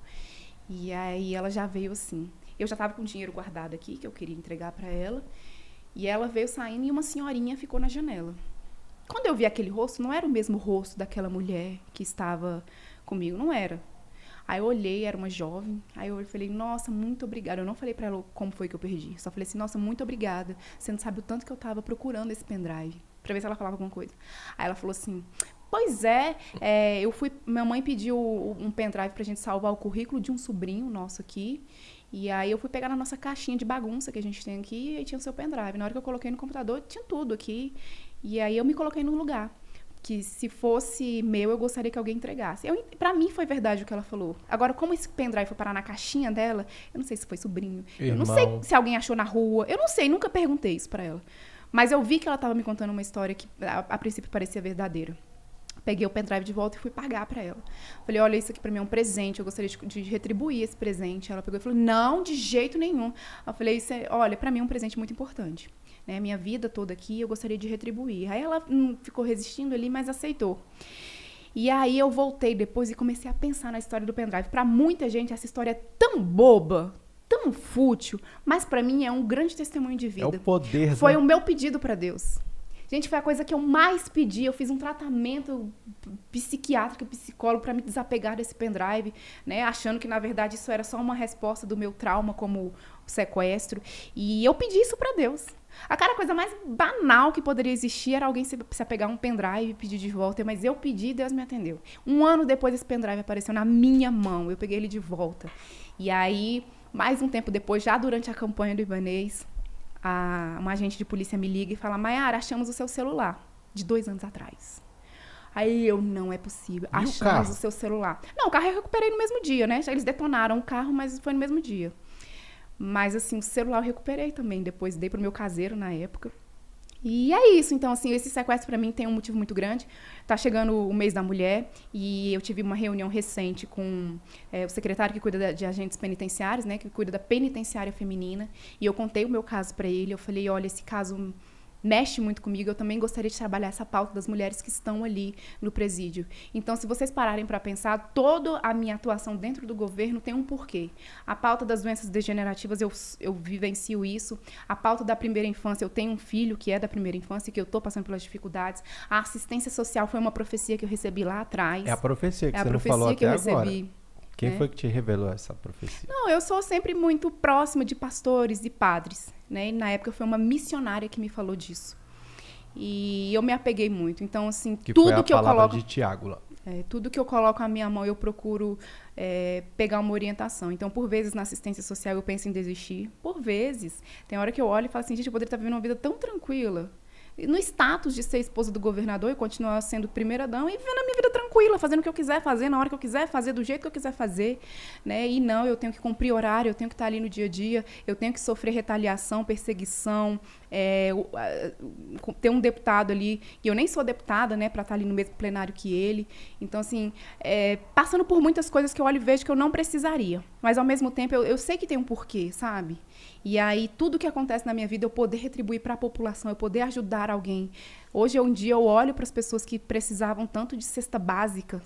E aí ela já veio assim. Eu já estava com o dinheiro guardado aqui, que eu queria entregar para ela. E ela veio saindo e uma senhorinha ficou na janela. Quando eu vi aquele rosto, não era o mesmo rosto daquela mulher que estava comigo, não era. Aí eu olhei, era uma jovem. Aí eu falei, nossa, muito obrigada. Eu não falei para ela como foi que eu perdi. Só falei assim, nossa, muito obrigada. Você não sabe o tanto que eu estava procurando esse pendrive. Para ver se ela falava alguma coisa. Aí ela falou assim... Pois minha mãe pediu um pendrive pra gente salvar o currículo de um sobrinho nosso aqui, e aí eu fui pegar na nossa caixinha de bagunça que a gente tem aqui, e aí tinha o seu pendrive. Na hora que eu coloquei no computador, tinha tudo aqui, e aí eu me coloquei no lugar, que se fosse meu, eu gostaria que alguém entregasse. Pra mim foi verdade o que ela falou. Agora, como esse pendrive foi parar na caixinha dela, eu não sei se foi sobrinho, eu não sei se alguém achou na rua, eu não sei, nunca perguntei isso pra ela. Mas eu vi que ela estava me contando uma história que a princípio parecia verdadeira. Peguei o pendrive de volta e fui pagar para ela. Falei, olha, isso aqui para mim é um presente, eu gostaria de retribuir esse presente. Ela pegou e falou, não, de jeito nenhum. Eu falei, olha, para mim é um presente muito importante. Né? Minha vida toda aqui, eu gostaria de retribuir. Aí ela ficou resistindo ali, mas aceitou. E aí eu voltei depois e comecei a pensar na história do pendrive. Para muita gente, essa história é tão boba, tão fútil, mas para mim é um grande testemunho de vida. É o poder. Foi o meu pedido para Deus. Gente, foi a coisa que eu mais pedi. Eu fiz um tratamento psiquiátrico, psicólogo, para me desapegar desse pendrive, né? Achando que, na verdade, isso era só uma resposta do meu trauma, como o sequestro. E eu pedi isso para Deus. A coisa mais banal que poderia existir era alguém se apegar um pendrive e pedir de volta. Mas eu pedi e Deus me atendeu. 1 ano depois, esse pendrive apareceu na minha mão. Eu peguei ele de volta. E aí, mais um tempo depois, já durante a campanha do Ibanez, uma agente de polícia me liga e fala: Maiara, achamos o seu celular, de 2 anos atrás. Aí eu, não é possível, achamos o seu celular. Não, o carro eu recuperei no mesmo dia, né? Eles detonaram o carro, mas foi no mesmo dia. Mas, assim, o celular eu recuperei também, depois dei pro meu caseiro na época. E é isso, então, assim, esse sequestro para mim tem um motivo muito grande. Tá chegando o mês da mulher e eu tive uma reunião recente com o secretário que cuida de agentes penitenciários, né, que cuida da penitenciária feminina, e eu contei o meu caso para ele. Eu falei: olha, esse caso mexe muito comigo, eu também gostaria de trabalhar essa pauta das mulheres que estão ali no presídio. Então, se vocês pararem para pensar, toda a minha atuação dentro do governo tem um porquê. A pauta das doenças degenerativas, eu vivencio isso. A pauta da primeira infância, eu tenho um filho que é da primeira infância, que eu estou passando pelas dificuldades. A assistência social foi uma profecia que eu recebi lá atrás. É a profecia que você não falou até agora. Quem foi que te revelou essa profecia? Não, eu sou sempre muito próxima de pastores e padres, né? E na época foi uma missionária que me falou disso. E eu me apeguei muito. Então, assim, tudo que eu coloco... de Tiago lá. Tudo que eu coloco à minha mão, eu procuro pegar uma orientação. Então, por vezes, na assistência social, eu penso em desistir. Por vezes. Tem hora que eu olho e falo assim: gente, eu poderia estar vivendo uma vida tão tranquila. No status de ser esposa do governador, eu continuar sendo primeira-dama e vivendo a minha vida tranquila, fazendo o que eu quiser fazer, na hora que eu quiser fazer, do jeito que eu quiser fazer, né? E não, eu tenho que cumprir horário, eu tenho que estar ali no dia a dia, eu tenho que sofrer retaliação, perseguição, ter um deputado ali, e eu nem sou deputada, né, para estar ali no mesmo plenário que ele. Então, assim, passando por muitas coisas que eu olho e vejo que eu não precisaria. Mas, ao mesmo tempo, eu sei que tem um porquê, sabe? E aí, tudo que acontece na minha vida, eu poder retribuir para a população, eu poder ajudar alguém. Hoje, um dia, eu olho para as pessoas que precisavam tanto de cesta básica,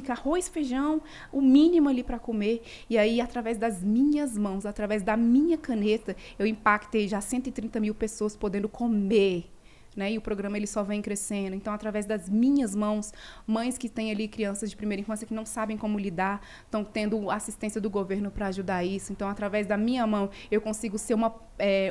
arroz, feijão, o mínimo ali para comer. E aí, através das minhas mãos, através da minha caneta, eu impactei já 130 mil pessoas podendo comer. Né? E o programa ele só vem crescendo. Então, através das minhas mãos, mães que têm ali crianças de primeira infância que não sabem como lidar, estão tendo assistência do governo para ajudar isso. Então, através da minha mão, eu consigo ser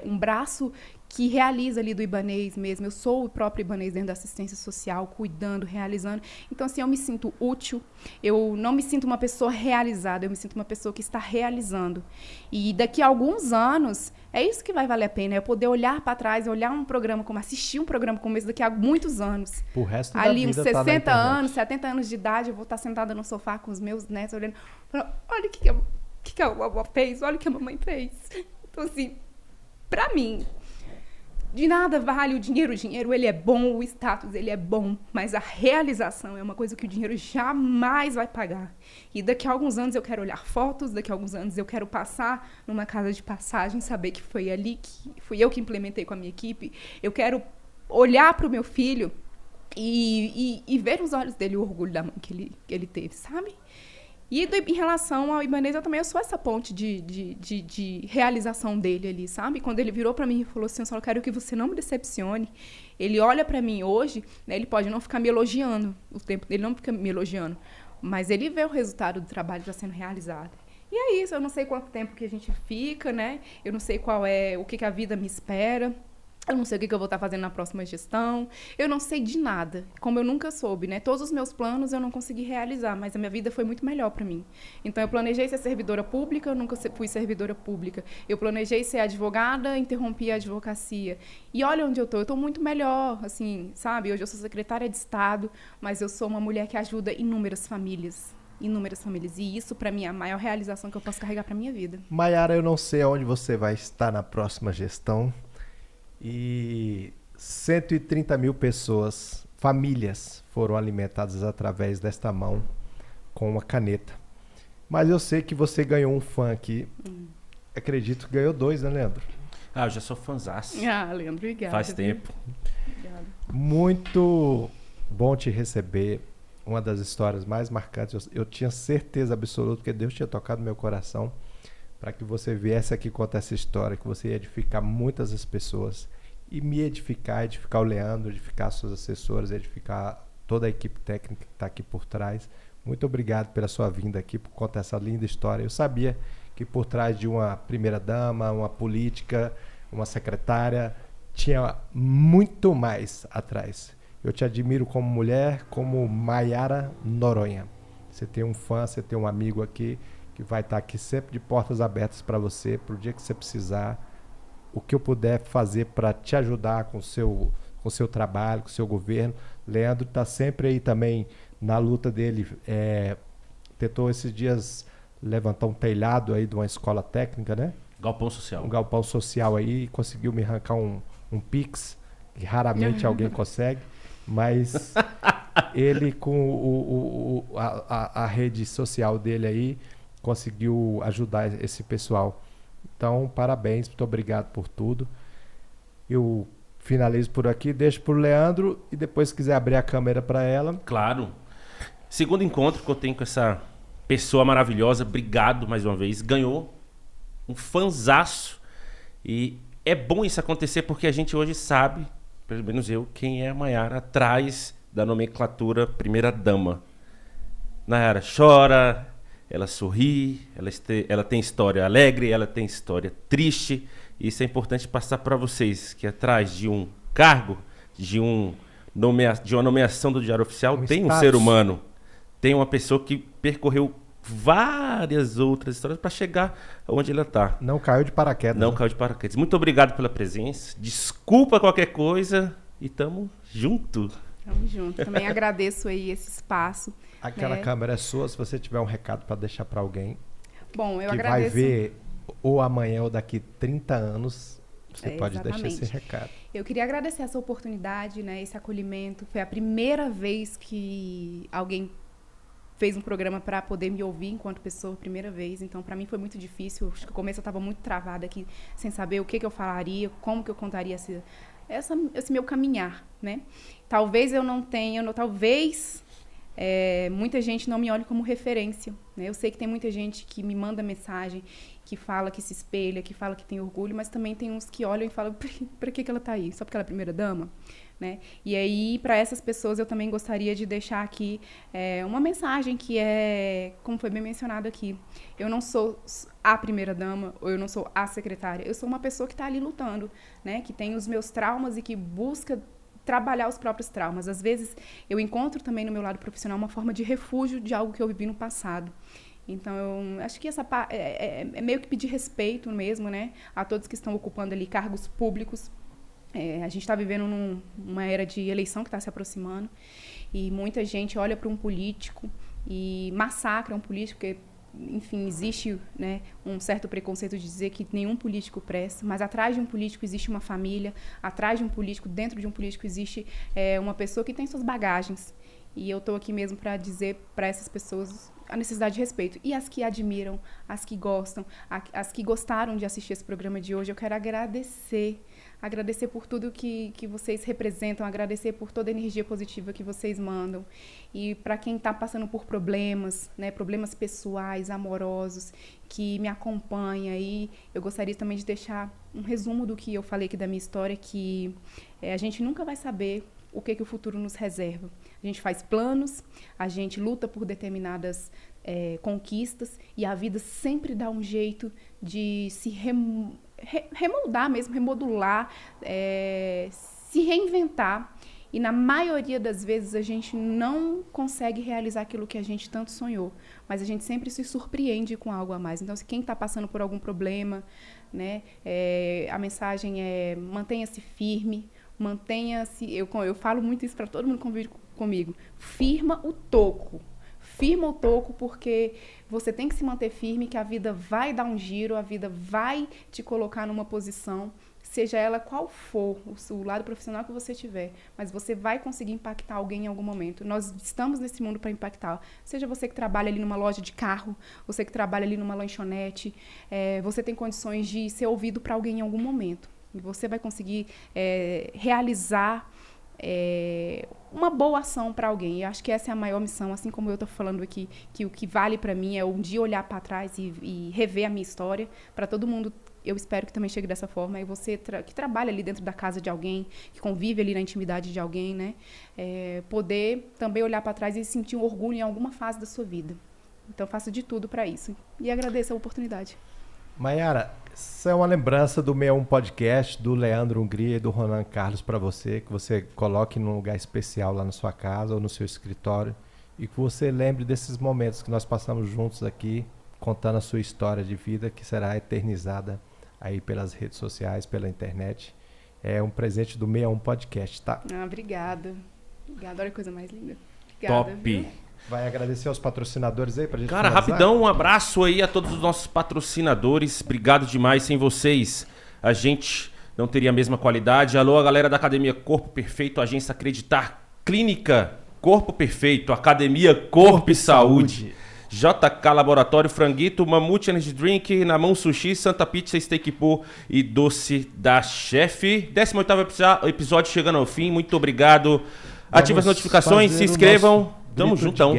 um braço que realiza ali do Ibanez mesmo. Eu sou o próprio Ibanez dentro da assistência social, cuidando, realizando. Então, assim, eu me sinto útil. Eu não me sinto uma pessoa realizada, eu me sinto uma pessoa que está realizando. E daqui a alguns anos, é isso que vai valer a pena. É eu poder olhar para trás, olhar um programa como, assistir um programa como esse daqui a muitos anos. O resto da ali, vida uns 60 anos, 70 anos de idade, eu vou estar sentada no sofá com os meus netos, olhando, falando: olha o que a vovó fez, olha o que a mamãe fez. Então, assim, para mim, de nada vale o dinheiro. O dinheiro, ele é bom, o status, ele é bom, mas a realização é uma coisa que o dinheiro jamais vai pagar. E daqui a alguns anos eu quero olhar fotos, daqui a alguns anos eu quero passar numa casa de passagem, saber que foi ali, que fui eu que implementei com a minha equipe. Eu quero olhar para o meu filho e ver nos olhos dele o orgulho da mãe que ele teve, sabe? E em relação ao Ibanez, eu sou essa ponte de realização dele ali, sabe? Quando ele virou para mim e falou assim: eu só quero que você não me decepcione. Ele olha para mim hoje, né, ele pode não ficar me elogiando, o tempo dele não fica me elogiando, mas ele vê o resultado do trabalho que está sendo realizado. E é isso, eu não sei quanto tempo que a gente fica, né? Eu não sei o que a vida me espera. Eu não sei o que eu vou estar fazendo na próxima gestão. Eu não sei de nada, como eu nunca soube, né? Todos os meus planos eu não consegui realizar, mas a minha vida foi muito melhor para mim. Então, eu planejei ser servidora pública, eu nunca fui servidora pública. Eu planejei ser advogada, interrompi a advocacia. E olha onde eu tô muito melhor, assim, sabe? Hoje eu sou secretária de Estado, mas eu sou uma mulher que ajuda inúmeras famílias. E isso, para mim, é a maior realização que eu posso carregar para minha vida. Maiara, eu não sei onde você vai estar na próxima gestão. E 130 mil pessoas, famílias, foram alimentadas através desta mão com uma caneta. Mas eu sei que você ganhou um fã aqui. Acredito que ganhou 2, né, Leandro? Eu já sou fãzaço. Leandro, obrigada. Faz tempo. Obrigada. Muito bom te receber. Uma das histórias mais marcantes. Eu tinha certeza absoluta que Deus tinha tocado meu coração para que você viesse aqui contar essa história, que você ia edificar muitas das pessoas e me edificar o Leandro, edificar suas assessoras, edificar toda a equipe técnica que está aqui por trás. Muito obrigado pela sua vinda aqui, por contar essa linda história. Eu sabia que por trás de uma primeira-dama, uma política, uma secretária, tinha muito mais atrás. Eu te admiro como mulher, como Maiara Noronha. Você tem um fã, você tem um amigo aqui que vai estar aqui sempre de portas abertas para você, para o dia que você precisar. O que eu puder fazer para te ajudar com o seu trabalho, com o seu governo. Leandro está sempre aí também na luta dele. Tentou esses dias levantar um telhado aí de uma escola técnica, né? Galpão social. Um galpão social aí, e conseguiu me arrancar um Pix, que raramente alguém consegue, mas ele com a rede social dele aí conseguiu ajudar esse pessoal. Então, parabéns, muito obrigado por tudo. Eu finalizo por aqui, deixo pro Leandro e depois se quiser abrir a câmera para ela. Claro. Segundo encontro que eu tenho com essa pessoa maravilhosa, obrigado mais uma vez. Ganhou um fanzaço e é bom isso acontecer porque a gente hoje sabe, pelo menos eu, quem é a Maiara atrás da nomenclatura primeira dama. Nayara chora, ela sorri, ela tem história alegre, ela tem história triste. Isso é importante passar para vocês, que atrás de um cargo, de uma nomeação do Diário Oficial, tem um ser humano, tem uma pessoa que percorreu várias outras histórias para chegar onde ela está. Não caiu de paraquedas. Não caiu de paraquedas. Muito obrigado pela presença. Desculpa qualquer coisa e tamo junto. Tamo junto. Também agradeço aí esse espaço. Aquela câmera é sua, se você tiver um recado para deixar para alguém. Bom, eu que agradeço. Vai ver ou amanhã ou daqui 30 anos, você pode exatamente. deixar esse recado. Eu queria agradecer essa oportunidade, né, esse acolhimento. Foi a primeira vez que alguém fez um programa para poder me ouvir enquanto pessoa, primeira vez. Então, para mim foi muito difícil. Acho que no começo eu estava muito travada aqui, sem saber o que eu falaria, como que eu contaria esse meu caminhar, né? Talvez eu não tenha, muita gente não me olhe como referência, né? Eu sei que tem muita gente que me manda mensagem, que fala que se espelha, que fala que tem orgulho, mas também tem uns que olham e falam, para que ela está aí? Só porque ela é primeira dama? Né? E aí, para essas pessoas, eu também gostaria de deixar aqui uma mensagem que como foi bem mencionado aqui, eu não sou a primeira-dama, ou eu não sou a secretária, eu sou uma pessoa que está ali lutando, né? Que tem os meus traumas e que busca trabalhar os próprios traumas. Às vezes, eu encontro também no meu lado profissional uma forma de refúgio de algo que eu vivi no passado. Então, eu acho que essa é meio que pedir respeito mesmo, né? A todos que estão ocupando ali cargos públicos. A gente está vivendo numa era de eleição que está se aproximando e muita gente olha para um político e massacra um político, porque, enfim, existe, né, um certo preconceito de dizer que nenhum político presta, mas atrás de um político existe uma família, atrás de um político, dentro de um político existe uma pessoa que tem suas bagagens. E eu estou aqui mesmo para dizer para essas pessoas a necessidade de respeito. E as que admiram, as que gostam, as que gostaram de assistir esse programa de hoje, eu quero agradecer por tudo que vocês representam, agradecer por toda a energia positiva que vocês mandam. E para quem está passando por problemas, né, problemas pessoais, amorosos, que me acompanha aí, eu gostaria também de deixar um resumo do que eu falei aqui da minha história, que a gente nunca vai saber o que o futuro nos reserva. A gente faz planos, a gente luta por determinadas conquistas e a vida sempre dá um jeito de se remoldar mesmo, remodular, se reinventar. E na maioria das vezes a gente não consegue realizar aquilo que a gente tanto sonhou, mas a gente sempre se surpreende com algo a mais. Então, se quem está passando por algum problema, né, a mensagem é mantenha-se firme, mantenha-se, eu falo muito isso para todo mundo que convive comigo, firma o toco, porque você tem que se manter firme, que a vida vai dar um giro, a vida vai te colocar numa posição, seja ela qual for, o lado profissional que você tiver, mas você vai conseguir impactar alguém em algum momento. Nós estamos nesse mundo para impactar, seja você que trabalha ali numa loja de carro, você que trabalha ali numa lanchonete, você tem condições de ser ouvido para alguém em algum momento. E você vai conseguir realizar uma boa ação para alguém. Eu acho que essa é a maior missão, assim como eu estou falando aqui, que o que vale para mim é um dia olhar para trás e rever a minha história, para todo mundo eu espero que também chegue dessa forma. E você que trabalha ali dentro da casa de alguém, que convive ali na intimidade de alguém, né? Poder também olhar para trás e sentir um orgulho em alguma fase da sua vida. Então, faço de tudo para isso. E agradeço a oportunidade. Mayara, isso é uma lembrança do 61 Podcast, do Leandro Hungria e do Ronan Carlos para você, que você coloque num lugar especial lá na sua casa ou no seu escritório e que você lembre desses momentos que nós passamos juntos aqui, contando a sua história de vida, que será eternizada aí pelas redes sociais, pela internet. É um presente do 61 Podcast, tá? Obrigada. Obrigada, olha que coisa mais linda. Obrigada, Top! Viu? Vai agradecer aos patrocinadores aí pra gente Cara, finalizar? rapidão, um abraço aí a todos os nossos patrocinadores. Obrigado demais. Sem vocês, a gente não teria a mesma qualidade. Alô, a galera da Academia Corpo Perfeito, Agência Acreditar, Clínica Corpo Perfeito, Academia Corpo e Saúde, JK Laboratório, Franguito, Mamute Energy Drink, Namão Sushi, Santa Pizza, Steak Po e Doce da Chefe. 18º episódio chegando ao fim. Muito obrigado. Ative as notificações, se inscrevam. Tamo juntão.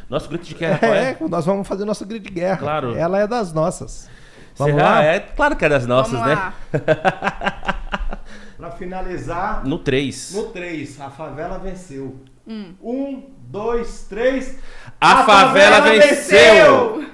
Nosso grito de guerra, qual é? Nós vamos fazer nosso grito de guerra. Claro. Ela é das nossas. Vamos lá? É claro que é das nossas, Vamos né? lá. Pra finalizar, No 3. no 3, a favela venceu. 1, 2, 3. A favela venceu!